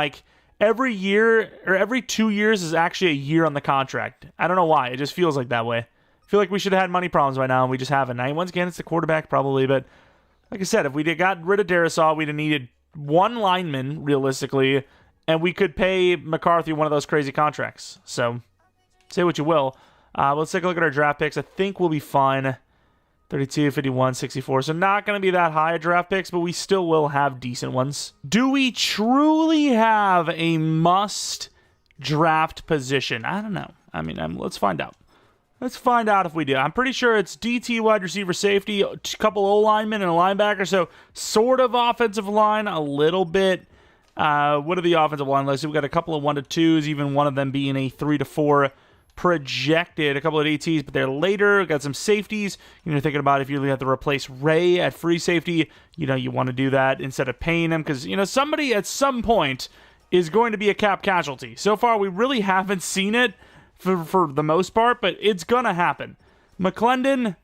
every year or every 2 years is actually a year on the contract. I don't know why. It just feels like that way. feel like we should have had money problems by now, and we just haven't. Now, once again, it's the quarterback probably, but like I said, if we got rid of Darisaw, we'd have needed one lineman, realistically, and we could pay McCarthy one of those crazy contracts. So, say what you will. Let's take a look at our draft picks. I think we'll be fine. 32, 51, 64. So not going to be that high of draft picks, but we still will have decent ones. Do we truly have a must draft position? I don't know. I mean, let's find out. Let's find out if we do. I'm pretty sure it's DT, wide receiver, safety, a couple O-linemen, and a linebacker. So sort of offensive line, a little bit. What are the offensive line lists? We've got a couple of 1 to 2s, even one of them being a 3 to 4 projected. A couple of ATs, but they're later. We've got some safeties. You're thinking about if you have to replace Ray at free safety, you want to do that instead of paying him because, somebody at some point is going to be a cap casualty. So far, we really haven't seen it for the most part, but it's going to happen. McClendon,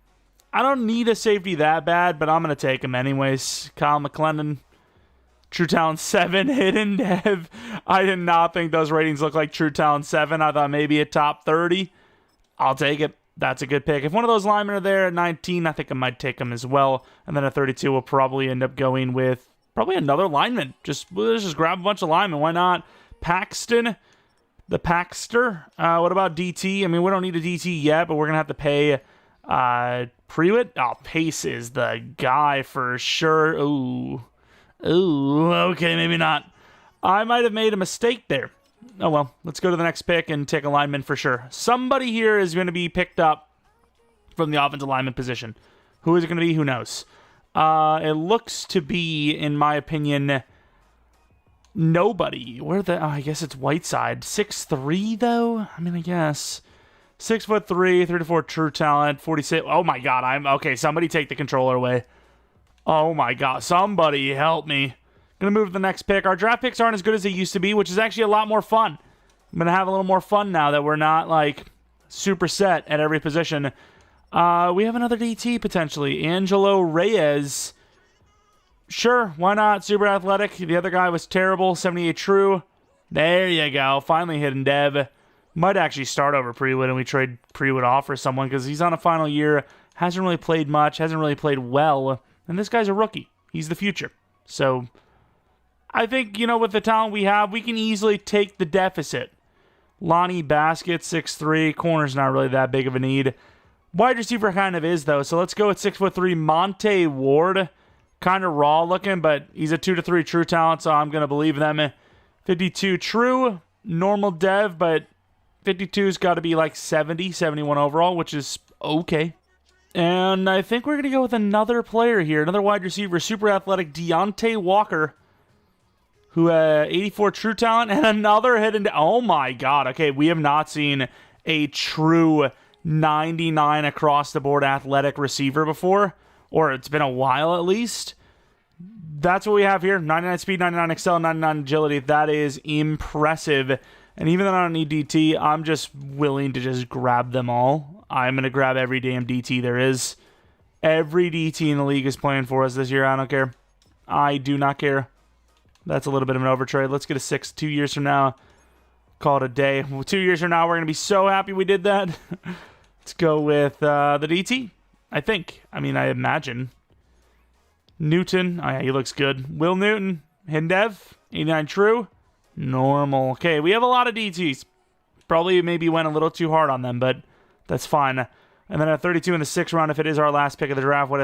I don't need a safety that bad, but I'm going to take him anyways. Kyle McClendon, True Talent 7, Hidden Dev. I did not think those ratings looked like True Talent 7. I thought maybe a top 30. I'll take it. That's a good pick. If one of those linemen are there at 19, I think I might take him as well. And then at 32, we'll probably end up going with probably another lineman. Let's just grab a bunch of linemen. Why not? Paxton, the Paxter. What about DT? I mean, we don't need a DT yet, but we're going to have to pay Prewitt. Oh, Pace is the guy for sure. Ooh, okay, maybe not. I might have made a mistake there. Oh, well, let's go to the next pick and take a lineman for sure. Somebody here is going to be picked up from the offensive lineman position. Who is it going to be? Who knows? It looks to be, in my opinion, nobody. I guess it's Whiteside. 6'3", though? I mean, I guess. 6'3", 3 to 4 True Talent, 46. Oh, my God. Okay, somebody take the controller away. Oh, my God. Somebody help me. Going to move to the next pick. Our draft picks aren't as good as they used to be, which is actually a lot more fun. I'm going to have a little more fun now that we're not, super set at every position. We have another DT, potentially. Angelo Reyes. Sure, why not? Super athletic. The other guy was terrible. 78 true. There you go. Finally Hidden Dev. Might actually start over Prewitt and we trade Prewitt off for someone because he's on a final year. Hasn't really played much. Hasn't really played well. And this guy's a rookie. He's the future. So I think, with the talent we have, we can easily take the deficit. Lonnie Baskett, 6'3". Corner's not really that big of a need. Wide receiver kind of is, though. So let's go at 6'3". Monte Ward. Kind of raw looking, but he's a 2 to 3 True Talent, so I'm going to believe them. 52 True. Normal Dev, but 52's got to be 70, 71 overall, which is okay. And I think we're going to go with another player here. Another wide receiver, super athletic, Deontay Walker, who 84 True Talent, and another hidden. Oh my God. Okay, we have not seen a true 99 across the board athletic receiver before, or it's been a while at least. That's what we have here. 99 speed, 99 excel, 99 agility. That is impressive. And even though I don't need DT, I'm just willing to just grab them all. I'm going to grab every damn DT there is. Every DT in the league is playing for us this year. I don't care. I do not care. That's a little bit of an overtrade. Let's get a 6 2 years from now. Call it a day. 2 years from now, we're going to be so happy we did that. Let's go with the DT, I think. I mean, I imagine. Newton. Oh, yeah, he looks good. Will Newton. Hidden Dev. 89 True. Normal. Okay, we have a lot of DTs. Probably maybe went a little too hard on them, but that's fine. And then at 32 in the 6th round, if it is our last pick of the draft, which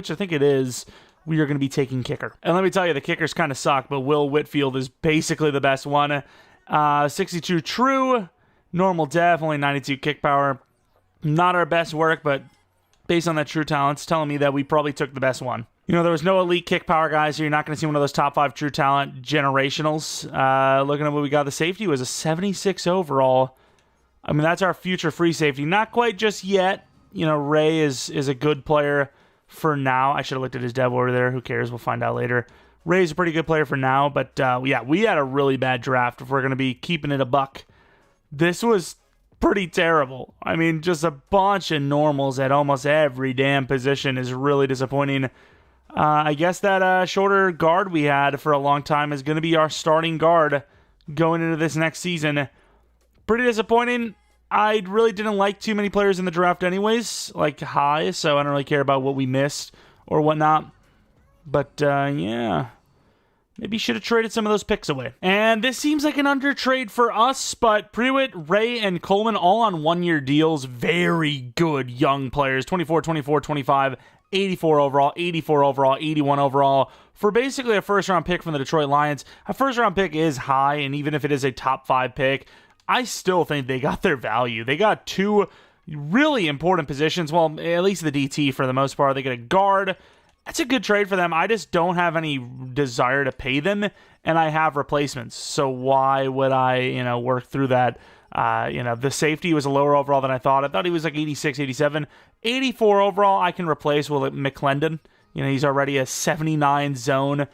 I think it is, we are going to be taking kicker. And let me tell you, the kickers kind of suck, but Will Whitfield is basically the best one. 62 True. Normal Dev. Only 92 kick power. Not our best work, but based on that True Talent, it's telling me that we probably took the best one. There was no elite kick power guys, so you're not going to see one of those top 5 True Talent generationals. Looking at what we got, the safety was a 76 overall. I mean, that's our future free safety. Not quite just yet. Ray is a good player for now. I should have looked at his dev over there. Who cares? We'll find out later. Ray's a pretty good player for now, but yeah, we had a really bad draft if we're going to be keeping it a buck. This was pretty terrible. I mean, just a bunch of normals at almost every damn position is really disappointing. I guess that shorter guard we had for a long time is going to be our starting guard going into this next season. Pretty disappointing. I really didn't like too many players in the draft anyways, like high, so I don't really care about what we missed or whatnot. But, yeah. Maybe should have traded some of those picks away. And this seems like an under trade for us, but Pruitt, Ray, and Coleman all on one-year deals. Very good young players. 24, 24, 25, 84 overall, 84 overall, 81 overall. For basically a first-round pick from the Detroit Lions. A first-round pick is high, and even if it is a top 5 pick, I still think they got their value. They got 2 really important positions. Well, at least the DT for the most part. They get a guard. That's a good trade for them. I just don't have any desire to pay them, and I have replacements. So why would I, work through that? The safety was a lower overall than I thought. I thought he was like 86, 87. 84 overall, I can replace with McClendon. He's already a 79 zone,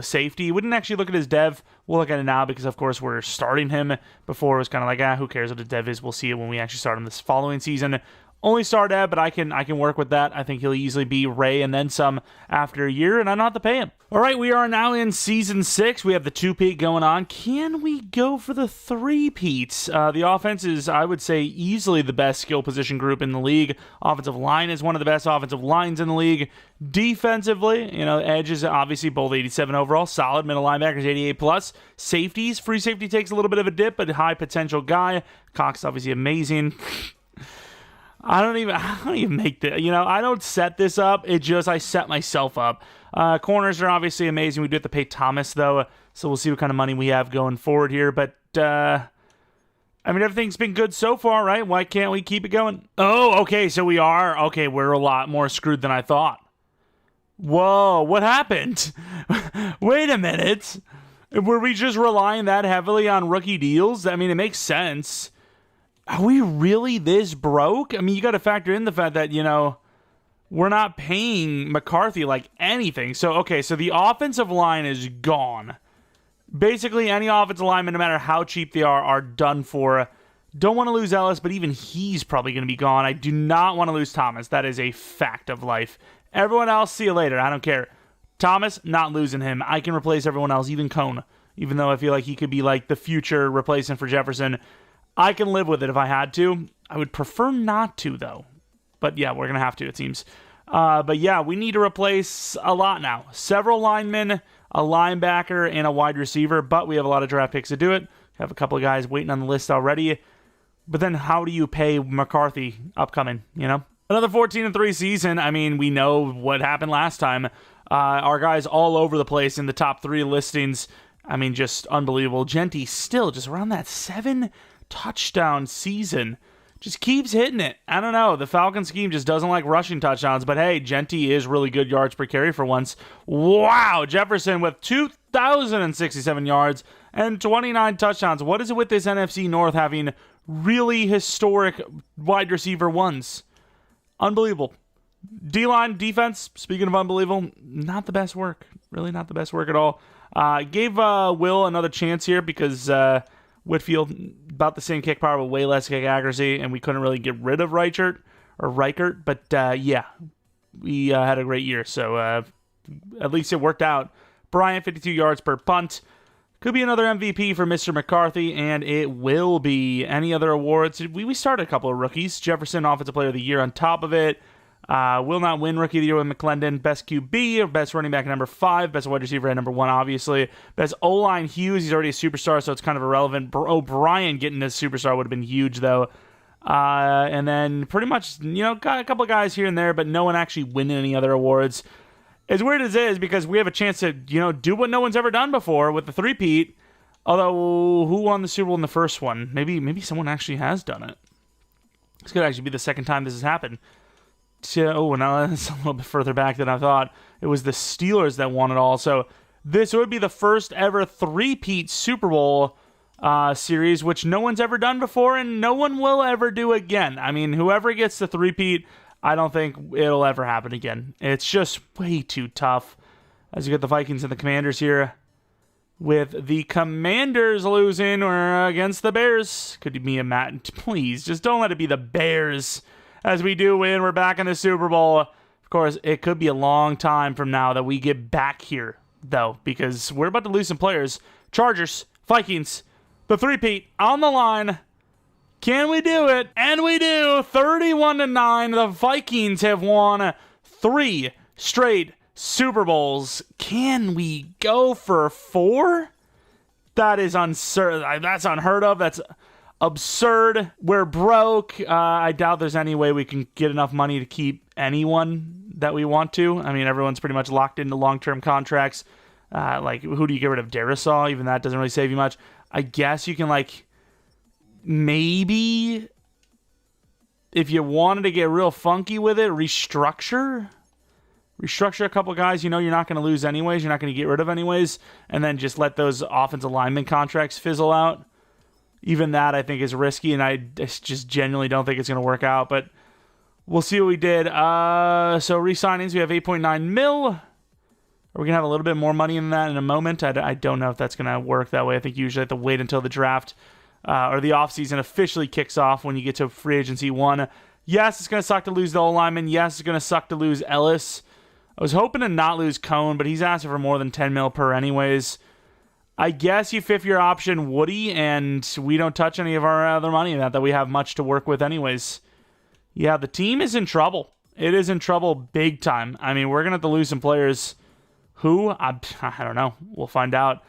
safety. You wouldn't actually look at his dev. We'll look at it now because, of course, we're starting him. Before it was kind of like, who cares what his dev is? We'll see it when we actually start him this following season. Only star dev, but I can work with that. I think he'll easily be Ray and then some after a year, and I don't have to pay him. All right, we are now in Season 6. We have the 2-peat going on. Can we go for the 3-peats? The offense is, I would say, easily the best skill position group in the league. Offensive line is one of the best offensive lines in the league. Defensively, edge is obviously both 87 overall. Solid. Middle linebackers, 88 plus. Safeties, free safety takes a little bit of a dip, but high potential guy. Cox, obviously amazing. I don't even make this. I don't set this up. I set myself up. Corners are obviously amazing. We do have to pay Thomas, though, so we'll see what kind of money we have going forward here. But, everything's been good so far, right? Why can't we keep it going? Oh, okay, so we are. Okay, we're a lot more screwed than I thought. Whoa, what happened? Wait a minute. Were we just relying that heavily on rookie deals? It makes sense. Are we really this broke? You got to factor in the fact that, we're not paying McCarthy like anything. So the offensive line is gone. Basically, any offensive lineman, no matter how cheap they are done for. Don't want to lose Ellis, but even he's probably going to be gone. I do not want to lose Thomas. That is a fact of life. Everyone else, see you later. I don't care. Thomas, not losing him. I can replace everyone else, even Cone. Even though I feel like he could be like the future replacement for Jefferson. I can live with it if I had to. I would prefer not to, though. But yeah, we're going to have to, it seems. But yeah, we need to replace a lot now. Several linemen, a linebacker, and a wide receiver. But we have a lot of draft picks to do it. We have a couple of guys waiting on the list already. But then how do you pay McCarthy upcoming, Another 14-3 season. We know what happened last time. Our guys all over the place in the top 3 listings. Just unbelievable. Jeanty still just around that 7 touchdown season. Just keeps hitting it. I don't know. The Falcon scheme just doesn't like rushing touchdowns. But hey, Jeanty is really good yards per carry for once. Wow. Jefferson with 2,067 yards and 29 touchdowns. What is it with this NFC North having really historic wide receiver ones? Unbelievable. D-line, defense, speaking of unbelievable, not the best work. Really not the best work at all. Gave Will another chance here because Whitfield, about the same kick power, but way less kick accuracy, and we couldn't really get rid of Reichert. But yeah, we had a great year, so at least it worked out. Bryant, 52 yards per punt. Could be another MVP for Mr. McCarthy, and it will be. Any other awards? We started a couple of rookies. Jefferson, Offensive Player of the Year on top of it. Will not win Rookie of the Year with McClendon. Best QB, or best running back at number 5. Best wide receiver at number 1, obviously. Best O-line, Hughes. He's already a superstar, so it's kind of irrelevant. O'Brien getting a superstar would have been huge, though. And then pretty much, got a couple of guys here and there, but no one actually winning any other awards. As weird as it is, because we have a chance to, do what no one's ever done before with the 3-peat. Although, who won the Super Bowl in the first one? Maybe someone actually has done it. This could actually be the second time this has happened. Now that's a little bit further back than I thought. It was the Steelers that won it all. So this would be the first ever 3-peat Super Bowl series, which no one's ever done before, and no one will ever do again. Whoever gets the 3-peat, I don't think it'll ever happen again. It's just way too tough. As you get the Vikings and the Commanders here, with the Commanders losing or against the Bears. Could be a Madden. Please, just don't let it be the Bears. As we do win, we're back in the Super Bowl. Of course, it could be a long time from now that we get back here, though, because we're about to lose some players. Chargers, Vikings, the 3-peat on the line. Can we do it? And we do. 31-9. The Vikings have won 3 straight Super Bowls. Can we go for 4? That is uncertain. That's unheard of. That's absurd. We're broke. I doubt there's any way we can get enough money to keep anyone that we want to. I mean, everyone's pretty much locked into long-term contracts. Like, who do you get rid of? Darisaw? Even that doesn't really save you much. I guess you can, like, maybe, if you wanted to get real funky with it, restructure a couple guys you know you're not going to lose anyways, you're not going to get rid of anyways, and then just let those offensive lineman contracts fizzle out. Even that, I think, is risky, and I just genuinely don't think it's going to work out, but we'll see what we did. So re-signings, we have 8.9 mil. Are we going to have a little bit more money than that in a moment? I don't know if that's going to work that way. I think you usually have to wait until the draft or the offseason officially kicks off when you get to free agency 1. Yes, it's going to suck to lose the O-lineman. Yes, it's going to suck to lose Ellis. I was hoping to not lose Cone, but he's asking for more than 10 mil per anyways. I guess you fifth your option Woody, and we don't touch any of our other money in that we have much to work with anyways. Yeah, the team is in trouble. It is in trouble big time. I mean, we're going to have to lose some players. Who? I don't know. We'll find out.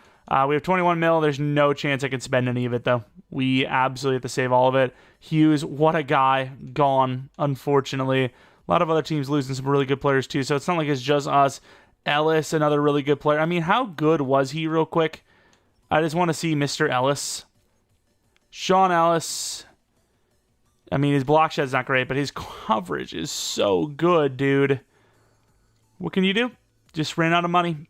We have 21 mil. There's no chance I can spend any of it, though. We absolutely have to save all of it. Hughes, what a guy. Gone, unfortunately. A lot of other teams losing some really good players, too, so it's not like it's just us. Ellis, another really good player. I mean, how good was he real quick? I just want to see Mr. Ellis. Sean Ellis. I mean, his block shed's not great, but his coverage is so good, dude. What can you do? Just ran out of money.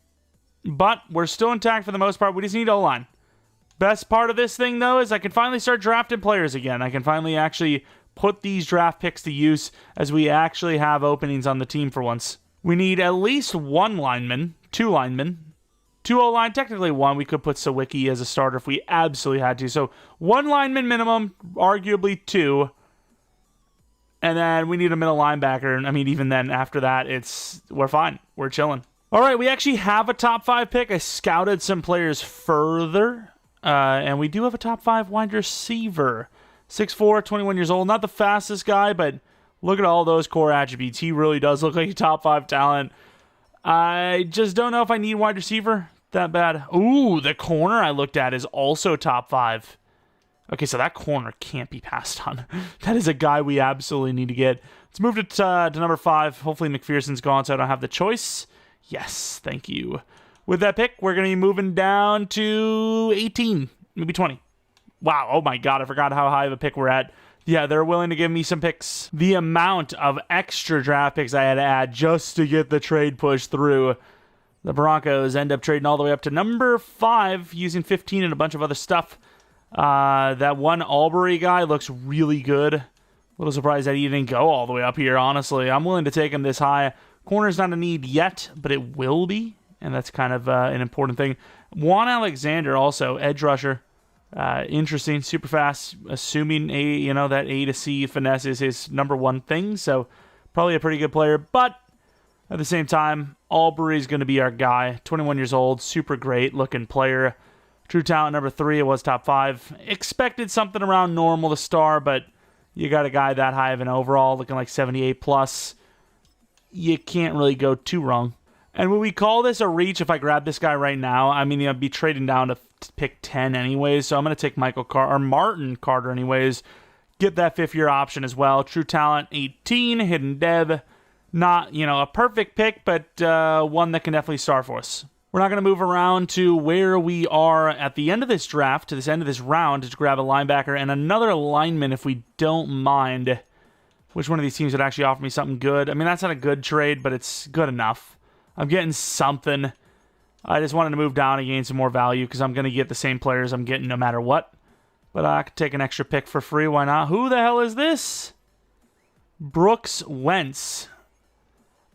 But we're still intact for the most part. We just need O-line. Best part of this thing, though, is I can finally start drafting players again. I can finally actually put these draft picks to use as we actually have openings on the team for once. We need at least 1 lineman, 2 linemen, 2 O-line, technically 1. We could put Sawicki as a starter if we absolutely had to. So 1 lineman minimum, arguably 2. And then we need a middle linebacker. And I mean, even then, after that, we're fine. We're chilling. All right, we actually have a top 5 pick. I scouted some players further. And we do have a top 5 wide receiver. 6'4", 21 years old. Not the fastest guy, but look at all those core attributes. He really does look like a top 5 talent. I just don't know if I need wide receiver that bad. Ooh, the corner I looked at is also top 5. Okay, so that corner can't be passed on. That is a guy we absolutely need to get. Let's move to number 5. Hopefully McPherson's gone, so I don't have the choice. Yes, thank you. With that pick, we're going to be moving down to 18, maybe 20. Wow, oh my God, I forgot how high of a pick we're at. Yeah, they're willing to give me some picks. The amount of extra draft picks I had to add just to get the trade push through. The Broncos end up trading all the way up to number 5, using 15 and a bunch of other stuff. That one Albury guy looks really good. A little surprised that he didn't go all the way up here, honestly. I'm willing to take him this high. Corner's not a need yet, but it will be, and that's kind of an important thing. Juan Alexander also, edge rusher. Interesting, super fast, assuming that A to C finesse is his number 1 thing, so probably a pretty good player, but at the same time, Albury's going to be our guy. 21 years old, super great looking player. True talent number 3, it was top 5. Expected something around normal to star, but you got a guy that high of an overall, looking like 78 plus. You can't really go too wrong. And would we call this a reach if I grab this guy right now? I mean, I'd be trading down to pick 10 anyways, so I'm going to take Martin Carter anyways. Get that 5th-year option as well. True talent, 18, hidden dev. Not, a perfect pick, but one that can definitely star for us. We're not going to move around to where we are at the end of this draft, to this end of this round, to grab a linebacker and another lineman if we don't mind. Which one of these teams would actually offer me something good? I mean, that's not a good trade, but it's good enough. I'm getting something. I just wanted to move down and gain some more value because I'm going to get the same players I'm getting no matter what. But I could take an extra pick for free. Why not? Who the hell is this? Brooks Wentz.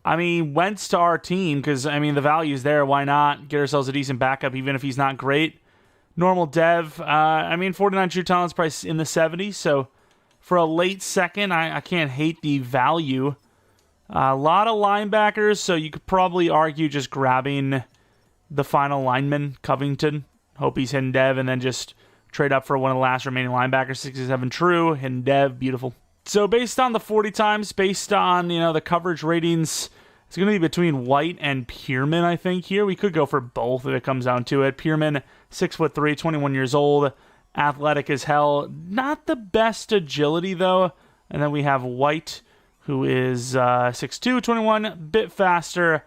I mean, Wentz to our team because, the value's there. Why not get ourselves a decent backup even if he's not great? Normal dev. 49 true talent's price in the 70s. So for a late second, I can't hate the value. A lot of linebackers, so you could probably argue just grabbing the final lineman, Covington. Hope he's hidden dev, and then just Trade up for one of the last remaining linebackers, 67 true, hidden dev, beautiful. So based on the 40 times, based on, the coverage ratings, it's going to be between White and Pierman, I think, here. We could go for both if it comes down to it. Pierman, 6'3", 21 years old, athletic as hell. Not the best agility, though. And then we have White, who is 6'2", 21, a bit faster.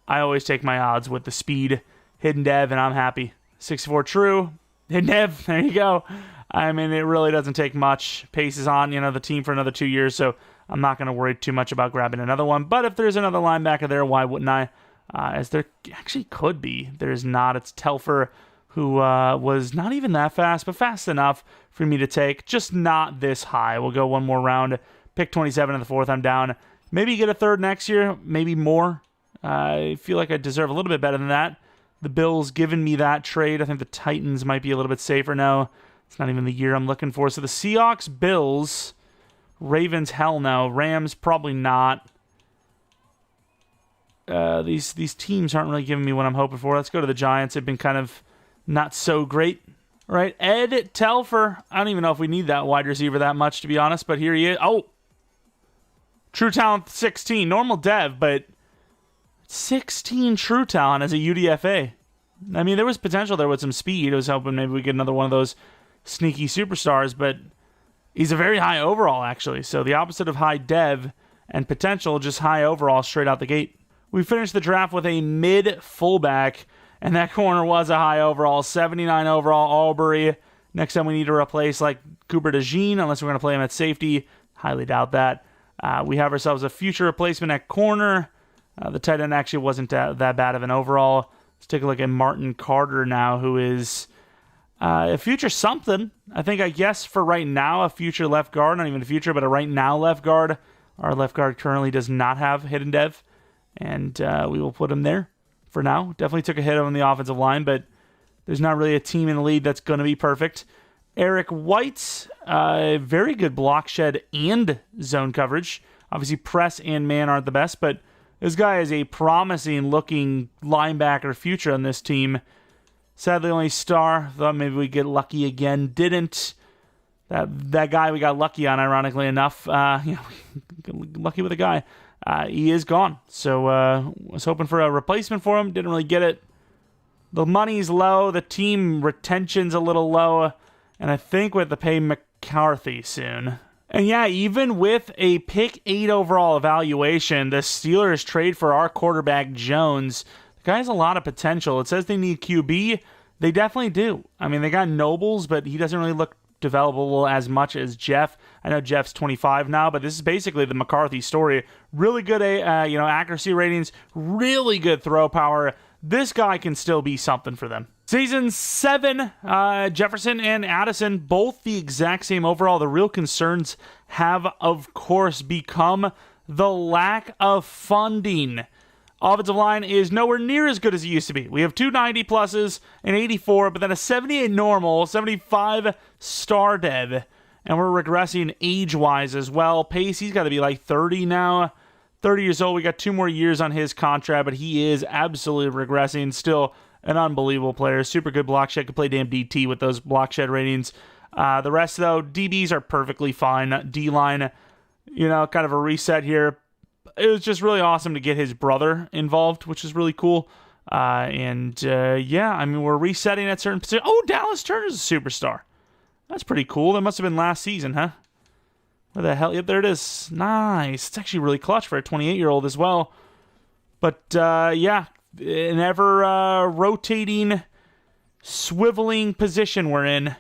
I always take my odds with the speed. Hidden dev, and I'm happy. 64 true. Hidden dev, there you go. I mean, it really doesn't take much. Pace is on, the team for another 2 years, so I'm not going to worry too much about grabbing another one. But if there's another linebacker there, why wouldn't I? As there actually could be. There's not. It's Telfer, who was not even that fast, but fast enough for me to take. Just not this high. We'll go one more round. Pick 27 in the fourth. I'm down. Maybe get a third next year. Maybe more. I feel like I deserve a little bit better than that. The Bills giving me that trade. I think the Titans might be a little bit safer now. It's not even the year I'm looking for. So the Seahawks, Bills, Ravens, hell no. Rams, probably not. These teams aren't really giving me what I'm hoping for. Let's go to the Giants. They've been kind of not so great. All right, Ed Telfer. I don't even know if we need that wide receiver that much, to be honest, but here he is. Oh, true talent 16. Normal dev, but 16 true talent as a UDFA. I mean, there was potential there with some speed. I was hoping maybe we get another one of those sneaky superstars, but he's a very high overall, actually. So the opposite of high dev and potential, just high overall straight out the gate. We finished the draft with a mid fullback, and that corner was a high overall, 79 overall, Albury. Next time we need to replace like Cooper DeJean, unless we're going to play him at safety. Highly doubt that. We have ourselves a future replacement at corner. The tight end actually wasn't that bad of an overall. Let's take a look at Martin Carter now, who is a future something. I guess for right now, a future left guard. Not even a future, but a right now left guard. Our left guard currently does not have hidden dev, and we will put him there for now. Definitely took a hit on the offensive line, but there's not really a team in the league that's going to be perfect. Eric White, very good block shed and zone coverage. Obviously, press and man aren't the best, but this guy is a promising-looking linebacker future on this team. Sadly, only star. Thought maybe we'd get lucky again. Didn't. That guy we got lucky on, ironically enough. Lucky with a guy. He is gone. So was hoping for a replacement for him. Didn't really get it. The money's low. The team retention's a little low. And I think we have to pay McCarthy soon. And yeah, even with a pick 8 overall evaluation, the Steelers trade for our quarterback Jones. The guy has a lot of potential. It says they need QB. They definitely do. I mean, they got Nobles, but he doesn't really look developable as much as Jeff. I know Jeff's 25 now, but this is basically the McCarthy story. Really good accuracy ratings, really good throw power. This guy can still be something for them. Season 7, Jefferson and Addison, both the exact same overall. The real concerns have, of course, become the lack of funding. Offensive line is nowhere near as good as it used to be. We have 2 90 pluses, an 84, but then a 78 normal, 75 star dev, and we're regressing age-wise as well. Pace, he's got to be like 30 now. 30 years old. We got 2 more years on his contract, but he is absolutely regressing. Still an unbelievable player. Super good block shed. Could play damn DT with those block shed ratings. The rest, though, DBs are perfectly fine. D-line, kind of a reset here. It was just really awesome to get his brother involved, which is really cool. We're resetting at certain positions. Oh, Dallas Turner's a superstar. That's pretty cool. That must have been last season, huh? Where the hell? Yep, there it is. Nice. It's actually really clutch for a 28-year-old as well. But, an ever-rotating, swiveling position we're in.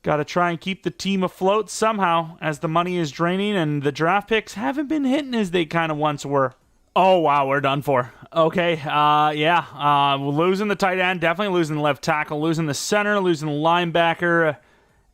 Got to try and keep the team afloat somehow as the money is draining and the draft picks haven't been hitting as they kind of once were. Oh, wow, we're done for. Okay, we're losing the tight end, definitely losing the left tackle, losing the center, losing the linebacker.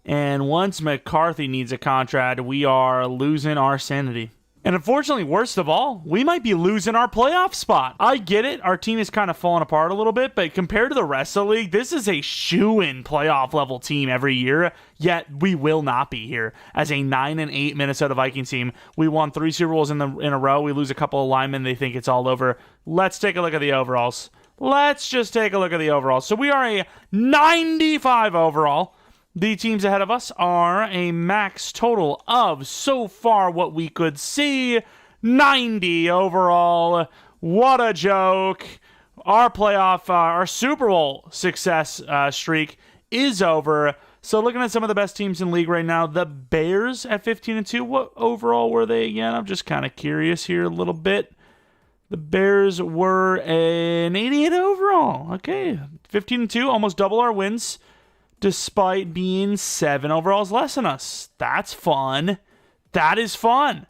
And once McCarthy needs a contract, we are losing our sanity. And unfortunately, worst of all, we might be losing our playoff spot. I get it. Our team is kind of falling apart a little bit, but compared to the rest of the league, this is a shoo-in playoff level team every year, yet we will not be here. As a 9-8 Minnesota Vikings team, we won 3 Super Bowls in a row. We lose a couple of linemen. They think it's all over. Let's take a look at the overalls. Let's just take a look at the overalls. So we are a 95 overall. The teams ahead of us are a max total of, so far what we could see, 90 overall. What a joke. Our Super Bowl success streak is over. So looking at some of the best teams in the league right now, the Bears at 15-2. What overall were they again? I'm just kind of curious here a little bit. The Bears were an 88 overall. Okay, 15-2, almost double our wins, despite being 7 overalls less than us. That's fun. That is fun.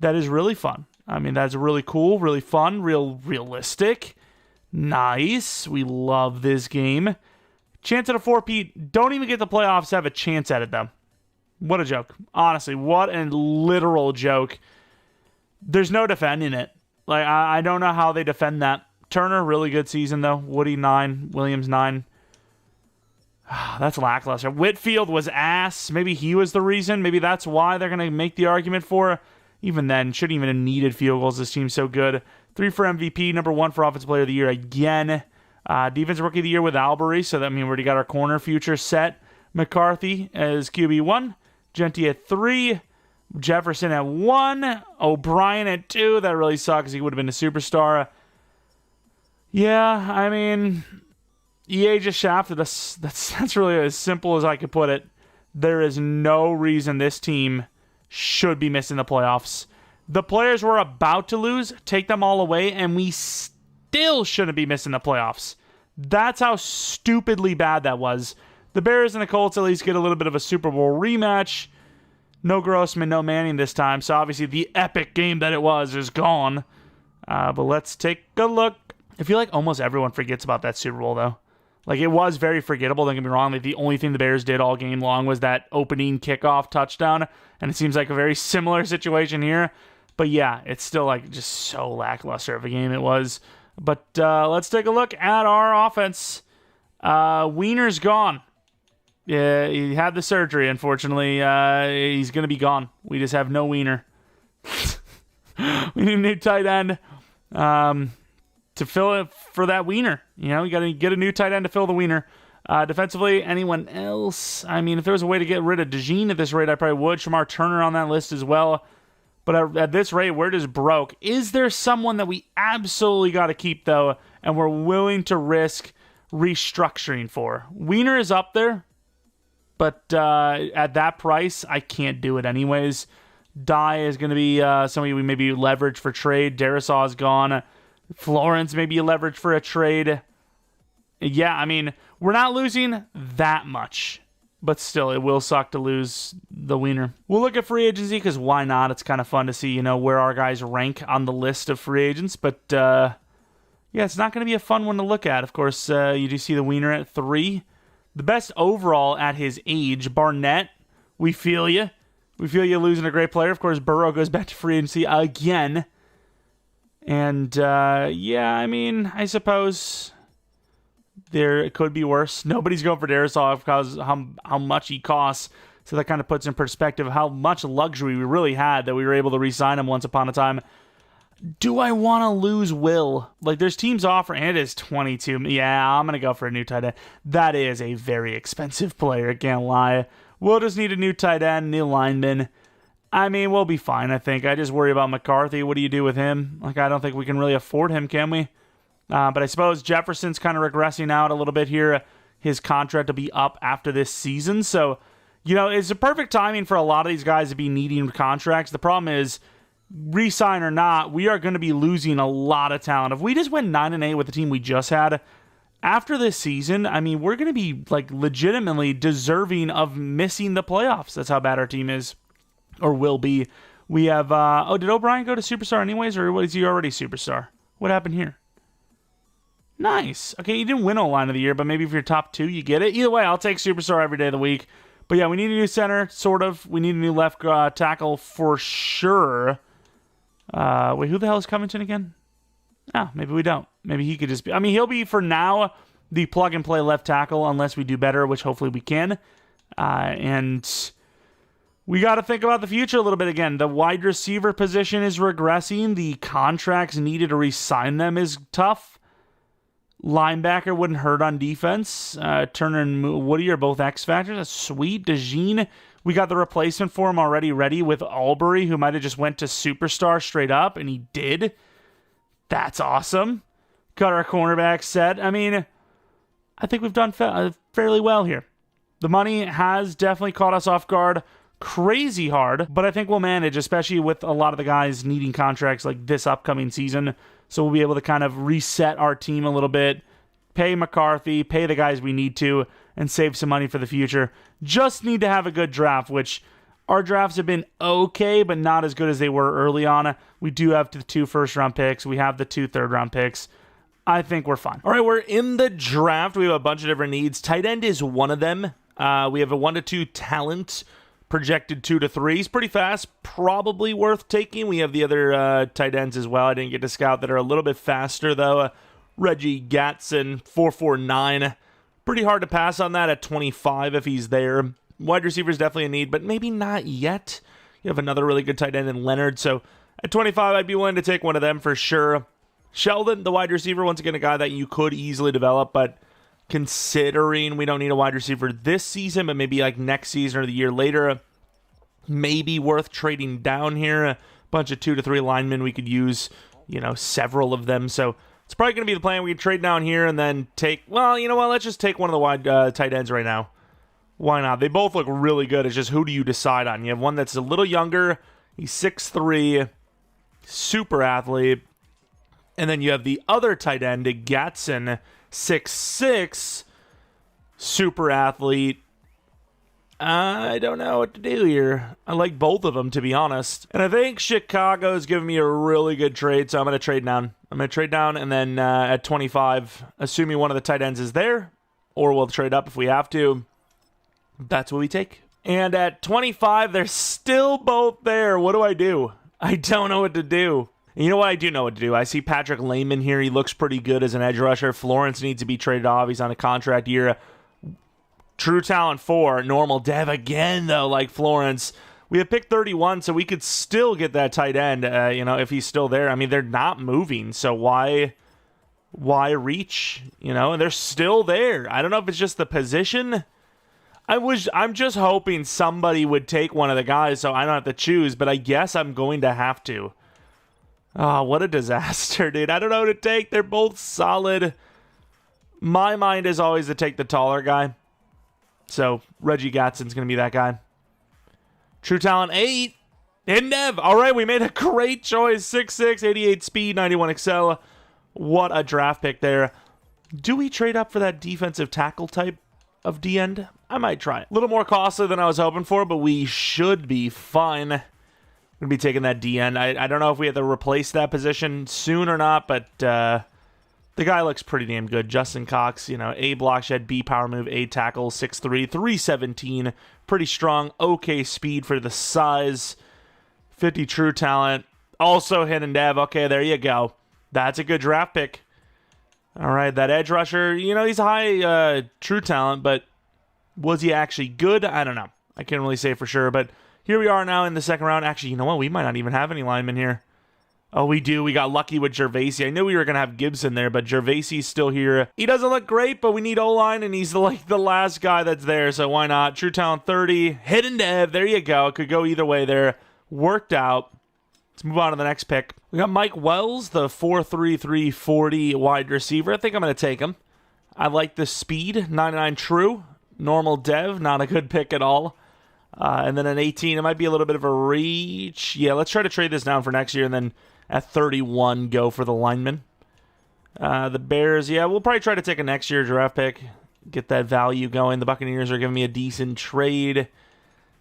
That is really fun. I mean, that's really cool, really fun, real realistic. Nice. We love this game. Chance at a 4-peat. Don't even get the playoffs to have a chance at it, though. What a joke. Honestly, what a literal joke. There's no defending it. Like, I don't know how they defend that. Turner, really good season, though. Woody, 9. Williams, 9. That's lackluster. Whitfield was ass. Maybe he was the reason. Maybe that's why they're going to make the argument for. Even then, shouldn't even have needed field goals. This team's so good. 3 for MVP. Number 1 for Offensive Player of the Year again. Defensive Rookie of the Year with Albury. So that means we already got our corner future set. McCarthy as QB1. Jeanty at 3. Jefferson at 1. O'Brien at 2. That really sucks because he would have been a superstar. Yeah, I mean, EA just shafted us. That's really as simple as I could put it. There is no reason this team should be missing the playoffs. The players we're about to lose, take them all away, and we still shouldn't be missing the playoffs. That's how stupidly bad that was. The Bears and the Colts at least get a little bit of a Super Bowl rematch. No Grossman, no Manning this time, so obviously the epic game that it was is gone. But let's take a look. I feel like almost everyone forgets about that Super Bowl, though. Like, it was very forgettable, don't get me wrong. Like, the only thing the Bears did all game long was that opening kickoff touchdown, and it seems like a very similar situation here. But yeah, it's still, like, just so lackluster of a game it was. But let's take a look at our offense. Wiener's gone. Yeah, he had the surgery, unfortunately. He's going to be gone. We just have no Wiener. We need a new tight end to fill it for that Wiener. You know, you got to get a new tight end to fill the Wiener. Defensively, anyone else? I mean, if there was a way to get rid of DeJean at this rate, I probably would. Shamar Turner on that list as well. But at this rate, we're just broke. Is there someone that we absolutely got to keep, though, and we're willing to risk restructuring for? Wiener is up there, but at that price, I can't do it anyways. Dye is going to be somebody we maybe leverage for trade. Darisaw is gone. Florence maybe leverage for a trade. Yeah, I mean, we're not losing that much. But still, it will suck to lose the Wiener. We'll look at free agency because why not? It's kind of fun to see, you know, where our guys rank on the list of free agents. But, yeah, it's not going to be a fun one to look at. Of course, you do see the Wiener at 3. The best overall at his age, Barnett, we feel you. We feel you losing a great player. Of course, Burrow goes back to free agency again. And, yeah, I mean, I suppose it could be worse. Nobody's going for Darisaw because how much he costs. So that kind of puts in perspective how much luxury we really had that we were able to re-sign him once upon a time. Do I want to lose Will? Like, there's teams offering, and it is 22. Yeah, I'm going to go for a new tight end. That is a very expensive player, I can't lie. We'll just need a new tight end, new lineman. I mean, we'll be fine, I think. I just worry about McCarthy. What do you do with him? Like, I don't think we can really afford him, can we? But I suppose Jefferson's kind of regressing out a little bit here. His contract will be up after this season. So, you know, it's a perfect timing for a lot of these guys to be needing contracts. The problem is, re-sign or not, we are going to be losing a lot of talent. If we just went 9-8 with the team we just had, after this season, I mean, we're going to be, like, legitimately deserving of missing the playoffs. That's how bad our team is, or will be. We have, did O'Brien go to Superstar anyways, or was he already Superstar? What happened here? Nice. Okay, you didn't win O-line of the year, but maybe if you're top 2, you get it. Either way, I'll take Superstar every day of the week. But yeah, we need a new center, sort of. We need a new left tackle for sure. Wait, who the hell is Covington again? Oh, maybe we don't. Maybe he could just be... I mean, he'll be, for now, the plug-and-play left tackle, unless we do better, which hopefully we can. And we got to think about the future a little bit again. The wide receiver position is regressing. The contracts needed to re-sign them is tough. Linebacker wouldn't hurt on defense. Turner and Woody are both X factors. That's sweet. DeJean, we got the replacement for him already ready with Albury, who might have just went to superstar straight up, and he did. That's awesome. Got our cornerback set. I mean, I think we've done fairly well here. The money has definitely caught us off guard crazy hard, but I think we'll manage, especially with a lot of the guys needing contracts like this upcoming season. So we'll be able to kind of reset our team a little bit, pay McCarthy, pay the guys we need to, and save some money for the future. Just need to have a good draft, which our drafts have been okay, but not as good as they were early on. We do have the 2 first-round picks. We have the 2 third-round picks. I think we're fine. All right, we're in the draft. We have a bunch of different needs. Tight end is one of them. We have a 1 to 2 talent, projected 2 to 3. He's pretty fast, probably worth taking. We have the other tight ends as well. I didn't get to scout that are a little bit faster, though. Reggie Gatson, 4.49. Pretty hard to pass on that at 25 if he's there. Wide receiver is definitely a need, but maybe not yet. You have another really good tight end in Leonard, so at 25, I'd be willing to take one of them for sure. Sheldon, the wide receiver, once again, a guy that you could easily develop, but considering we don't need a wide receiver this season, but maybe like next season or the year later, maybe worth trading down here. A bunch of 2 to 3 linemen we could use, several of them. So it's probably going to be the plan. We can trade down here and then take, well, you know what? Let's just take one of the wide tight ends right now. Why not? They both look really good. It's just who do you decide on? You have one that's a little younger. He's 6'3", super athlete. And then you have the other tight end, Gatson, 6'6", super athlete. I don't know what to do here. I like both of them, to be honest. And I think Chicago's giving me a really good trade, so I'm going to trade down. And then at 25, assuming one of the tight ends is there, or we'll trade up if we have to, that's what we take. And at 25, they're still both there. What do? I don't know what to do. And you know what? I do know what to do. I see Patrick Lehman here. He looks pretty good as an edge rusher. Florence needs to be traded off. He's on a contract year. True talent 4. Normal dev again, though, like Florence. We have pick 31, so we could still get that tight end, if he's still there. I mean, they're not moving, so why reach? And they're still there. I don't know if it's just the position. I'm just hoping somebody would take one of the guys so I don't have to choose, but I guess I'm going to have to. Oh, what a disaster, dude. I don't know who to take. They're both solid. My mind is always to take the taller guy. So, Reggie Gatson's going to be that guy. True talent 8. Indev. All right, we made a great choice. 6'6", 88 speed, 91 excel. What a draft pick there. Do we trade up for that defensive tackle type of D-end? I might try it. A little more costly than I was hoping for, but we should be fine. Going to be taking that D-end. I don't know if we have to replace that position soon or not, but the guy looks pretty damn good. Justin Cox, A block shed, B power move, A tackle, 6'3", 317. Pretty strong, okay speed for the size. 50 true talent. Also hidden dev. Okay, there you go. That's a good draft pick. All right, that edge rusher, he's a high true talent, but was he actually good? I don't know. I can't really say for sure, but here we are now in the second round. Actually, you know what? We might not even have any linemen here. Oh, we do. We got lucky with Gervaisi. I knew we were going to have Gibson there, but Gervaisi's still here. He doesn't look great, but we need O-line, and he's the last guy that's there, so why not? True talent 30. Hidden dev. There you go. It could go either way there. Worked out. Let's move on to the next pick. We got Mike Wells, the 4'3", 340 wide receiver. I think I'm going to take him. I like the speed. 99 true. Normal dev. Not a good pick at all. And then an 18, it might be a little bit of a reach. Yeah, let's try to trade this down for next year, and then at 31, go for the lineman. The Bears, yeah, we'll probably try to take a next year draft pick, get that value going. The Buccaneers are giving me a decent trade.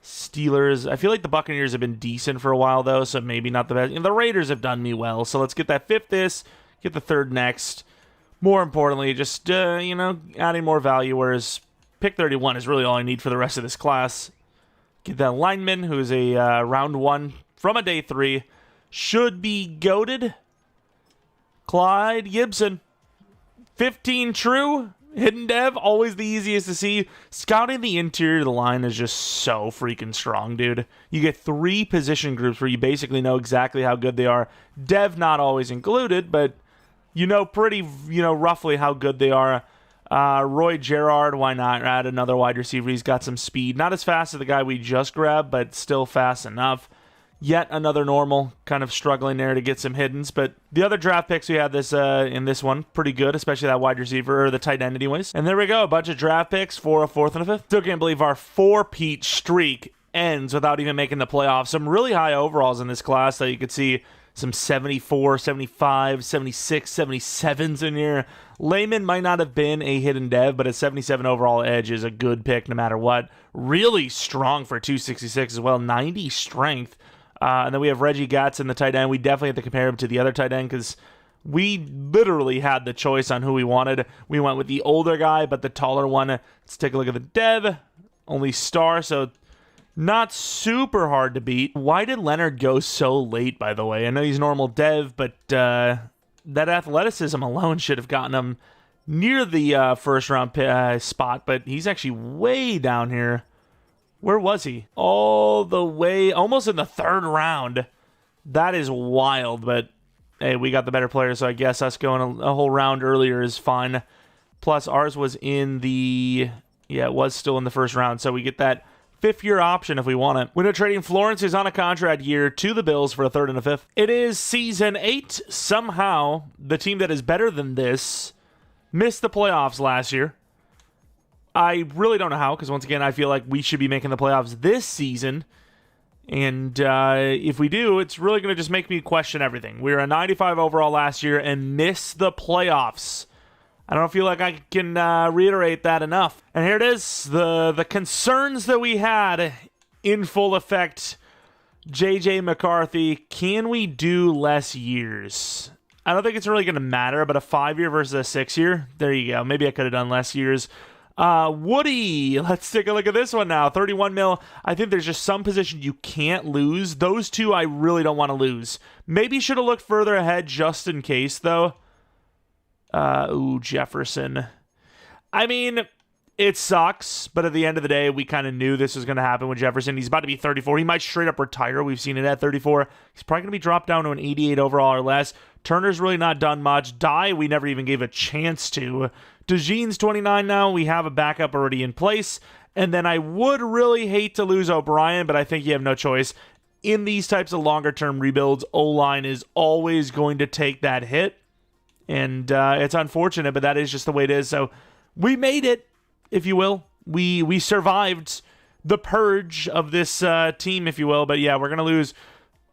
Steelers, I feel like the Buccaneers have been decent for a while, though, so maybe not the best. And the Raiders have done me well, so let's get that 5th this, get the 3rd next. More importantly, just, adding more value, whereas pick 31 is really all I need for the rest of this class. Get that lineman, who's a round 1 from a day 3. Should be goated. Clyde Gibson. 15 true. Hidden dev, always the easiest to see. Scouting the interior of the line is just so freaking strong, dude. You get 3 position groups where you basically know exactly how good they are. Dev not always included, but pretty, roughly how good they are. Roy Gerard, why not add another wide receiver? He's got some speed. Not as fast as the guy we just grabbed, but still fast enough. Yet another normal, kind of struggling there to get some hiddens. But the other draft picks we had in this one, pretty good, especially that wide receiver, or the tight end anyways. And there we go, a bunch of draft picks for a 4th and a 5th. Still can't believe our 4-peat streak ends without even making the playoffs. Some really high overalls in this class that you could see some 74, 75, 76, 77s in here. Layman might not have been a hidden dev, but a 77 overall edge is a good pick no matter what. Really strong for 266 as well, 90 strength. And then we have Reggie Gatz in the tight end. We definitely have to compare him to the other tight end because we literally had the choice on who we wanted. We went with the older guy, but the taller one. Let's take a look at the dev. Only star, so not super hard to beat. Why did Leonard go so late, by the way? I know he's normal dev, but that athleticism alone should have gotten him near the first-round spot, but he's actually way down here. Where was he? All the way, almost in the 3rd round. That is wild, but hey, we got the better player, so I guess us going a whole round earlier is fine. Plus, ours was it was still in the 1st round, so we get that 5th-year option if we want it. Window trading Florence is on a contract year to the Bills for a 3rd and a 5th. It is season 8. Somehow, the team that is better than this missed the playoffs last year. I really don't know how, because once again, I feel like we should be making the playoffs this season. And if we do, it's really going to just make me question everything. We were a 95 overall last year and missed the playoffs. I don't feel like I can reiterate that enough. And here it is, the concerns that we had in full effect. J.J. McCarthy, can we do less years? I don't think it's really going to matter, but a 5-year versus a 6-year, there you go. Maybe I could have done less years. Woody, let's take a look at this one now. 31 mil. I think there's just some position you can't lose. Those two I really don't want to lose. Maybe should have looked further ahead just in case, though. Jefferson. I mean, it sucks, but at the end of the day, we kind of knew this was going to happen with Jefferson. He's about to be 34. He might straight up retire. We've seen it at 34. He's probably going to be dropped down to an 88 overall or less. Turner's really not done much. Dye, we never even gave a chance to. DeJean's 29 now. We have a backup already in place. And then I would really hate to lose O'Brien, but I think you have no choice. In these types of longer-term rebuilds, O-line is always going to take that hit. And it's unfortunate, but that is just the way it is. So we made it, if you will. We survived the purge of this team, if you will. But yeah, we're going to lose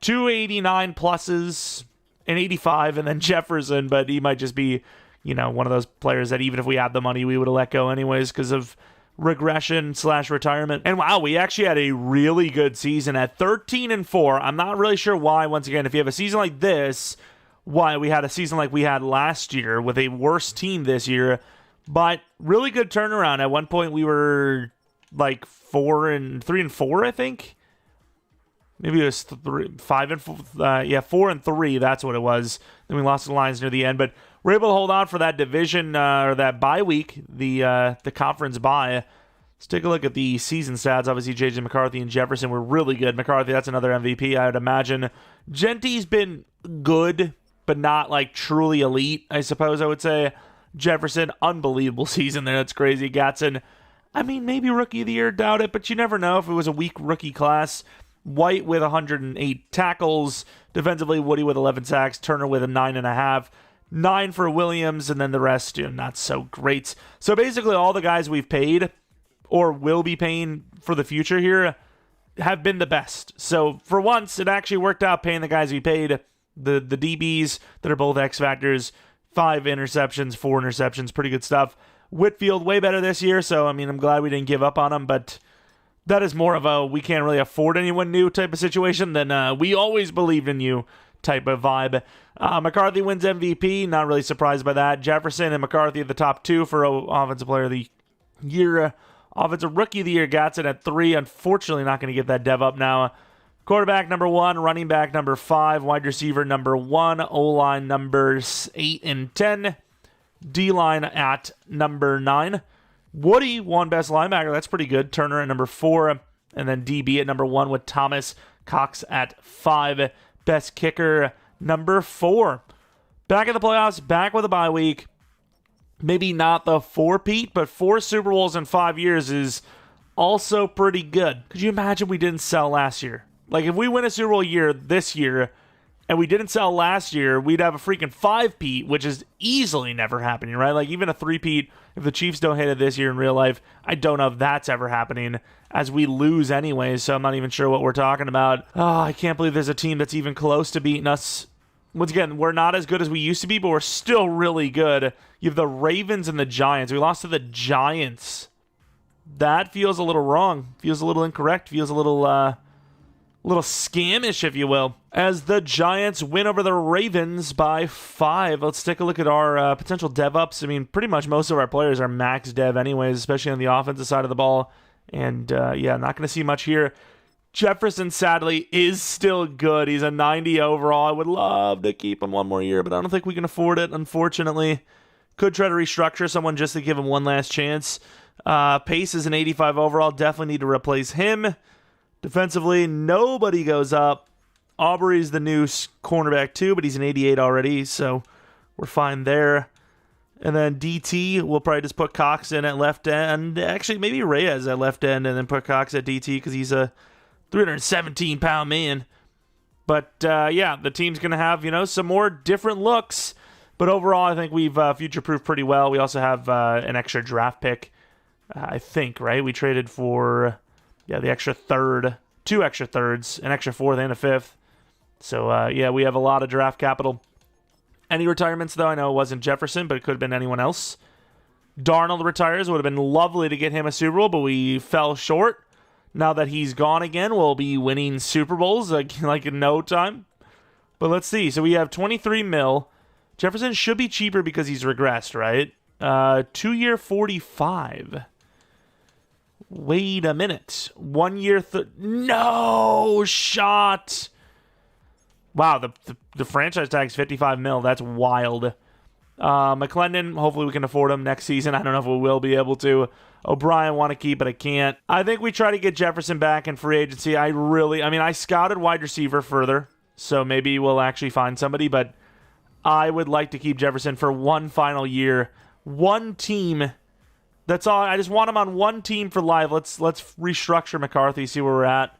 289 pluses, an 85, and then Jefferson. But he might just be, one of those players that even if we had the money, we would have let go anyways because of regression/retirement. And wow, we actually had a really good season at 13-4. I'm not really sure why, once again, if you have a season like this, why we had a season like we had last year with a worse team this year. But really good turnaround. At one point, we were like 3-4, I think. Maybe it was 4-3. That's what it was. Then we lost the Lions near the end, but we're able to hold on for that division or that bye week, the conference bye. Let's take a look at the season stats. Obviously, J.J. McCarthy and Jefferson were really good. McCarthy, that's another MVP, I would imagine. Jeanty's been good, but not like truly elite, I suppose I would say. Jefferson, unbelievable season there. That's crazy. Gatson, I mean, maybe rookie of the year, doubt it, but you never know if it was a weak rookie class. White with 108 tackles. Defensively, Woody with 11 sacks. Turner with a 9.5. 9 for Williams, and then the rest, not so great. So basically, all the guys we've paid or will be paying for the future here have been the best. So for once, it actually worked out paying the guys we paid. The DBs that are both X Factors, 5 interceptions, 4 interceptions, pretty good stuff. Whitfield, way better this year, so I mean, I'm glad we didn't give up on him, but that is more of a we can't really afford anyone new type of situation than we always believed in you type of vibe. McCarthy wins MVP, not really surprised by that. Jefferson and McCarthy at the top 2 for Offensive Player of the Year. Offensive Rookie of the Year, Gatson at 3. Unfortunately, not going to get that dev up now. Quarterback number 1, running back number 5, wide receiver number 1, O-line numbers 8 and 10, D-line at number 9. Woody won best linebacker. That's pretty good. Turner at number 4, and then DB at number 1 with Thomas. Cox at 5. Best kicker, number 4. Back in the playoffs, back with a bye week. Maybe not the four-peat, but 4 Super Bowls in 5 years is also pretty good. Could you imagine we didn't sell last year? Like, if we win a Super Bowl year this year, and we didn't sell last year, we'd have a freaking 5-peat, which is easily never happening, right? Like, even a 3-peat, if the Chiefs don't hit it this year in real life, I don't know if that's ever happening, as we lose anyways, so I'm not even sure what we're talking about. Oh, I can't believe there's a team that's even close to beating us. Once again, we're not as good as we used to be, but we're still really good. You have the Ravens and the Giants. We lost to the Giants. That feels a little wrong. Feels a little incorrect. Feels a little scamish, if you will. As the Giants win over the Ravens by 5. Let's take a look at our potential dev ups. I mean, pretty much most of our players are max dev anyways, especially on the offensive side of the ball. And, yeah, not going to see much here. Jefferson, sadly, is still good. He's a 90 overall. I would love to keep him one more year, but I don't think we can afford it, unfortunately. Could try to restructure someone just to give him one last chance. Pace is an 85 overall. Definitely need to replace him. Defensively, nobody goes up. Aubrey's the new cornerback too, but he's an 88 already, so we're fine there. And then DT, we'll probably just put Cox in at left end. Actually, maybe Reyes at left end and then put Cox at DT because he's a 317-pound man. But, yeah, the team's going to have, some more different looks. But overall, I think we've future-proofed pretty well. We also have an extra draft pick, I think, right? We traded for, the extra third, 2 extra thirds, an extra fourth and a fifth. So, yeah, we have a lot of draft capital. Any retirements, though? I know it wasn't Jefferson, but it could have been anyone else. Darnold retires. Would have been lovely to get him a Super Bowl, but we fell short. Now that he's gone again, we'll be winning Super Bowls like in no time. But let's see. So we have 23 mil. Jefferson should be cheaper because he's regressed, right? 2-year 45. Wait a minute. 1 year... No shot! Wow, the franchise tag's 55 mil. That's wild. McClendon, hopefully we can afford him next season. I don't know if we will be able to. O'Brien want to keep, but I can't. I think we try to get Jefferson back in free agency. I scouted wide receiver further, so maybe we'll actually find somebody, but I would like to keep Jefferson for one final year. One team. That's all. I just want him on one team for life. Let's restructure McCarthy, see where we're at.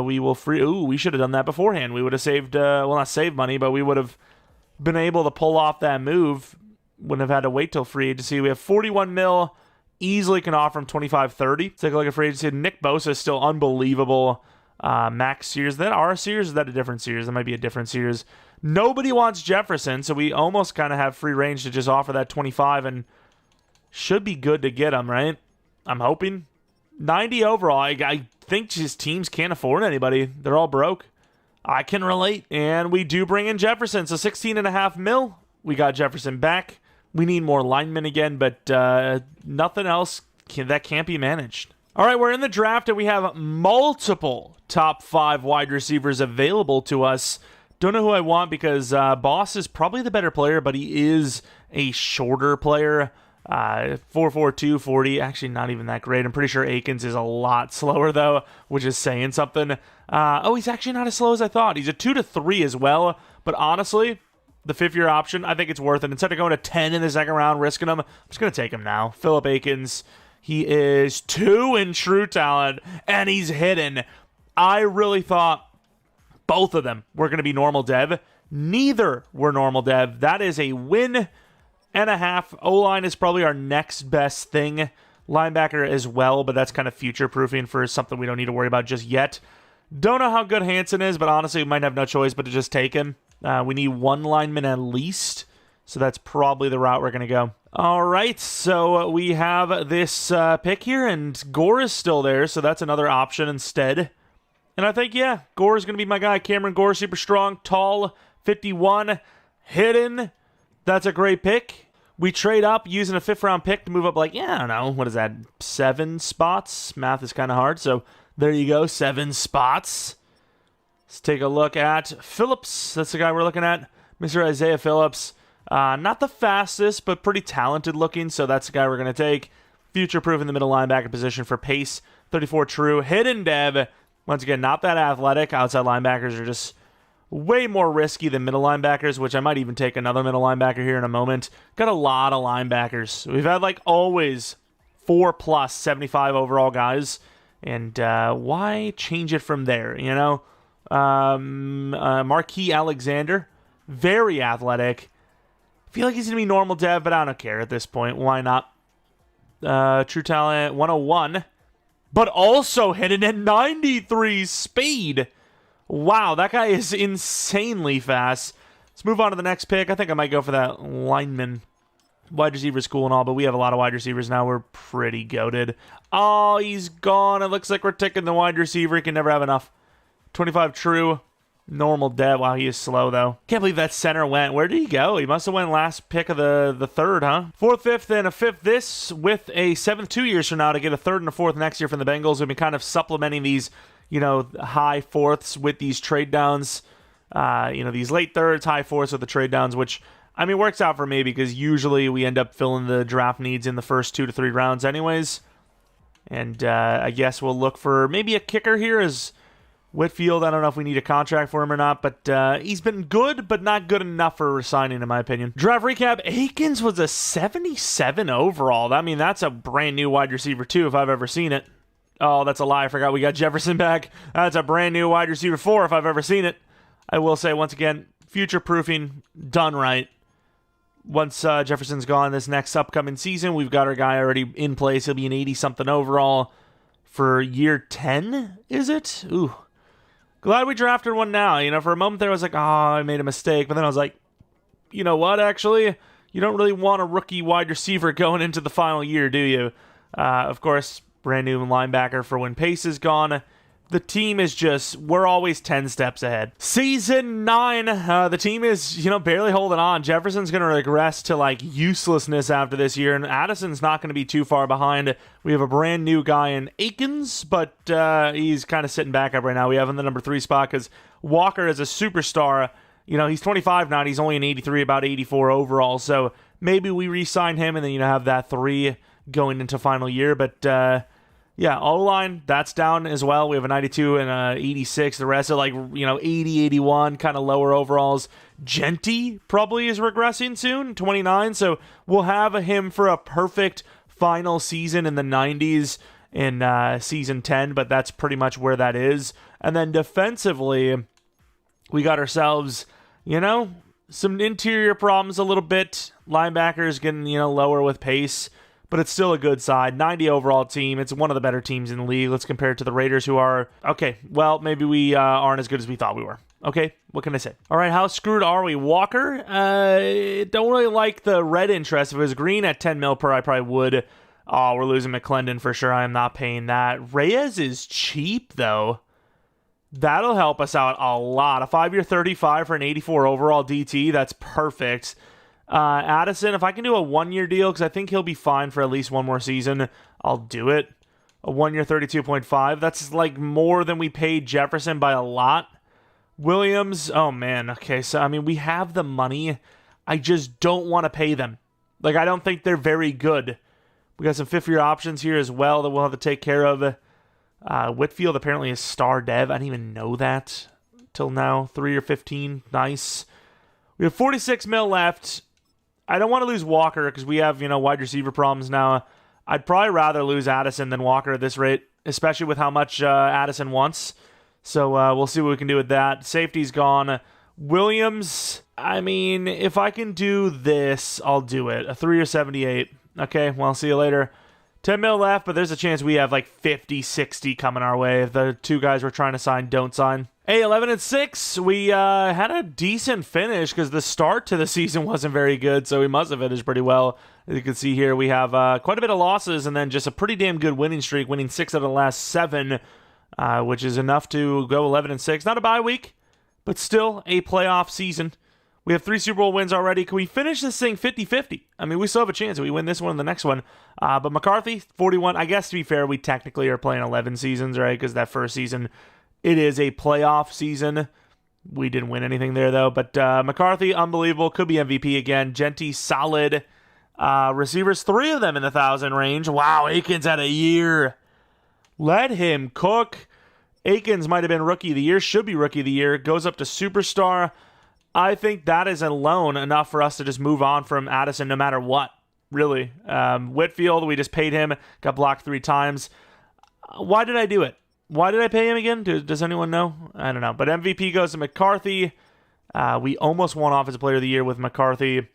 We should have done that beforehand. We would have saved, not saved money, but we would have been able to pull off that move. Wouldn't have had to wait till free agency. We have 41 mil. Easily can offer him 25-30. Take a look at free agency. Nick Bosa is still unbelievable. Max Sears. Is that our Sears? Or is that a different Sears? That might be a different Sears. Nobody wants Jefferson, so we almost kind of have free range to just offer that 25 and should be good to get him, right? I'm hoping. 90 overall. I think just teams can't afford anybody. They're all broke. I can relate. And we do bring in Jefferson. So 16.5 mil. We got Jefferson back. We need more linemen again, but nothing else that can't be managed. All right, we're in the draft, and we have multiple top 5 wide receivers available to us. Don't know who I want because Boss is probably the better player, but he is a shorter player. 4'4", 240, actually not even that great. I'm pretty sure Akins is a lot slower, though, which is saying something. He's actually not as slow as I thought. He's a 2-3 as well, but honestly, the 5th-year option, I think it's worth it. Instead of going to 10 in the second round, risking him, I'm just going to take him now. Philip Akins, he is 2 in true talent, and he's hidden. I really thought both of them were going to be normal dev. Neither were normal dev. That is a win and a half. O-line is probably our next best thing. Linebacker as well, but that's kind of future-proofing for something we don't need to worry about just yet. Don't know how good Hansen is, but honestly, we might have no choice but to just take him. We need 1 lineman at least, so that's probably the route we're going to go. All right, so we have this pick here, and Gore is still there, so that's another option instead. And I think, yeah, Gore is going to be my guy. Cameron Gore, super strong, tall, 51, hidden. That's a great pick. We trade up using a 5th-round pick to move up, I don't know, what is that, 7 spots? Math is kind of hard, so there you go, 7 spots. Let's take a look at Phillips. That's the guy we're looking at. Mr. Isaiah Phillips. Not the fastest, but pretty talented looking, so that's the guy we're going to take. Future-proof in the middle linebacker position for pace. 34 true. Hidden dev. Once again, not that athletic. Outside linebackers are just way more risky than middle linebackers, which I might even take another middle linebacker here in a moment. Got a lot of linebackers. We've had like always 4+ 75 overall guys, and why change it from there, you know? Marquis Alexander, very athletic. Feel like he's going to be normal dev, but I don't care at this point. Why not? True talent, 101. But also hitting at 93 speed. Wow, that guy is insanely fast. Let's move on to the next pick. I think I might go for that lineman. Wide receiver's cool and all, but we have a lot of wide receivers now. We're pretty goated. Oh, he's gone. It looks like we're taking the wide receiver. He can never have enough. 25 true. Normal dev. Wow, he is slow, though. Can't believe that center went. Where did he go? He must have went last pick of the third, huh? 4th, 5th, and a 5th this, with a 7th 2 years from now to get a 3rd and a 4th next year from the Bengals. We've been kind of supplementing these, you know, high 4ths with these trade downs. You know, these late 3rds, high 4ths with the trade downs, which, I mean, works out for me because usually we end up filling the draft needs in the first 2 to 3 rounds anyways. And I guess we'll look for maybe a kicker here as Whitfield. I don't know if we need a contract for him or not, but he's been good, but not good enough for resigning, in my opinion. Draft recap, Akins was a 77 overall. I mean, that's a brand new wide receiver, too, if I've ever seen it. Oh, that's a lie. I forgot we got Jefferson back. That's a brand new wide receiver 4, if I've ever seen it. I will say, once again, future-proofing, done right. Once Jefferson's gone this next upcoming season, we've got our guy already in place. He'll be an 80-something overall for year 10, is it? Ooh. Glad we drafted one now. You know, for a moment there I was like, oh, I made a mistake. But then I was like, you know what, actually? You don't really want a rookie wide receiver going into the final year, do you? Of course, brand new linebacker for when Pace is gone. The team is just, we're always 10 steps ahead. Season 9, the team is, you know, barely holding on. Jefferson's going to regress to, like, uselessness after this year, and Addison's not going to be too far behind. We have a brand new guy in Akins, but he's kind of sitting back up right now. We have him in the number 3 spot because Walker is a superstar. You know, he's 25 now, and he's only an 83, about 84 overall, so maybe we re-sign him and then, you know, have that 3 going into final year, but yeah, O-line, that's down as well. We have a 92 and a 86. The rest are like, you know, 80, 81, kind of lower overalls. Jeanty probably is regressing soon, 29. So we'll have him for a perfect final season in the 90s in season 10, but that's pretty much where that is. And then defensively, we got ourselves, you know, some interior problems a little bit. Linebackers getting, you know, lower with pace. But it's still a good side. 90 overall team. It's one of the better teams in the league. Let's compare it to the Raiders, who are, okay, well, maybe we aren't as good as we thought we were. Okay, what can I say? All right, how screwed are we? Walker, don't really like the red interest. If it was green at 10 mil per, I probably would. Oh, we're losing McClendon for sure. I am not paying that. Reyes is cheap, though. That'll help us out a lot. A 5-year 35 for an 84 overall DT. That's perfect. Addison, if I can do a 1-year deal, because I think he'll be fine for at least one more season, I'll do it. A 1-year 32.5. That's like more than we paid Jefferson by a lot. Williams, oh man, okay, so I mean, we have the money. I just don't want to pay them. Like, I don't think they're very good. We got some 5th-year options here as well that we'll have to take care of. Whitfield apparently is star dev. I didn't even know that till now. 3 or 15, nice. We have 46 mil left. I don't want to lose Walker because we have, you know, wide receiver problems now. I'd probably rather lose Addison than Walker at this rate, especially with how much Addison wants. So we'll see what we can do with that. Safety's gone. Williams, I mean, if I can do this, I'll do it. A 3 or 78. Okay, well, see you later. 10 mil left, but there's a chance we have like 50, 60 coming our way if the 2 guys we're trying to sign don't sign. Hey, 11 and 6. We had a decent finish because the start to the season wasn't very good, so we must have finished pretty well. As you can see here, we have quite a bit of losses and then just a pretty damn good winning streak, winning 6 out of the last 7, which is enough to go 11 and 6. Not a bye week, but still a playoff season. We have 3 Super Bowl wins already. Can we finish this thing 50-50? I mean, we still have a chance if we win this one and the next one. But McCarthy, 41. I guess, to be fair, we technically are playing 11 seasons, right? Because that first season, it is a playoff season. We didn't win anything there, though. But McCarthy, unbelievable. Could be MVP again. Jeanty, solid. Receivers, 3 of them in the 1,000 range. Wow, Akins had a year. Let him cook. Akins might have been Rookie of the Year, should be Rookie of the Year, goes up to Superstar. I think that is alone enough for us to just move on from Addison no matter what, really. Whitfield, we just paid him, got blocked 3 times. Why did I do it? Why did I pay him again? Does anyone know? I don't know. But MVP goes to McCarthy. We almost won Offensive Player of the Year with McCarthy.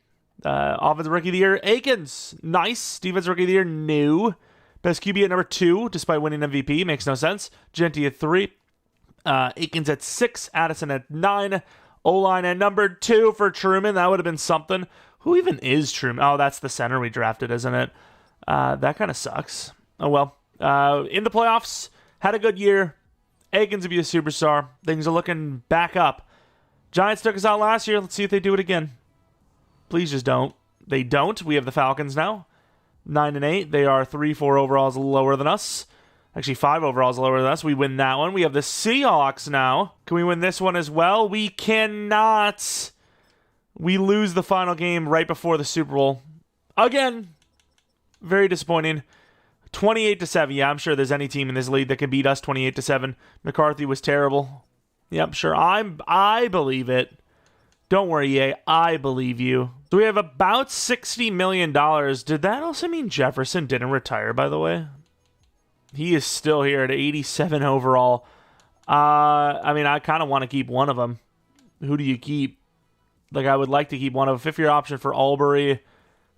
Offensive Rookie of the Year, Akins. Nice. Defensive Rookie of the Year, new. Best QB at number 2, despite winning MVP. Makes no sense. Jeanty at 3. Akins at 6. Addison at 9. O-line at number 2 for Truman. That would have been something. Who even is Truman? Oh, that's the center we drafted, isn't it? That kind of sucks. Oh, well. In the playoffs, had a good year. Akins will be a superstar. Things are looking back up. Giants took us out last year. Let's see if they do it again. Please just don't. They don't. We have the Falcons now. 9-8. They are 3-4 overalls lower than us. Actually, 5 overalls lower than us. We win that one. We have the Seahawks now. Can we win this one as well? We cannot. We lose the final game right before the Super Bowl. Again. Very disappointing. 28-7. Yeah, I'm sure there's any team in this league that can beat us 28-7. McCarthy was terrible. Yep, sure. I believe it. Don't worry, EA. I believe you. So we have about $60 million. Did that also mean Jefferson didn't retire, by the way? He is still here at 87 overall. I mean, I kind of want to keep one of them. Who do you keep? Like, I would like to keep one of them. 5th-year option for Albury.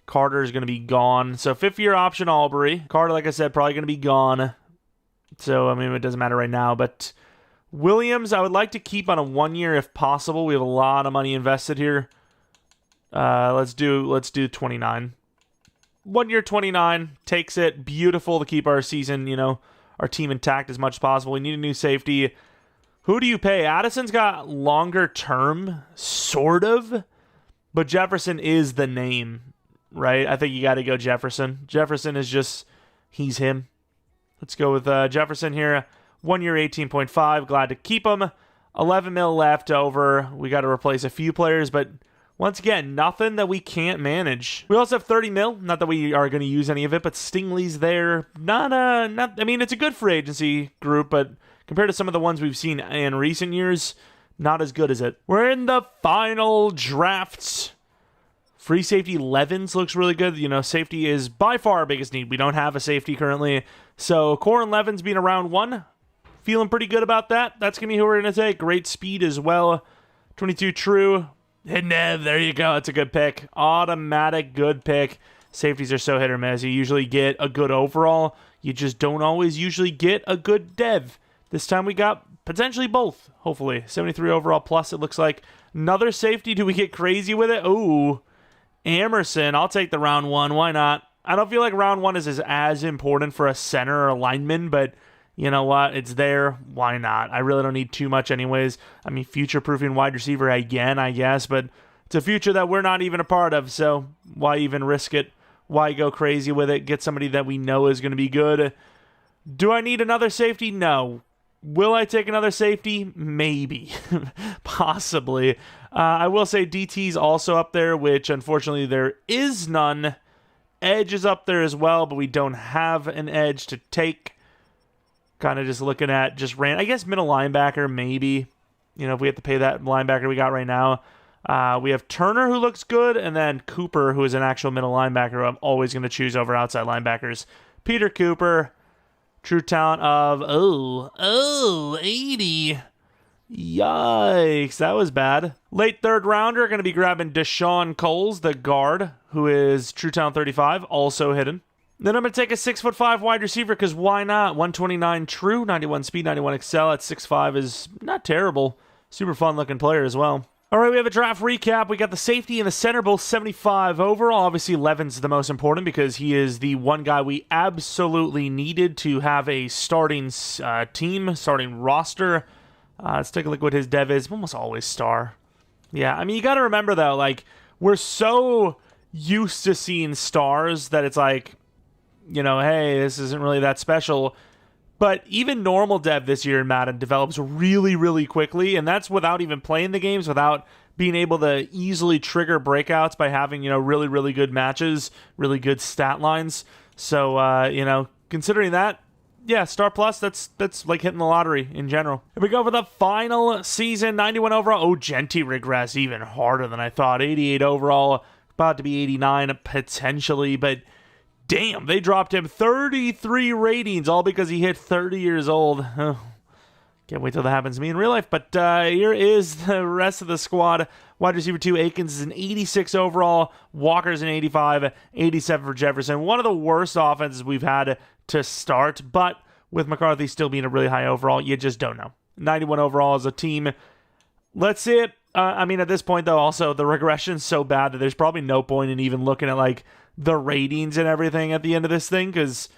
Carter is going to be gone. So 5th-year option Albury. Carter, like I said, probably going to be gone. So, I mean, it doesn't matter right now. But Williams, I would like to keep on a 1-year if possible. We have a lot of money invested here. Let's do 29. 1 year, 29. Takes it. Beautiful to keep our season, our team intact as much as possible. We need a new safety. Who do you pay? Addison's got longer term, sort of. But Jefferson is the name, right? I think you got to go Jefferson. Jefferson is just, he's him. Let's go with Jefferson here. 1 year, 18.5. Glad to keep him. 11 mil left over. We got to replace a few players, but once again, nothing that we can't manage. We also have 30 mil. Not that we are going to use any of it, but Stingley's there. I mean, it's a good free agency group, but compared to some of the ones we've seen in recent years, not as good as it. We're in the final drafts. Free safety Levens looks really good. Safety is by far our biggest need. We don't have a safety currently. So, Corin Levens being a round 1. Feeling pretty good about that. That's going to be who we're going to take. Great speed as well. 22 true. Nev, there you go. That's a good pick. Automatic good pick. Safeties are so hit or miss. You usually get a good overall. You just don't always usually get a good dev. This time we got potentially both, hopefully. 73 overall plus, it looks like. Another safety. Do we get crazy with it? Ooh. Emerson. I'll take the round 1. Why not? I don't feel like round 1 is as important for a center or a lineman, but you know what? It's there. Why not? I really don't need too much anyways. I mean, future-proofing wide receiver again, I guess, but it's a future that we're not even a part of, so why even risk it? Why go crazy with it? Get somebody that we know is going to be good. Do I need another safety? No. Will I take another safety? Maybe. Possibly. I will say DT's also up there, which unfortunately there is none. Edge is up there as well, but we don't have an edge to take. Kind of just looking at I guess middle linebacker, maybe. If we have to pay that linebacker we got right now. We have Turner, who looks good, and then Cooper, who is an actual middle linebacker who I'm always going to choose over outside linebackers. Peter Cooper, true talent of, 80. Yikes, that was bad. Late 3rd rounder, going to be grabbing Deshaun Coles, the guard, who is true talent 35, also hidden. Then I'm going to take a 6'5" wide receiver, because why not? 129 true, 91 speed, 91 excel at 6'5" is not terrible. Super fun looking player as well. All right, we have a draft recap. We got the safety and the center, both 75 overall. Obviously, Levin's the most important because he is the one guy we absolutely needed to have a starting team, starting roster. Let's take a look what his dev is. Almost always star. Yeah, I mean, you got to remember, though, like, we're so used to seeing stars that it's like, hey, this isn't really that special. But even normal dev this year in Madden develops really, really quickly, and that's without even playing the games, without being able to easily trigger breakouts by having, really, really good matches, really good stat lines. So, considering that, yeah, Star Plus, that's like hitting the lottery in general. Here we go for the final season, 91 overall. Oh, Jeanty regressed even harder than I thought. 88 overall, about to be 89 potentially, but damn, they dropped him 33 ratings, all because he hit 30 years old. Oh, can't wait till that happens to me in real life. But here is the rest of the squad. Wide receiver 2, Akins is an 86 overall. Walker's an 85, 87 for Jefferson. One of the worst offenses we've had to start, but with McCarthy still being a really high overall, you just don't know. 91 overall as a team. Let's see it. I mean, at this point, though, also, the regression's so bad that there's probably no point in even looking at, like, the ratings and everything at the end of this thing, because,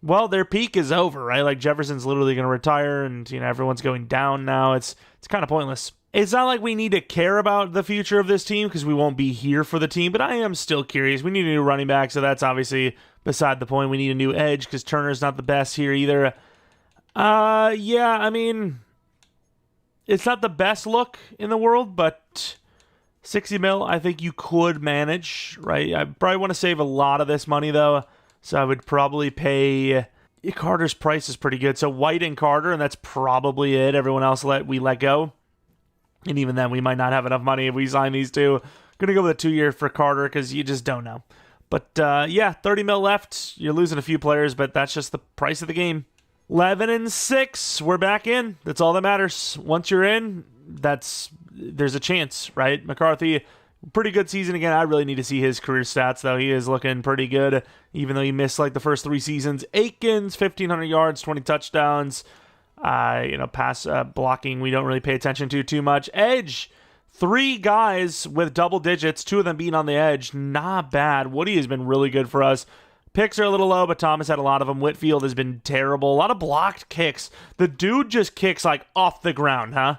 well, their peak is over, right? Like, Jefferson's literally going to retire, and, you know, everyone's going down now. It's kind of pointless. It's not like we need to care about the future of this team, because we won't be here for the team, but I am still curious. We need a new running back, so that's obviously beside the point. We need a new edge, because Turner's not the best here either. Yeah, I mean, it's not the best look in the world, but 60 mil, I think you could manage, right? I probably want to save a lot of this money, though, so I would probably pay... Carter's price is pretty good, so White and Carter, and that's probably it. Everyone else we let go. And even then, we might not have enough money if we sign these two. Going to go with a 2-year for Carter because you just don't know. But yeah, 30 mil left. You're losing a few players, but that's just the price of the game. 11-6. We're back in. That's all that matters. Once you're in, there's a chance, right? McCarthy, pretty good season again. I really need to see his career stats, though. He is looking pretty good, even though he missed like the first 3 seasons. Akins, 1,500 yards, 20 touchdowns. Pass blocking, we don't really pay attention to too much. Edge, 3 guys with double digits, 2 of them being on the edge. Not bad. Woody has been really good for us. Picks are a little low, but Thomas had a lot of them. Whitfield has been terrible. A lot of blocked kicks. The dude just kicks like off the ground, huh?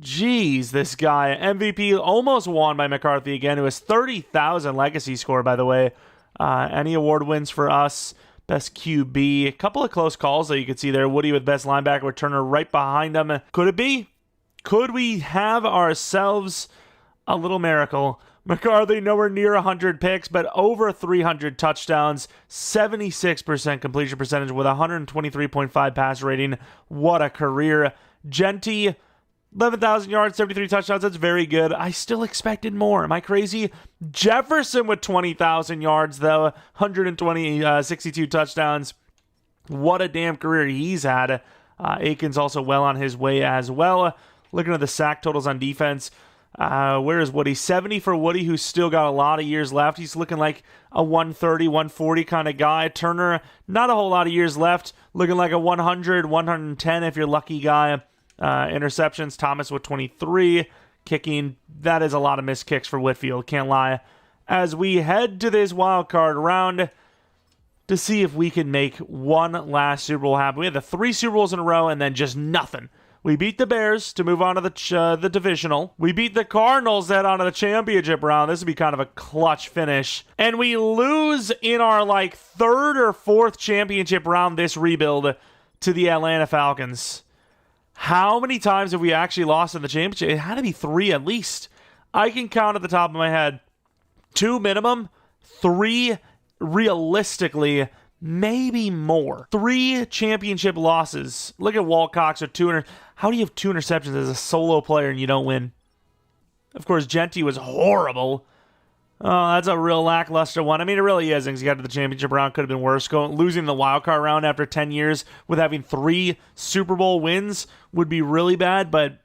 Jeez, this guy. MVP almost won by McCarthy again. It was 30,000 legacy score, by the way. Any award wins for us. Best QB. A couple of close calls that you could see there. Woody with best linebacker with Turner right behind him. Could it be? Could we have ourselves a little miracle? McCarthy nowhere near 100 picks, but over 300 touchdowns. 76% completion percentage with 123.5 pass rating. What a career. Jeanty, 11,000 yards, 73 touchdowns. That's very good. I still expected more. Am I crazy? Jefferson with 20,000 yards, though. 62 touchdowns. What a damn career he's had. Akins also well on his way as well. Looking at the sack totals on defense. Where is Woody? 70 for Woody, who's still got a lot of years left. He's looking like a 130, 140 kind of guy. Turner, not a whole lot of years left. Looking like a 100, 110 if you're lucky guy. Interceptions, Thomas with 23. Kicking, that is a lot of missed kicks for Whitfield, can't lie. As we head to this wild card round to see if we can make one last Super Bowl happen. We had the 3 Super Bowls in a row and then just nothing. We beat the Bears to move on to the divisional. We beat the Cardinals to head on to the championship round. This would be kind of a clutch finish. And we lose in our 3rd or 4th championship round this rebuild to the Atlanta Falcons. How many times have we actually lost in the championship? It had to be 3 at least. I can count at the top of my head. 2 minimum, 3 realistically, maybe more. 3 championship losses. Look at Walt Cox with 200. How do you have 2 interceptions as a solo player and you don't win? Of course, Jeanty was horrible. Oh, that's a real lackluster one. I mean, it really is. Because he got to the championship round, could have been worse. Losing the wild card round after 10 years with having 3 Super Bowl wins would be really bad. But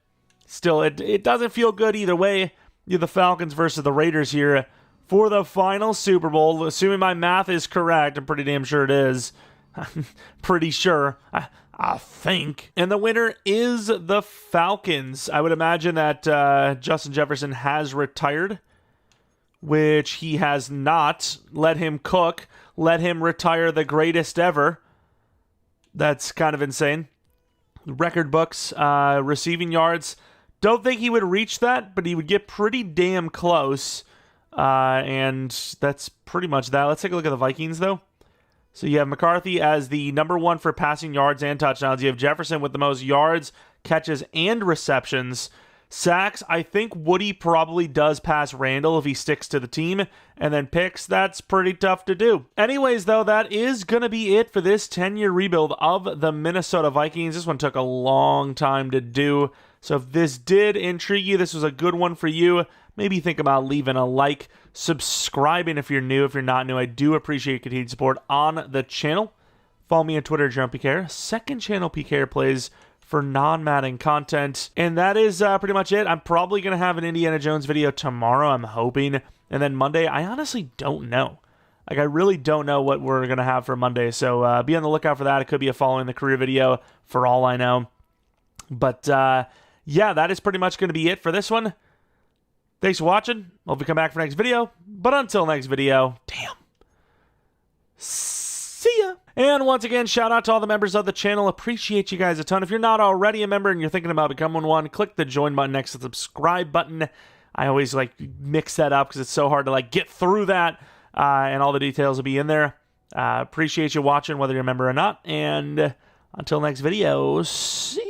still, it doesn't feel good either way. You're the Falcons versus the Raiders here for the final Super Bowl. Assuming my math is correct, I'm pretty damn sure it is. Pretty sure. I think. And the winner is the Falcons. I would imagine that Justin Jefferson has retired, which he has not. Let him cook. Let him retire the greatest ever. That's kind of insane. Record books, receiving yards. Don't think he would reach that, but he would get pretty damn close. And that's pretty much that. Let's take a look at the Vikings, though. So you have McCarthy as the number 1 for passing yards and touchdowns. You have Jefferson with the most yards, catches, and receptions. Sacks, I think Woody probably does pass Randall if he sticks to the team. And then picks, that's pretty tough to do. Anyways, though, that is going to be it for this 10-year rebuild of the Minnesota Vikings. This one took a long time to do. So if this did intrigue you, this was a good one for you, maybe think about leaving a like, subscribing if you're new. If you're not new, I do appreciate your continued support on the channel. Follow me on Twitter, Jeromepkr. Second channel, PKR Plays, for non-Madden content. And that is pretty much it. I'm probably going to have an Indiana Jones video tomorrow, I'm hoping. And then Monday, I honestly don't know. Like, I really don't know what we're going to have for Monday. So be on the lookout for that. It could be a following the career video for all I know. But yeah, that is pretty much going to be it for this one. Thanks for watching. Hope you come back for next video. But until next video, damn. See ya. And once again, shout out to all the members of the channel. Appreciate you guys a ton. If you're not already a member and you're thinking about becoming one, click the join button next to the subscribe button. I always like mix that up because it's so hard to like get through that. And all the details will be in there. Appreciate you watching, whether you're a member or not. And until next video, see ya.